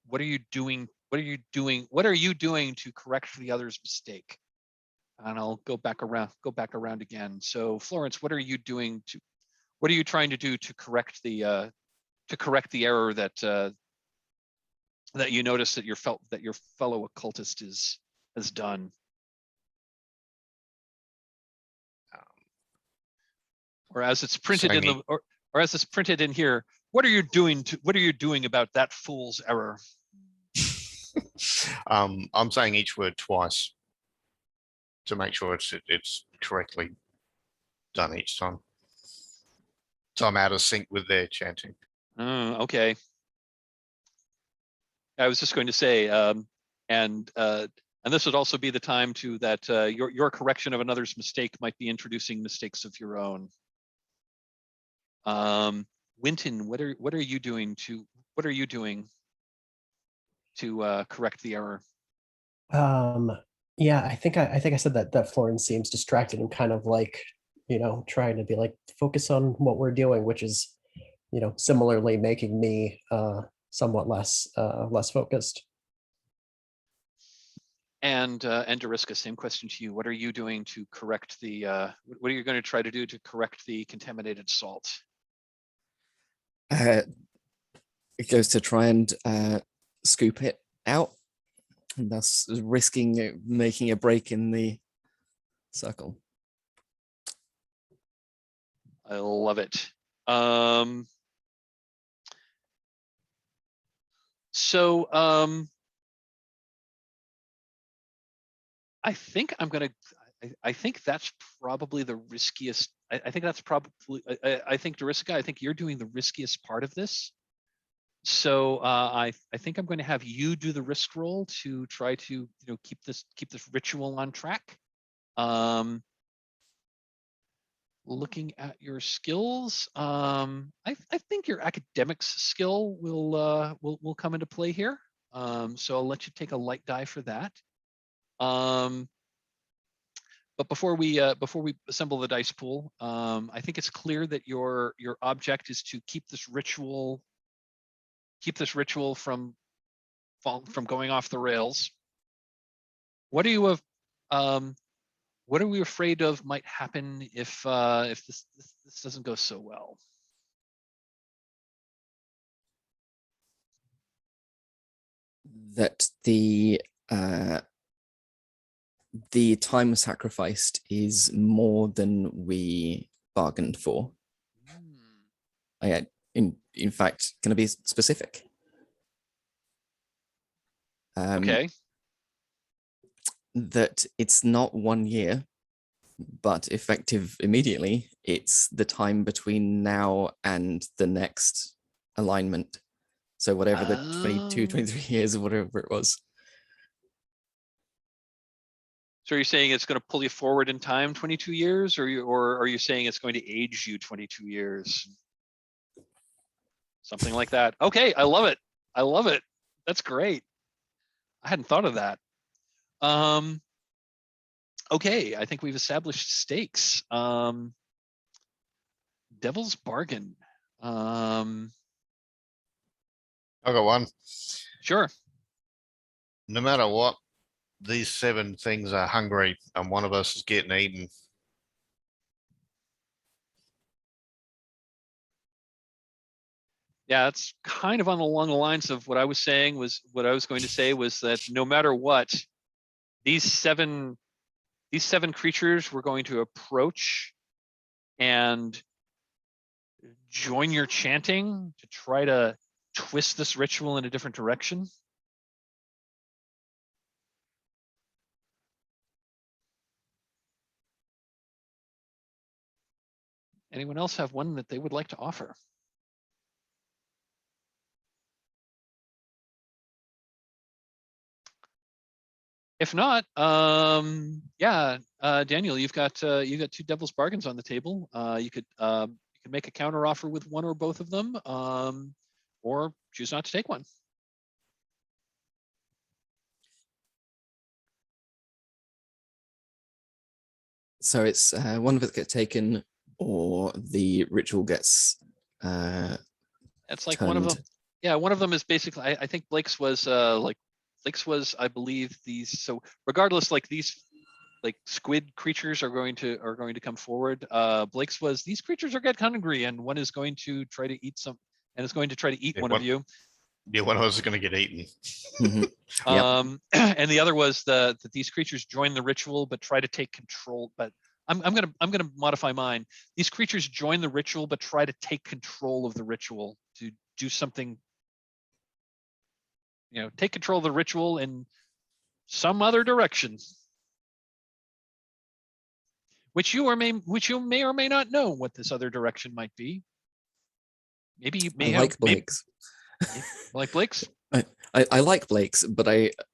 doing to correct the other's mistake? And I'll go back around again. So Florence, what are you trying to do to correct the error that you notice that your fellow occultist has done? Or as it's printed or as it's printed in here, what are you doing about that fool's error? I'm saying each word twice to make sure it's correctly done each time. So I'm out of sync with their chanting. Okay. I was just going to say, and this would also be the time that your correction of another's mistake might be introducing mistakes of your own. Winton, what are you doing to correct the error? Yeah, I think I said that Florence seems distracted and kind of like, you know, trying to be like, focus on what we're doing, which is, you know, similarly making me somewhat less focused. And Darisica, same question to you. What are you doing to correct what are you going to try to do to correct the contaminated salt? It goes to try and scoop it out, and thus risking making a break in the circle. I love it. So I think I think that's probably the riskiest. I think that's probably. I think Darisica, I think you're doing the riskiest part of this. So I think I'm going to have you do the risk roll to try to keep this ritual on track. looking at your skills, I think your academics skill will come into play here. So I'll let you take a light die for that. But before we assemble the dice pool, I think it's clear that your object is to keep this ritual from going off the rails. What are you what are we afraid of might happen if this doesn't go so well? That the time sacrificed is more than we bargained for. In fact, going to be specific. Okay. That it's not 1 year, but effective immediately. It's the time between now and the next alignment. So whatever the 22, 23 years or whatever it was. So are you saying it's going to pull you forward in time 22 years, or are you saying it's going to age you 22 years? Something like that. Okay, I love it. I love it. That's great. I hadn't thought of that. Okay, I think we've established stakes. Devil's bargain. I got one. Sure. No matter what, these 7 things are hungry and one of us is getting eaten. Yeah, it's kind of along the lines of what I was saying. What I was going to say was that no matter what, these seven creatures were going to approach and join your chanting to try to twist this ritual in a different direction. Anyone else have one that they would like to offer? If not, yeah, Daniel, you've got 2 devil's bargains on the table. You could make a counter offer with one or both of them, or choose not to take one. So it's one of it gets taken, or the ritual gets. It's like one of them. Yeah, one of them is basically. I think Blake's was I believe these. So regardless, like these, like squid creatures are going to come forward. Blake's was these creatures are getting hungry, and one is going to try to eat some, and is going to try to eat one of you. Yeah, one of us is going to get eaten. Yep. And the other was that these creatures join the ritual but try to take control. But I'm gonna modify mine. These creatures join the ritual but try to take control of the ritual to do something. Take control of the ritual in some other direction, which you may or may not know what this other direction might be. Maybe you may like Blake's. Like Blake's. I like Blake's, but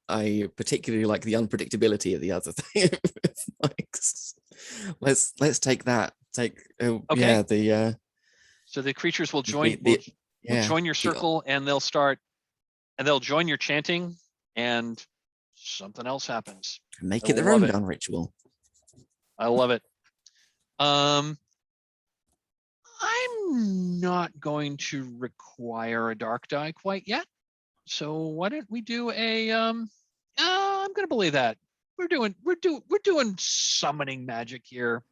I particularly like the unpredictability of the other thing. Let's take that. Okay. Yeah, so the creatures will join will join your circle, and they'll join your chanting, and something else happens. Make it their own darn ritual. I love it. I'm not going to require a dark die quite yet. So why don't we do a I'm gonna believe that. We're doing summoning magic here.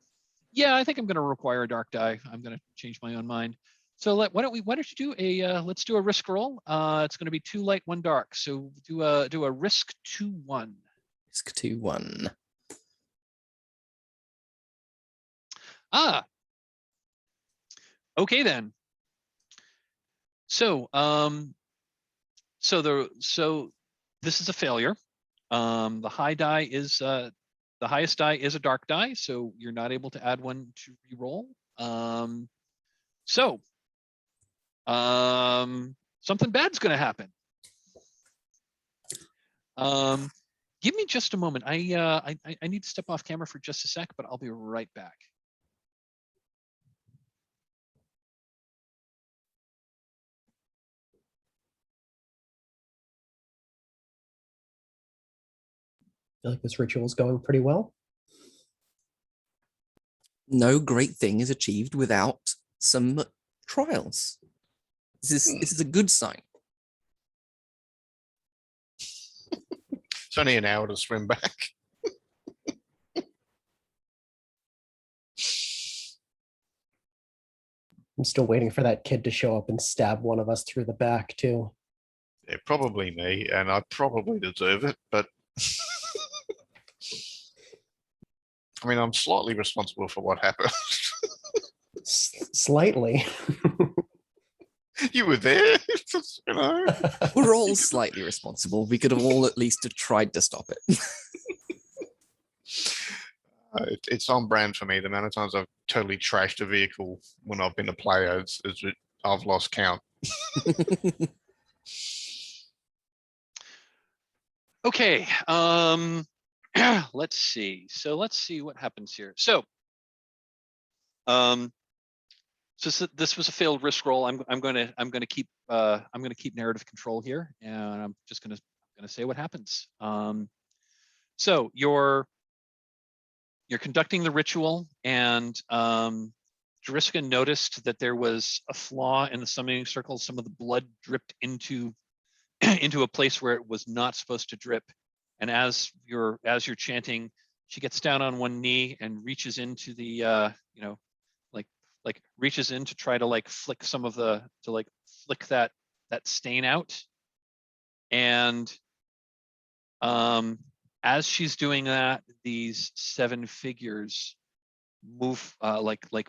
Yeah, I think I'm gonna require a dark die. I'm gonna change my own mind. So why don't you do a let's do a risk roll. It's gonna be 2 light, 1 dark. So do a risk 2-1. Risk 2-1. Okay then. So this is a failure. The highest die is a dark die, so you're not able to add one to reroll. Something bad's gonna happen. Give me just a moment. I need to step off camera for just a sec, but I'll be right back. feel like this ritual is going pretty well. No great thing is achieved without some trials. This is a good sign. It's only an hour to swim back. I'm still waiting for that kid to show up and stab one of us through the back too. Yeah, probably me, and I probably deserve it, but I mean, I'm slightly responsible for what happened. Slightly. You were there, you know. We're all slightly responsible. We could have all at least have tried to stop it. It's on brand for me. The amount of times I've totally trashed a vehicle when I've been a player, I've lost count. Okay, let's see. So let's see what happens here. So, this was a failed risk roll. I'm gonna keep narrative control here, and I'm just gonna say what happens. So you're conducting the ritual, and Jariska noticed that there was a flaw in the summoning circle. Some of the blood dripped into into a place where it was not supposed to drip. And as you're chanting, she gets down on one knee and reaches into the like reaches in to try to like flick some of the flick that stain out. And as she's doing that, these 7 figures move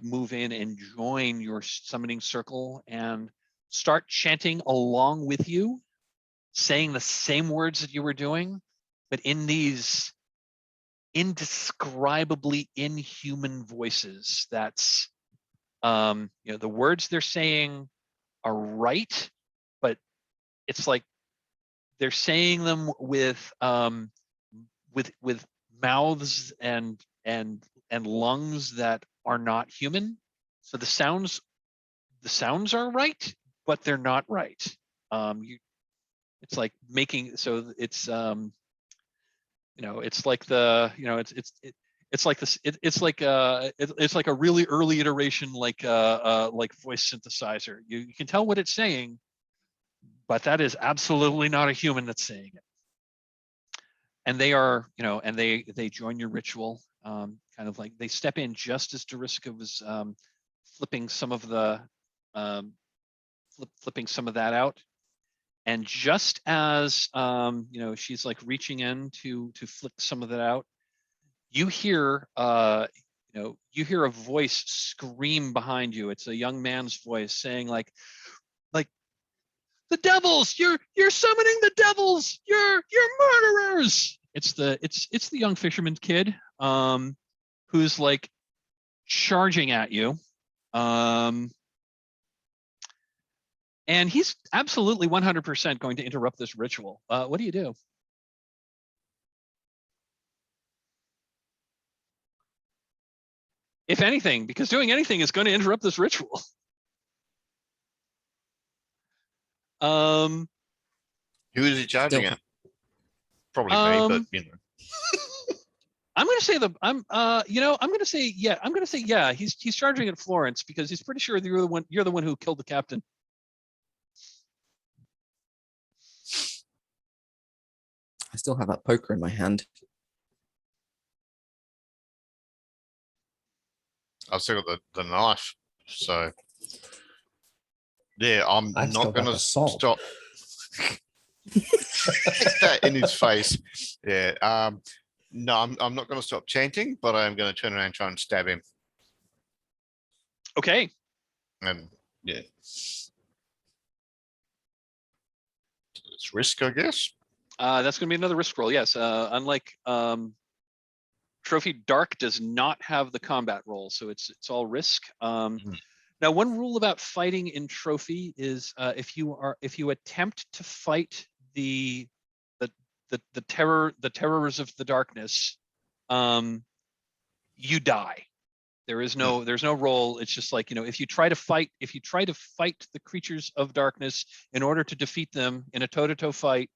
move in and join your summoning circle and start chanting along with you, saying the same words that you were doing, but in these indescribably inhuman voices. That's the words they're saying are right, but it's like they're saying them with mouths and lungs that are not human. So the sounds are right, but they're not right. It's like making, so it's it's like the it's like this it's like a really early iteration like voice synthesizer. You can tell what it's saying, but that is absolutely not a human that's saying it. And they are, and they join your ritual, kind of like they step in just as Dariska was flipping some of the flipping some of that out. And just as she's like reaching in to flick some of that out, you hear you hear a voice scream behind you. It's a young man's voice saying like the devils, you're summoning the devils, you're murderers. It's the young fisherman kid who's like charging at you. And he's absolutely 100% going to interrupt this ritual. What do you do? If anything, because doing anything is going to interrupt this ritual. Who is he charging at? Probably me, but I'm going to say I'm going to say yeah. He's charging at Florence because he's pretty sure you're the one who killed the captain. I still have that poker in my hand. I've still got the knife, so yeah, I'm not going to stop. That in his face. Yeah. No, I'm not going to stop chanting, but I'm going to turn around and try and stab him. Okay. And yeah, it's risk, I guess. That's going to be another risk roll. Yes. Unlike Trophy, Dark does not have the combat roll, so it's all risk. Now, one rule about fighting in Trophy is if you attempt to fight the terrors of the darkness, you die. There's no roll. It's just like, if you try to fight the creatures of darkness in order to defeat them in a toe-to-toe fight,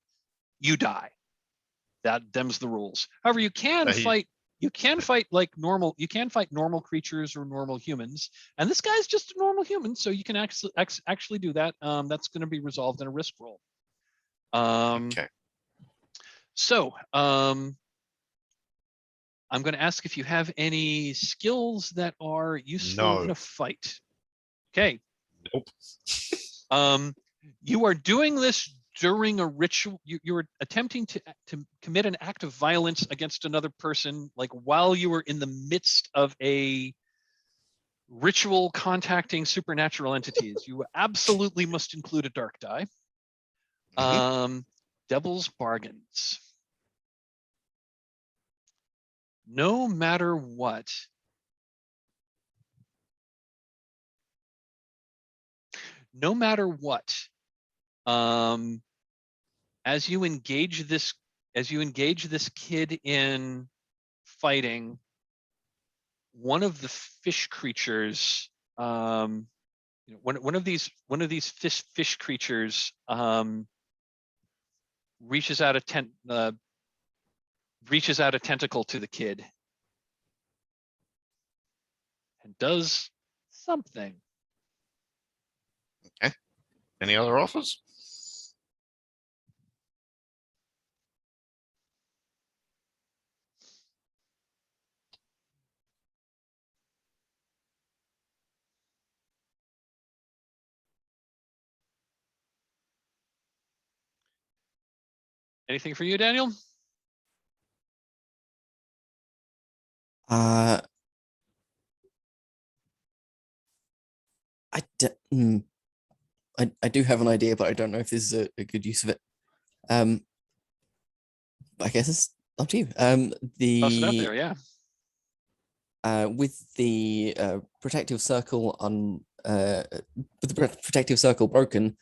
you die. them's the rules. However, you can fight like normal. You can fight normal creatures or normal humans, and this guy's just a normal human, so you can actually do that. That's going to be resolved in a risk roll. Okay. So I'm going to ask if you have any skills that are useful in No. a fight. Okay. Nope. You are doing this during a ritual. You're attempting to commit an act of violence against another person, like while you are in the midst of a ritual contacting supernatural entities. You absolutely must include a dark die. Devil's bargains. No matter what, as you engage this kid in fighting, one of the fish creatures, one of these fish creatures reaches out a tentacle to the kid and does something. Okay. Any other offers? Anything for you, Daniel? I do have an idea, but I don't know if this is a good use of it. I guess it's up to you. Toss it out there, yeah. With the protective circle broken,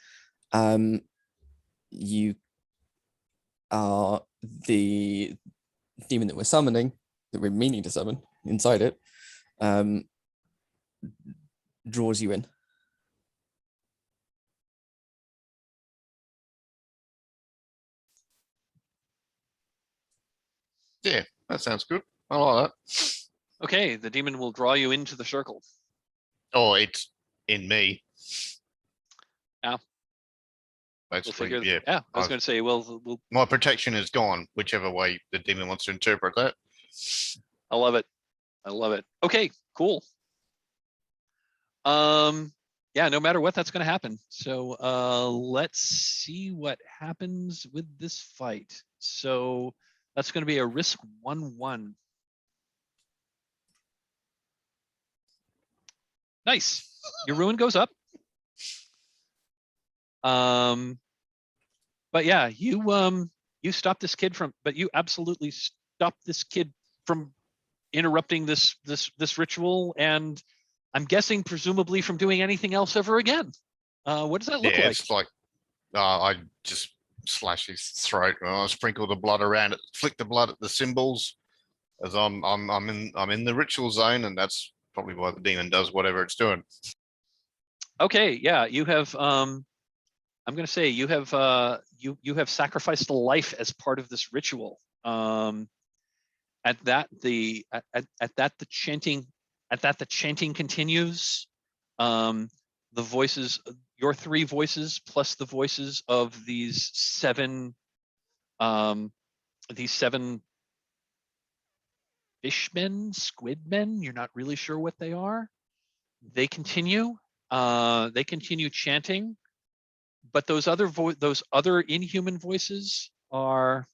you are the demon that we're summoning, that we're meaning to summon inside it, draws you in. Yeah, that sounds good. I like that. Okay, the demon will draw you into the circle. Oh, it's in me. Yeah. Basically, We'll yeah. Yeah, I was going to say, we'll. My protection is gone, whichever way the demon wants to interpret that. I love it. I love it. Okay, cool. Yeah, no matter what, that's going to happen. So let's see what happens with this fight. So that's going to be a risk 1-1. Nice. Your ruin goes up. But yeah, you stop this kid from, but you absolutely stop this kid from interrupting this ritual, and I'm guessing presumably from doing anything else ever again. What does that look like? It's like I just slash his throat and I sprinkle the blood around it, flick the blood at the symbols, as I'm in the ritual zone, and that's probably why the demon does whatever it's doing. Okay, yeah, you have I'm going to say you have you have sacrificed a life as part of this ritual. At that the chanting continues. The voices, your 3 voices plus the voices of these 7 fishmen, squidmen, you're not really sure what they are. They continue chanting, but those other inhuman voices are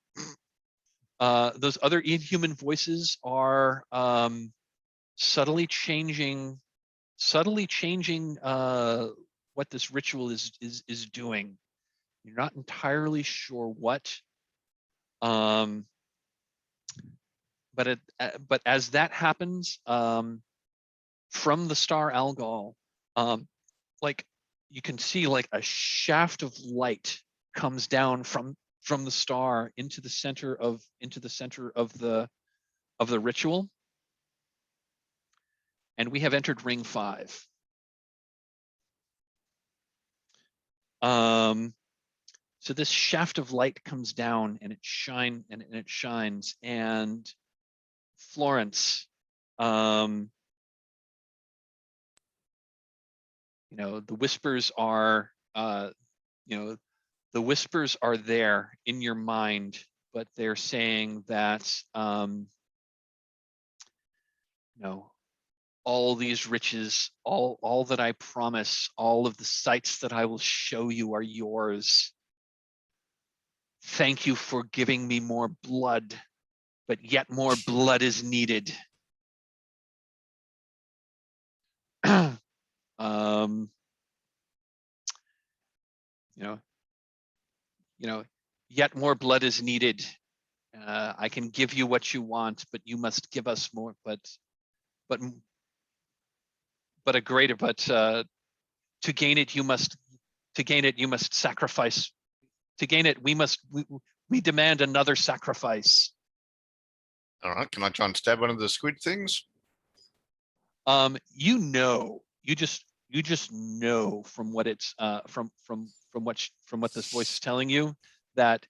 subtly changing what this ritual is doing. You're not entirely sure what, but as that happens, from the star Algol, like you can see like a shaft of light comes down from the star into the center of the ritual, and we have entered ring 5. So this shaft of light comes down and it shines. And Florence, the whispers are, the whispers are there in your mind, but they're saying that, all these riches, all that I promise, all of the sights that I will show you are yours. Thank you for giving me more blood, but yet more blood is needed. Yet more blood is needed. I can give you what you want, but you must give us more. But a greater. But to gain it, you must sacrifice. To gain it, we demand another sacrifice. All right, can I try and stab one of the squid things? You just know from what it's from what this voice is telling you that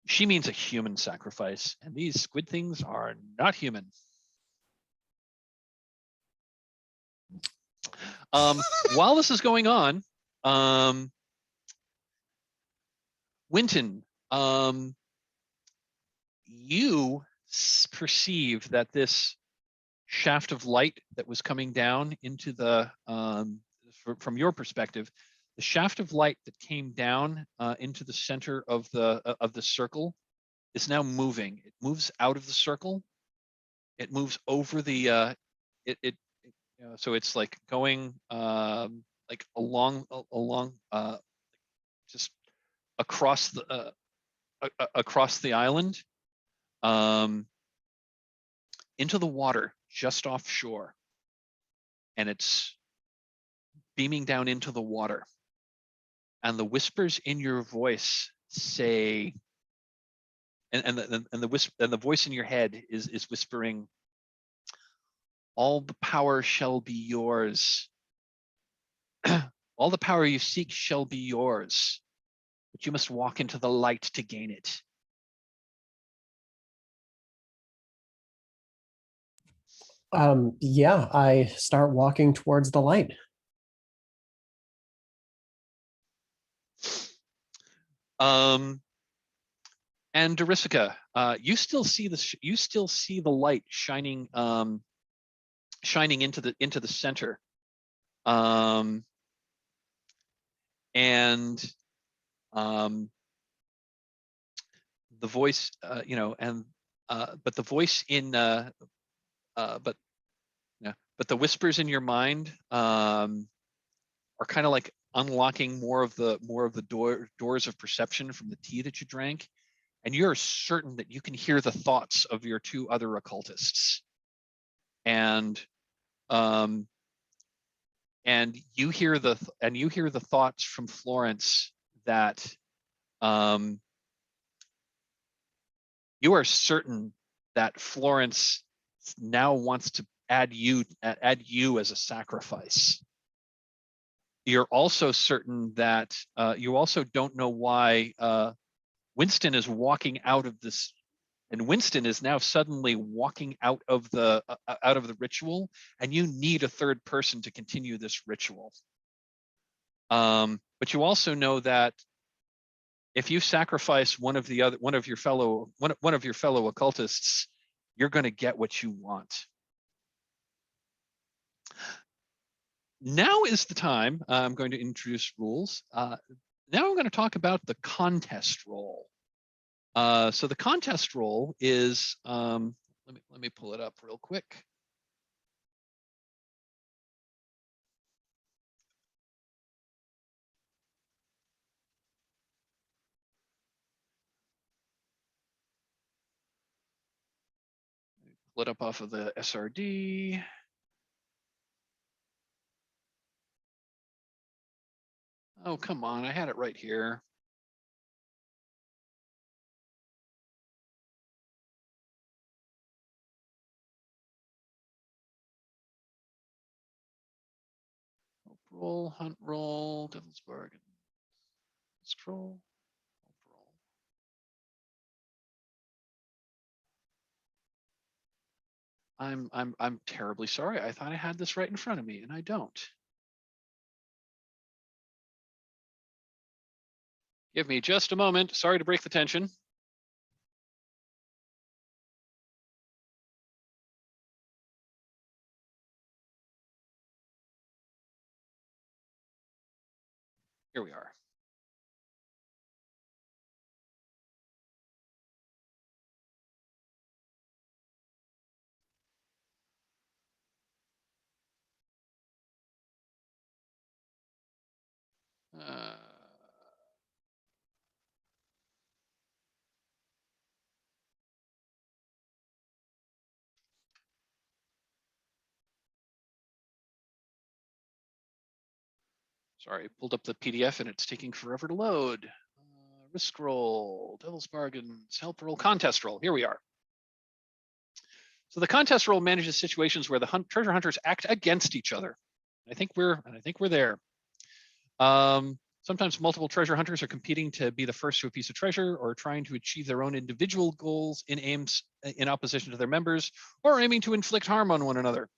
she means a human sacrifice, and these squid things are not human. While this is going on, Winton, you perceive that this shaft of light that was coming down into the, from your perspective, the shaft of light that came down into the center of the circle is now moving. It moves out of the circle. It moves over the, so it's like going like along just across the island, into the water just offshore, and it's beaming down into the water. And the whispers in your voice say, and the voice in your head is whispering, all the power shall be yours. All the power you seek shall be yours, but you must walk into the light to gain it. Yeah, I start walking towards the light. And Darisica, you still see the light shining, shining into the center, and the voice, but the voice in, but the whispers in your mind are kind of like unlocking more of the doors of perception from the tea that you drank, and you're certain that you can hear the thoughts of your two other occultists, and you hear the thoughts from Florence that you are certain that Florence now wants to add you as a sacrifice. You're also certain that you also don't know why Winston is walking out of this, and Winston is now suddenly walking out of the ritual, and you need a third person to continue this ritual. But you also know that if you sacrifice one of your fellow occultists, you're going to get what you want. Now is the time. I'm going to introduce rules. Now I'm going to talk about the contest roll. So the contest roll is, let me pull it up real quick. Pull it up off of the SRD. Oh, come on, I had it right here. Roll, hunt roll, devil's bargain. Scroll, I'm terribly sorry. I thought I had this right in front of me, and I don't. Give me just a moment. Sorry to break the tension. Here we are. Sorry, I pulled up the PDF and it's taking forever to load. Risk roll, devil's bargains, help roll, contest roll. Here we are. So the contest roll manages situations where the treasure hunters act against each other. I think we're there. Sometimes multiple treasure hunters are competing to be the first to a piece of treasure, or trying to achieve their own individual goals in opposition to their members, or aiming to inflict harm on one another.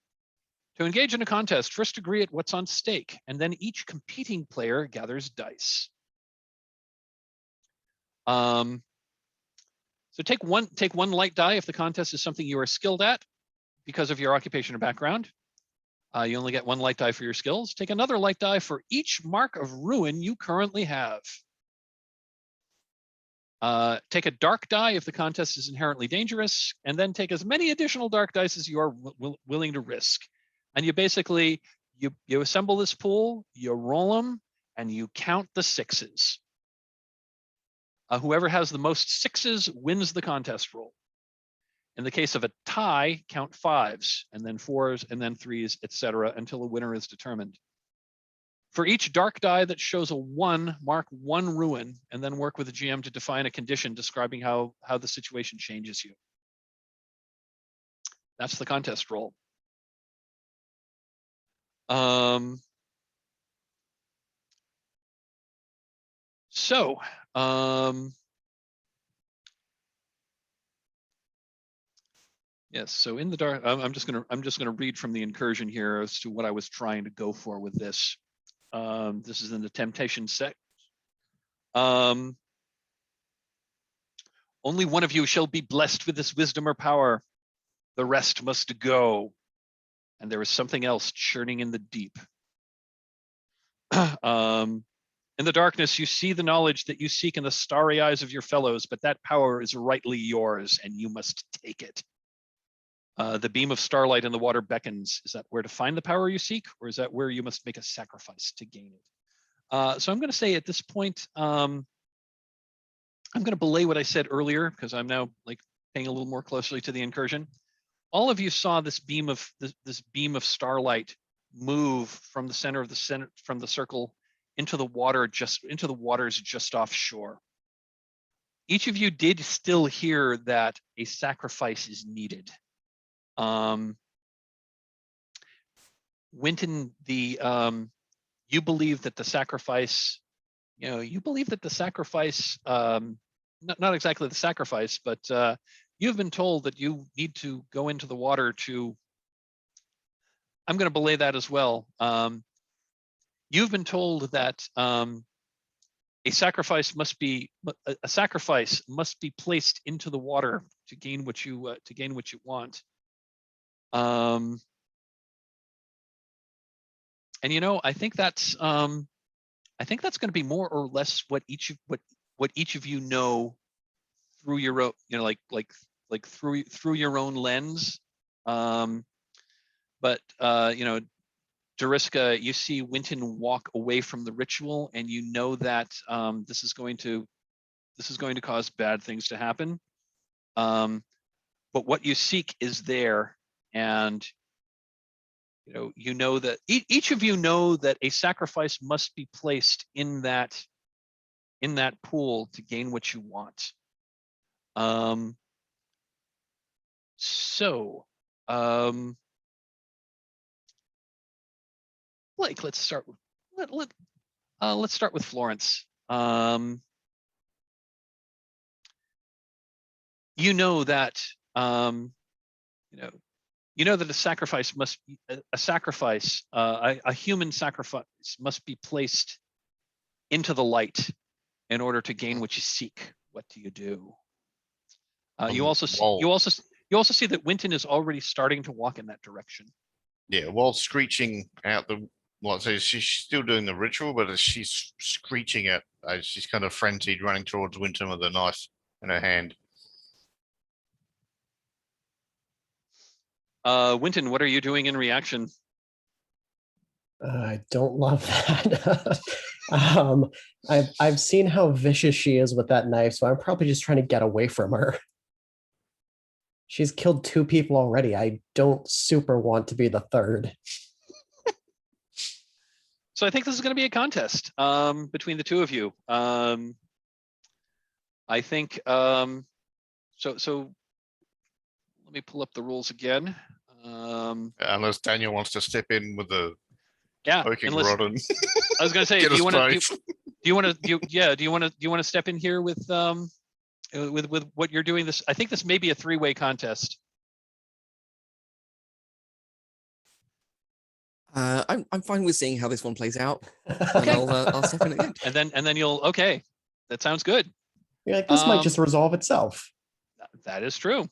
To engage in a contest, first agree at what's on stake, and then each competing player gathers dice. So take one light die if the contest is something you are skilled at because of your occupation or background. You only get one light die for your skills. Take another light die for each mark of ruin you currently have. Take a dark die if the contest is inherently dangerous, and then take as many additional dark dice as you are willing to risk. And you basically, you assemble this pool, you roll them, and you count the sixes. Whoever has the most sixes wins the contest roll. In the case of a tie, count fives, and then fours, and then threes, etc., until a winner is determined. For each dark die that shows a 1, mark 1 ruin, and then work with the GM to define a condition describing how the situation changes you. That's the contest roll. Yes, so in the dark, I'm just gonna read from the incursion here as to what I was trying to go for with this. This is in the temptation set. Only one of you shall be blessed with this wisdom or power. The rest must go. And there is something else churning in the deep. In the darkness, you see the knowledge that you seek in the starry eyes of your fellows, but that power is rightly yours, and you must take it. The beam of starlight in the water beckons. Is that where to find the power you seek, or is that where you must make a sacrifice to gain it? So I'm going to say at this point, I'm going to belay what I said earlier because I'm now like paying a little more closely to the incursion. All of you saw this beam of starlight move from the center of the circle into the waters just offshore. Each of you did still hear that a sacrifice is needed. Winton, you believe that the sacrifice, not exactly the sacrifice, but you've been told that you need to go into the water to, I'm going to belay that as well. You've been told that a sacrifice must be placed into the water to gain what you want. And I think that's going to be more or less what each of you know through your own, like through your own lens. But Dariska, you see Winton walk away from the ritual, and you know that this is going to cause bad things to happen. But what you seek is there, and you know that each of you know that a sacrifice must be placed in that pool to gain what you want. Blake, let's start with Florence. You know that you know that a sacrifice must be a human sacrifice must be placed into the light in order to gain what you seek. What do you do? You also see that Winton is already starting to walk in that direction. Yeah, while screeching out so she's still doing the ritual, but as she's screeching it, she's kind of frenzied, running towards Winton with a knife in her hand. Winton, what are you doing in reaction? I don't love that. I've seen how vicious she is with that knife, so I'm probably just trying to get away from her. She's killed 2 people already. I don't super want to be the third. So I think this is going to be a contest between the two of you. I think so. Let me pull up the rules again. Unless Daniel wants to step in with the poking unless, rod and I was going to say, do you want to step in here with what you're doing? This, I think this may be a 3-way contest. I'm fine with seeing how this one plays out. Okay. And I'll step in again. And then you'll okay. That sounds good. You're like, this might just resolve itself. That is true.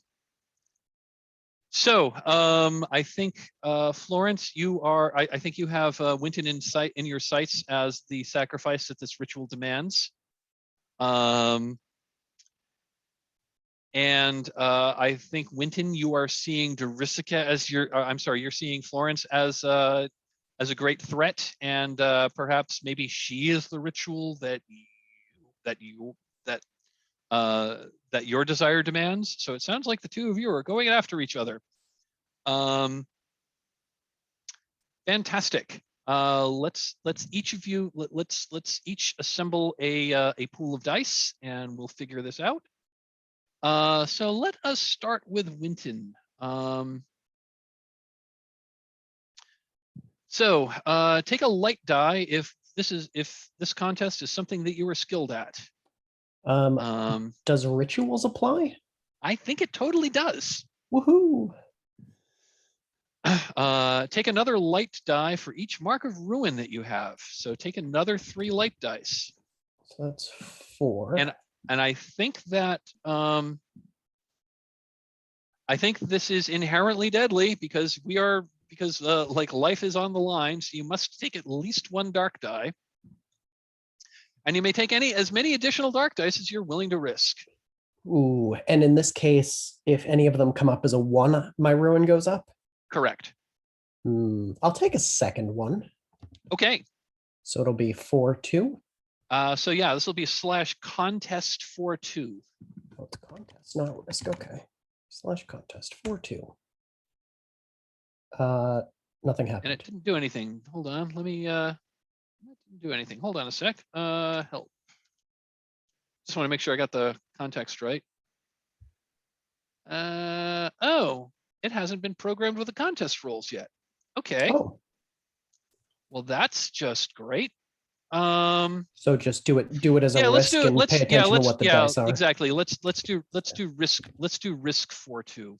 So I think Florence, you are. I think you have Winton in your sights as the sacrifice that this ritual demands. And I think Winton, you are seeing Darisica as your. I'm sorry, you're seeing Florence as a great threat, and perhaps maybe she is the ritual that your desire demands. So it sounds like the two of you are going after each other. Fantastic. Let's each of you let's each assemble a pool of dice, and we'll figure this out. So let us start with Winton. So take a light die if this contest is something that you are skilled at. Does rituals apply? I think it totally does. Woohoo! Take another light die for each mark of ruin that you have. So take another 3 light dice. So that's 4. And I think that I think this is inherently deadly because like life is on the line. So you must take at least 1 dark die. And you may take as many additional dark dice as you're willing to risk. Ooh, and in this case, if any of them come up as a 1, my ruin goes up? Correct. I'll take a second one. Okay. So it'll be 4-2. So yeah, this will be /contest 4-2. Oh, it's contest, not risk. Okay. /contest 4-2. Nothing happened. And it didn't do anything. Hold on. Let me it didn't do anything. Hold on a sec. Help. Just want to make sure I got the context right. Oh, it hasn't been programmed with the contest rules yet. Okay. Oh. Well, that's just great. So just do it as a risk and pay attention to what the dice are. Exactly. Let's do risk 4-2.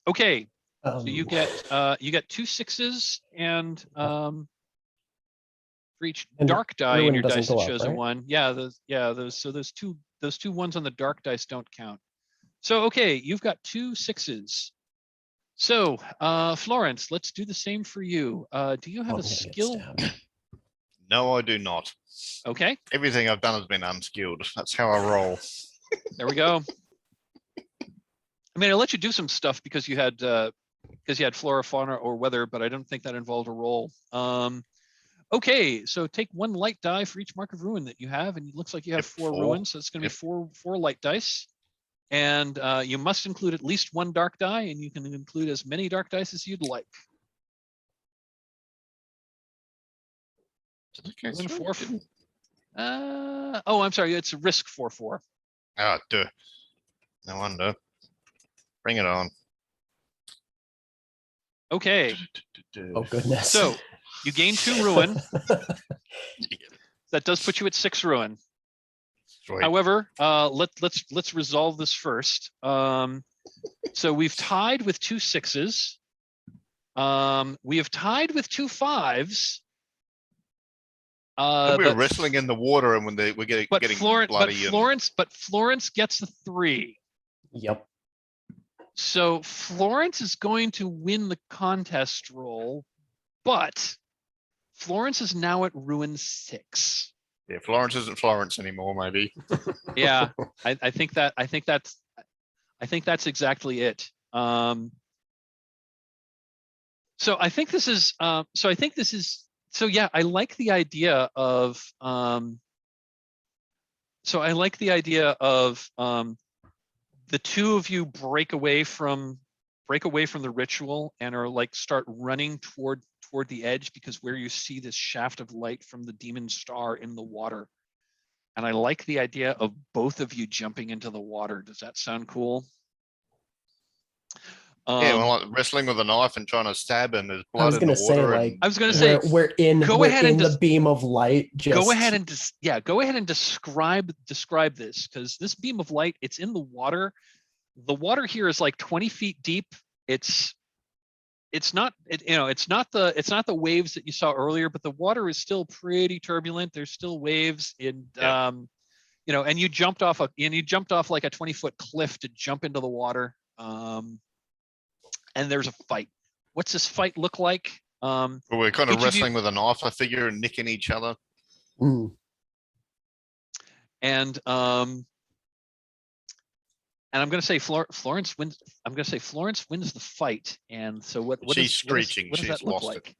Okay. So you get 2 6s and for each dark die in your dice that shows a 1. Yeah, those two ones on the dark dice don't count. So okay, you've got 2 6s. So Florence, let's do the same for you. Do you have a skill? No, I do not. Okay. Everything I've done has been unskilled. That's how I roll. There we go. I mean, I let you do some stuff because you had flora, fauna, or weather, but I don't think that involved a roll. Okay, so take 1 light die for each mark of ruin that you have, and it looks like you have 4 ruins, so it's going to be 4 light dice. And you must include at least 1 dark die, and you can include as many dark dice as you'd like. Oh, I'm sorry, it's risk 4-4. Ah, duh. No wonder. Bring it on. Okay. Oh, goodness. So you gain 2 ruin. That does put you at 6 ruin. Sweet. However, let's resolve this first. So we've tied with 2 6s. We have tied with 2 5s. And we're But wrestling in the water, and when we're getting bloody. Florence gets a 3. Yep. So Florence is going to win the contest roll, but Florence is now at ruin 6. Yeah, Florence isn't Florence anymore. Maybe. Yeah, I think that's exactly it. So I think this is yeah, I like the idea of the 2 of you break away from the ritual and are like start running toward the edge, because where you see this shaft of light from the demon star in the water. And I like the idea of both of you jumping into the water. Does that sound cool? Yeah, well, like wrestling with a knife and trying to stab him. There's I blood was in gonna the say, water. like, I was going to say, we're in the beam of light. Go ahead and describe this, because this beam of light, it's in the water. The water here is like 20 feet deep. It's not the waves that you saw earlier, but the water is still pretty turbulent. There's still waves and and you jumped off like a 20-foot cliff to jump into the water. And there's a fight. What's this fight look like? Well, we're kind of wrestling with a knife, I figure, and nicking each other. And I'm going to say Florence wins. I'm going to say Florence wins the fight. And so what she's screeching. What does that look like?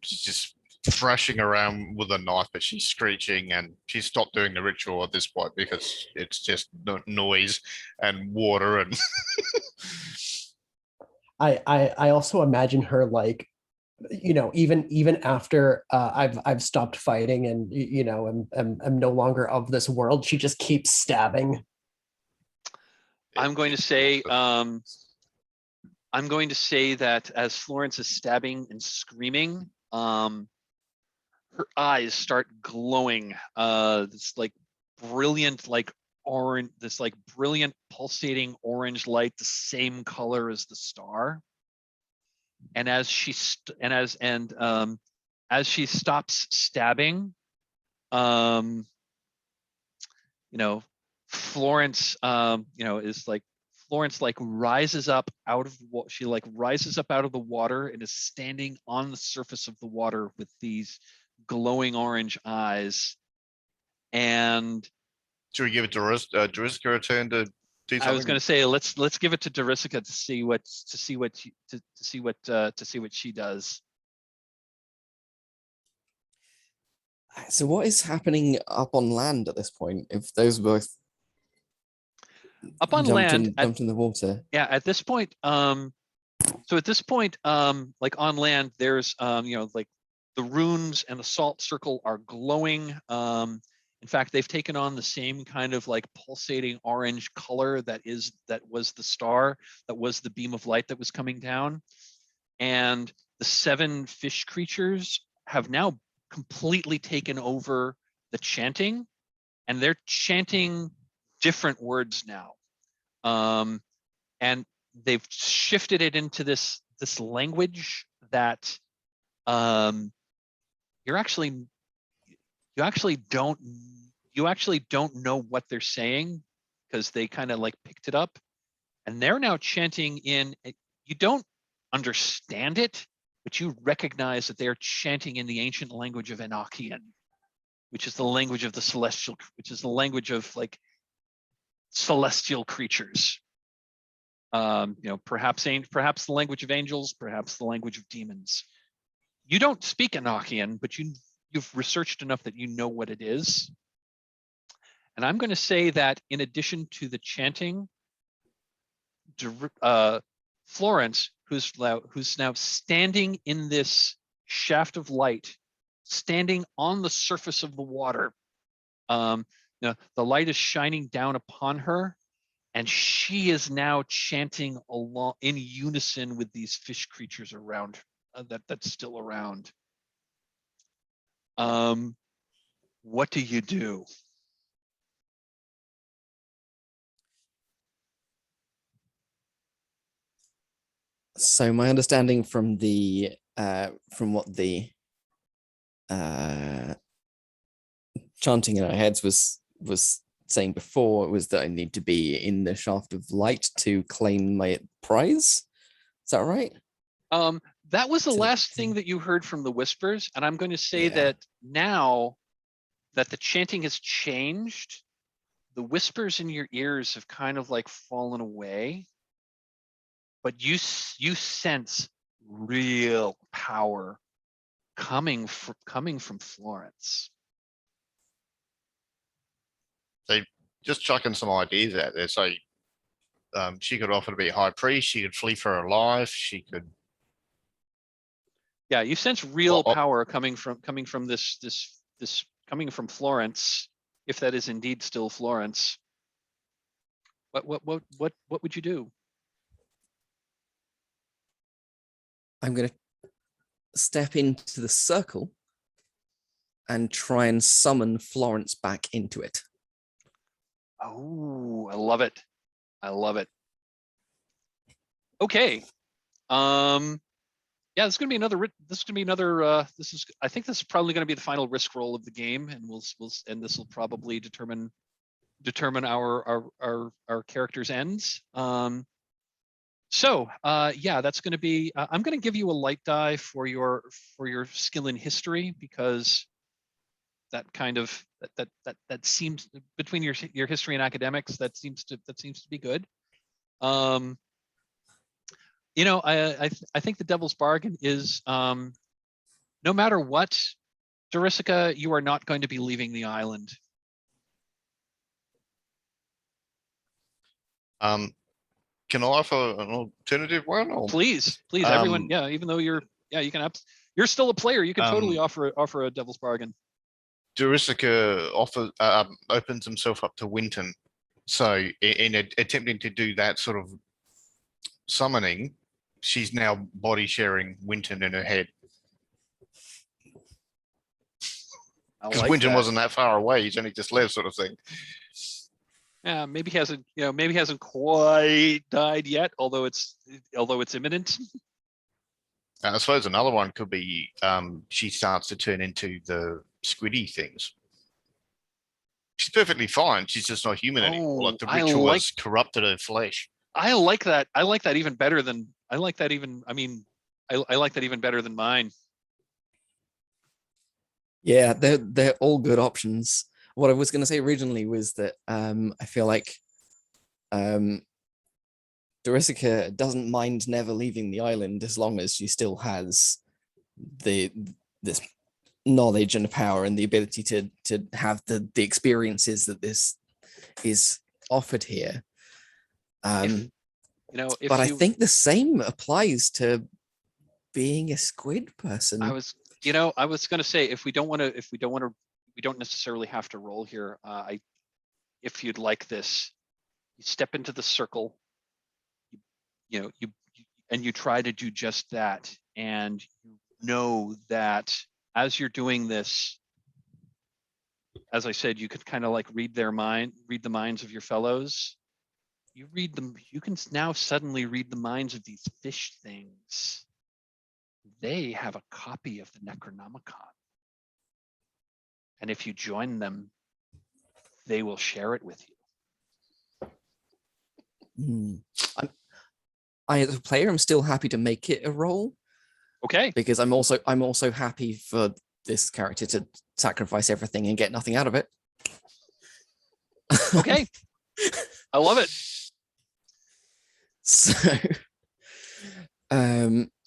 She's just thrashing around with a knife, but she's screeching, and she's stopped doing the ritual at this point because it's just noise and water and. I also imagine her like, even after I've stopped fighting and I'm no longer of this world, she just keeps stabbing. I'm going to say that as Florence is stabbing and screaming, her eyes start glowing. This like brilliant, like orange, this like brilliant pulsating orange light, the same color as the star. And as she stops stabbing, Florence, is like Florence like rises up out of the water and is standing on the surface of the water with these glowing orange eyes. And should we give it to Dariska a turn to do something? I was going to say let's give it to Dariska to see what she does. So what is happening up on land at this point? If those both up on land jumped in the water. Yeah, at this point, like on land, there's like the runes and the salt circle are glowing. In fact, they've taken on the same kind of like pulsating orange color that was the star, that was the beam of light that was coming down. And the 7 fish creatures have now completely taken over the chanting, and they're chanting different words now. And they've shifted it into this language that you actually don't know what they're saying, because they kind of like picked it up, and they're now chanting in. You don't understand it, but you recognize that they're chanting in the ancient language of Enochian, which is the language of the celestial, which is the language of like celestial creatures. Perhaps the language of angels, perhaps the language of demons. You don't speak Enochian, but you've researched enough that you know what it is. And I'm going to say that in addition to the chanting, Florence, who's now standing in this shaft of light, standing on the surface of the water, the light is shining down upon her, and she is now chanting along in unison with these fish creatures around that's still around. What do you do? So my understanding from what the chanting in our heads was saying before was that I need to be in the shaft of light to claim my prize. Is that right? That was the To- last thing that you heard from the whispers, and I'm going to say Yeah. that now that the chanting has changed, the whispers in your ears have kind of like fallen away, but you sense real power coming from Florence. They just chucking some ideas out there. So she could offer to be high priest. She could flee for her life. She could. Yeah, you sense real Well, power coming from this coming from Florence, if that is indeed still Florence. What would you do? I'm going to step into the circle and try and summon Florence back into it. Oh, I love it. I love it. Okay. Yeah, this is gonna be another. I think this is probably gonna be the final risk roll of the game, and and this will probably determine our character's ends. Yeah, that's going to be. I'm going to give you a light die for your skill in history, because that kind of that seems, between your history and academics, that seems to be good. You know, I think the devil's bargain is, no matter what, Dorisica, you are not going to be leaving the island. Can I offer an alternative one? Or, Please, everyone. Yeah, even though you can. You're still a player. You can totally offer a devil's bargain. Dorisica opens himself up to Winton. So in attempting to do that sort of summoning, she's now body sharing Winton in her head. Because like Winton that. wasn't that far away. He's only just left, sort of thing. Yeah, maybe he hasn't quite died yet, although it's imminent. I suppose another one could be she starts to turn into the squiddy things. She's perfectly fine. She's just not human anymore. Like the ritual has corrupted her flesh. I like that. I like that even better than I like that even better than mine. Yeah, they're all good options. What I was going to say originally was that I feel like Dorisica doesn't mind never leaving the island as long as she still has this knowledge and power and the ability to have the experiences that this is offered here. But I think the same applies to being a squid person. I was going to say, we don't necessarily have to roll here. If you'd like this, you step into the circle, and you try to do just that. And you know that as you're doing this, as I said, you could kind of like read the minds of your fellows. You can now suddenly read the minds of these fish things. They have a copy of the Necronomicon. And if you join them, they will share it with you. I, as a player, I'm still happy to make it a roll. Okay. Because I'm also happy for this character to sacrifice everything and get nothing out of it. Okay. I love it. So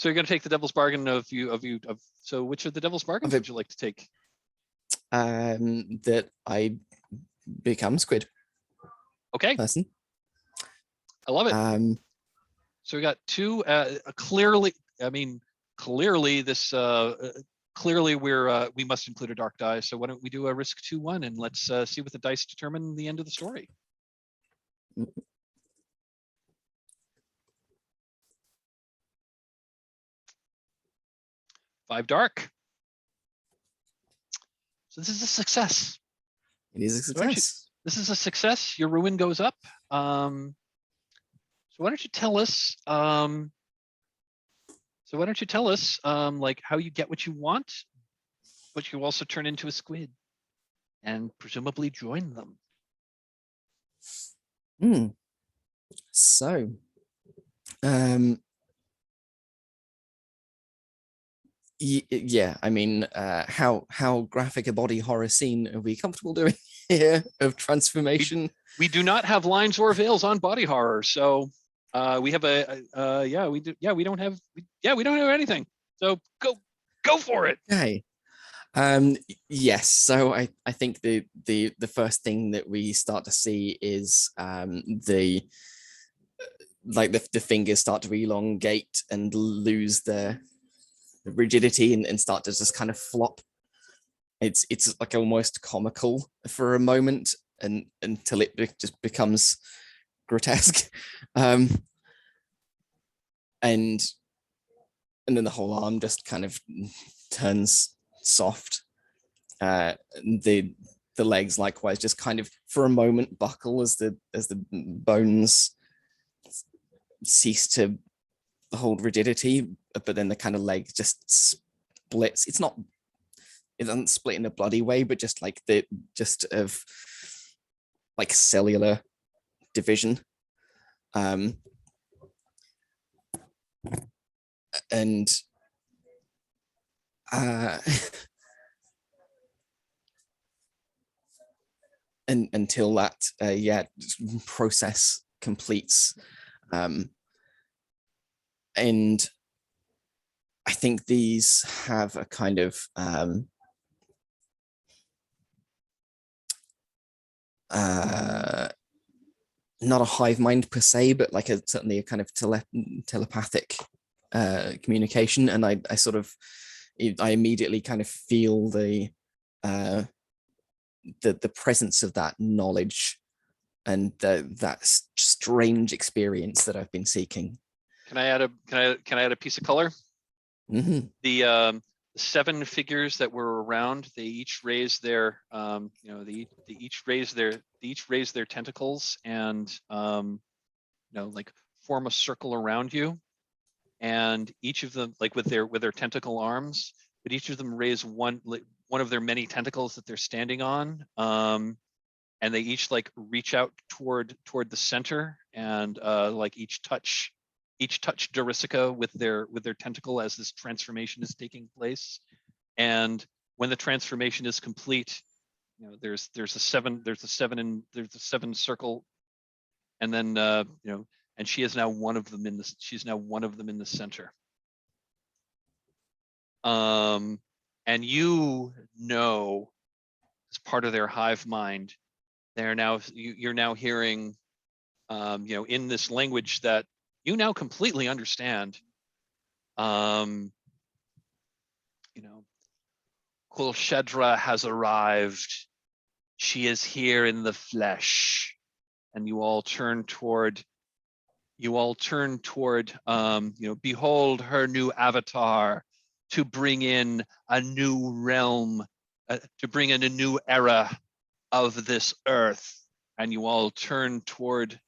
you're going to take the devil's bargain so which of the devil's bargains would you like to take? That I become squid. Okay. Person. I love it. So we got two, clearly this, clearly we must include a dark die. So why don't we do a risk 2-1 and let's see what the dice determine the end of the story. 5 dark. So this is a success. It is a success. This is a success. Your ruin goes up. So why don't you tell us So why don't you tell us like how you get what you want, but you also turn into a squid and presumably join them. So, yeah, I mean, how graphic a body horror scene are we comfortable doing here of transformation? We do not have lines or veils on body horror, so we have we don't have anything. So go for it. Okay. Yes, so I think the first thing that we start to see is the fingers start to elongate and lose their rigidity and start to just kind of flop. It's like almost comical for a moment and until it just becomes grotesque. And then the whole arm just kind of turns soft. The legs likewise just kind of for a moment buckle as the bones cease to hold rigidity, but then the kind of leg just splits. It doesn't split in a bloody way, but just like of like cellular division. And until that process completes. And I think these have a kind of not a hive mind per se, but like certainly a kind of telepathic communication. And I immediately kind of feel the presence of that knowledge and that strange experience that I've been seeking. Can I add a piece of color? Mm-hmm. The 7 figures that were around, they each raise their they each raise their tentacles and like form a circle around you, and each of them like with their tentacle arms, but each of them raise one of their many tentacles that they're standing on, and they each like reach out toward the center and like each touch Darisica with their tentacle as this transformation is taking place. And when the transformation is complete, there's a 7 circle, and then and she is now one of them in the center. And as part of their hive mind, you're now hearing in this language that you now completely understand. Kulshedra has arrived. She is here in the flesh. And you all turn toward behold her new avatar to bring in a new realm, to bring in a new era of this earth. And you all turn toward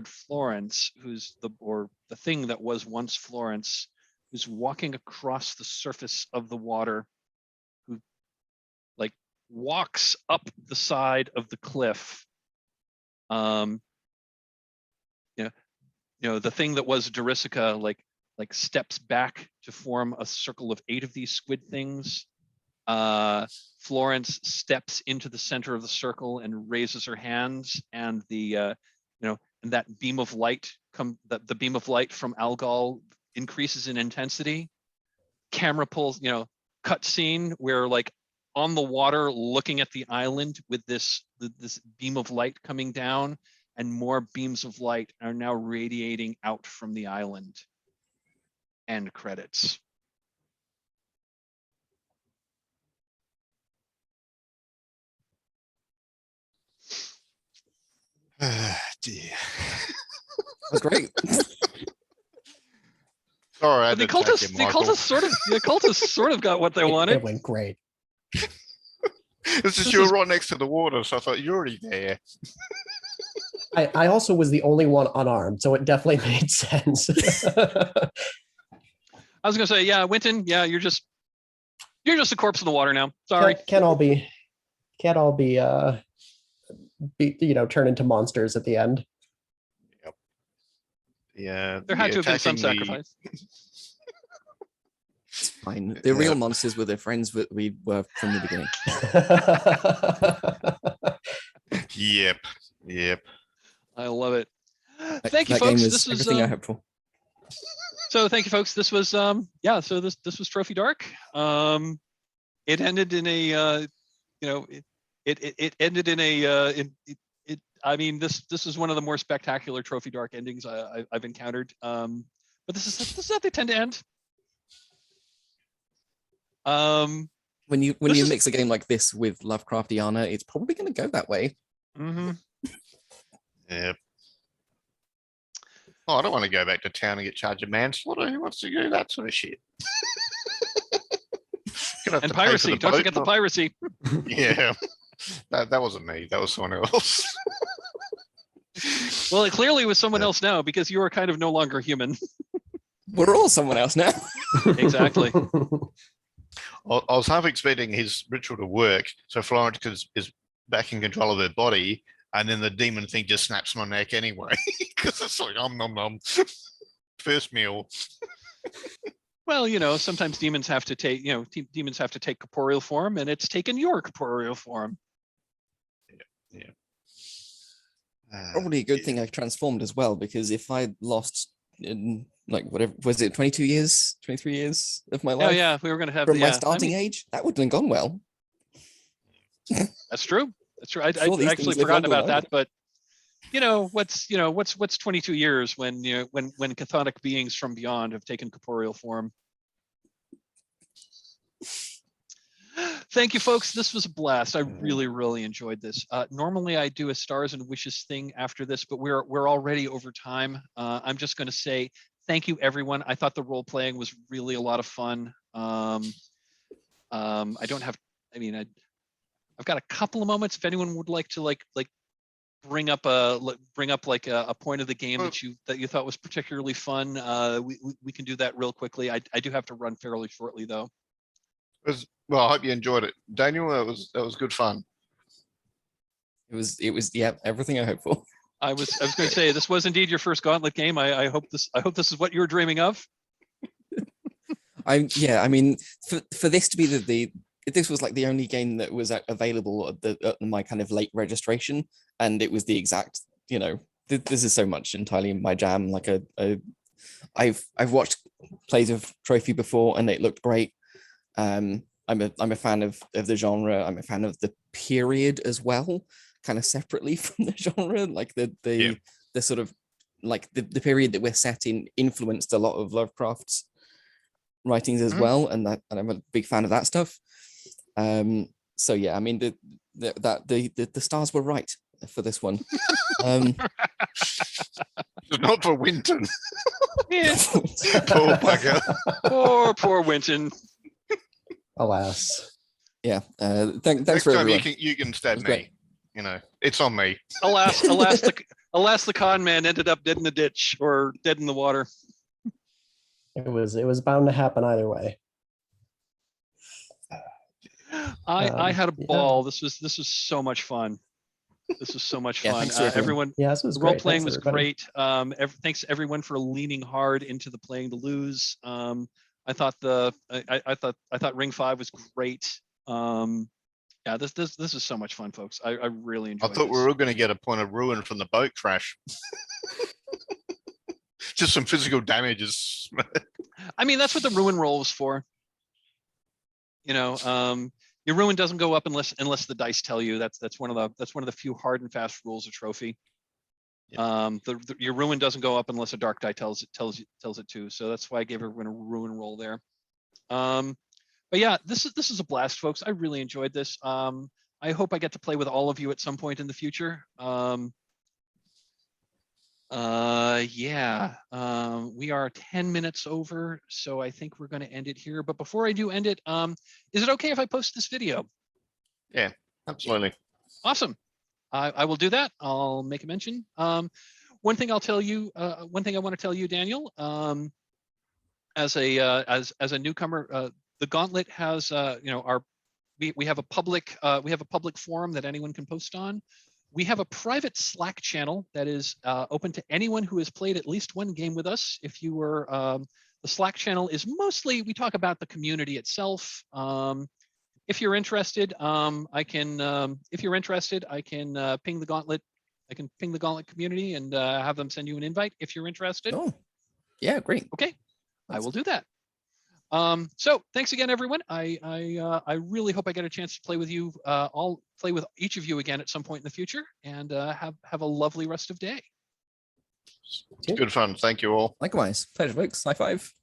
Florence, who's the thing that was once Florence, who's walking across the surface of the water, who like walks up the side of the cliff. The thing that was Darisica like steps back to form a circle of 8 of these squid things. Florence steps into the center of the circle and raises her hands, and and that beam of light the beam of light from Algol increases in intensity. Camera pulls, cut scene where like on the water looking at the island with this beam of light coming down, and more beams of light are now radiating out from the island. End credits. Dear. That's great. Sorry, The cultists sort of got what they wanted. It went great. It's just you were right next to the water, so I thought you're already there. I also was the only one unarmed, so it definitely made sense. I was gonna say, yeah, Winton, yeah, you're just a corpse in the water now. Sorry. Can't all be turn into monsters at the end. Yeah, There had to have been some attacking sacrifice. It's fine. The real monsters were the friends that we were from the beginning. Yep. I love it. That- Thank you, that game folks. was This was everything I hoped for. so. Thank you, folks. This was yeah. So this was Trophy Dark. It ended in a it ended in a I mean, this is one of the more spectacular Trophy Dark endings I've encountered. But this is how they tend to end. When you This is- mix a game like this with Lovecraftiana, it's probably going to go that way. Mm-hmm. Yep. Oh, I don't want to go back to town and get charged of manslaughter. Who wants to do that sort of shit? Gonna have And to pay for piracy. the Don't boat, forget the not- piracy. Yeah, that wasn't me. That was someone else. Well, it clearly was someone else now because you are kind of no longer human. We're all someone else now. Exactly. I was half expecting his ritual to work, so Florence is back in control of her body, and then the demon thing just snaps my neck anyway, because it's like nom. First meal. Well, sometimes demons have to take, demons have to take corporeal form, and it's taken your corporeal form. Yeah. Probably a good thing I transformed as well, because if I lost in whatever was it, 22 years, 23 years of my life Oh yeah, we were going to have from my yeah, starting age, that wouldn't have gone well. That's true. That's true. I Sure, these actually things live forgotten longer about than I that, but what's 22 years when when chthonic beings from beyond have taken corporeal form. Thank you, folks. This was a blast. I really enjoyed this. Normally, I do a stars and wishes thing after this, but we're already over time. I'm just going to say thank you, everyone. I thought the role playing was really a lot of fun. I don't have. I mean, I've got a couple of moments. If anyone would like to bring up a point of the game that you thought was particularly fun, we can do that real quickly. I do have to run fairly shortly though. Well, I hope you enjoyed it, Daniel. That was good fun. It was yeah, everything I hoped for. I was going to say this was indeed your first Gauntlet game. I hope this is what you were dreaming of. I mean, for this to be this was like the only game that was available at my kind of late registration, and it was the exact, this is so much entirely my jam. Like I've watched plays of Trophy before, and it looked great. I'm a fan of the genre. I'm a fan of the period as well, kind of separately from the genre. Like the sort of like the period that we're set in influenced a lot of Lovecraft's writings as well, and I'm a big fan of that stuff. So yeah, I mean the stars were right for this one. Not for Winton. Yeah. Poor bugger. Poor Winton. Alas. Yeah. Thanks Next for time everyone. you can stab me. Great. It's on me. Alas, the con man ended up dead in the ditch or dead in the water. It was bound to happen either way. I had a ball. This was so much fun. This was so much Yeah, fun. thanks to everyone. Yeah, this was the role great. playing Thanks, was everybody. great. Thanks to everyone for leaning hard into the playing to lose. I thought I thought Ring 5 was great. Yeah, this is so much fun, folks. I really enjoyed I thought this. we were all going to get a point of ruin from the boat crash. Just some physical damages. I mean, that's what the ruin roll was for. Your ruin doesn't go up unless the dice tell you. That's one of the few hard and fast rules of Trophy. Yep. Your ruin doesn't go up unless a dark die tells it to. So that's why I gave everyone a ruin roll there. But yeah, this is a blast, folks. I really enjoyed this. I hope I get to play with all of you at some point in the future. We are 10 minutes over, so I think we're going to end it here. But before I do end it, is it okay if I post this video? Yeah, absolutely. Awesome. I will do that. I'll make a mention. One thing I'll tell you, one thing I want to tell you, Daniel, as a newcomer, the Gauntlet has, we have a public forum that anyone can post on. We have a private Slack channel that is open to anyone who has played at least one game with us. If you were, the Slack channel is mostly, we talk about the community itself. If you're interested, I can ping the Gauntlet. I can ping the Gauntlet community and have them send you an invite if you're interested. Oh, yeah, great. Okay, I will do that. So thanks again, everyone. I really hope I get a chance to play with you. I'll play with each of you again at some point in the future, and have a lovely rest of day. It's good fun. Thank you all. Likewise. Pleasure, folks. High five.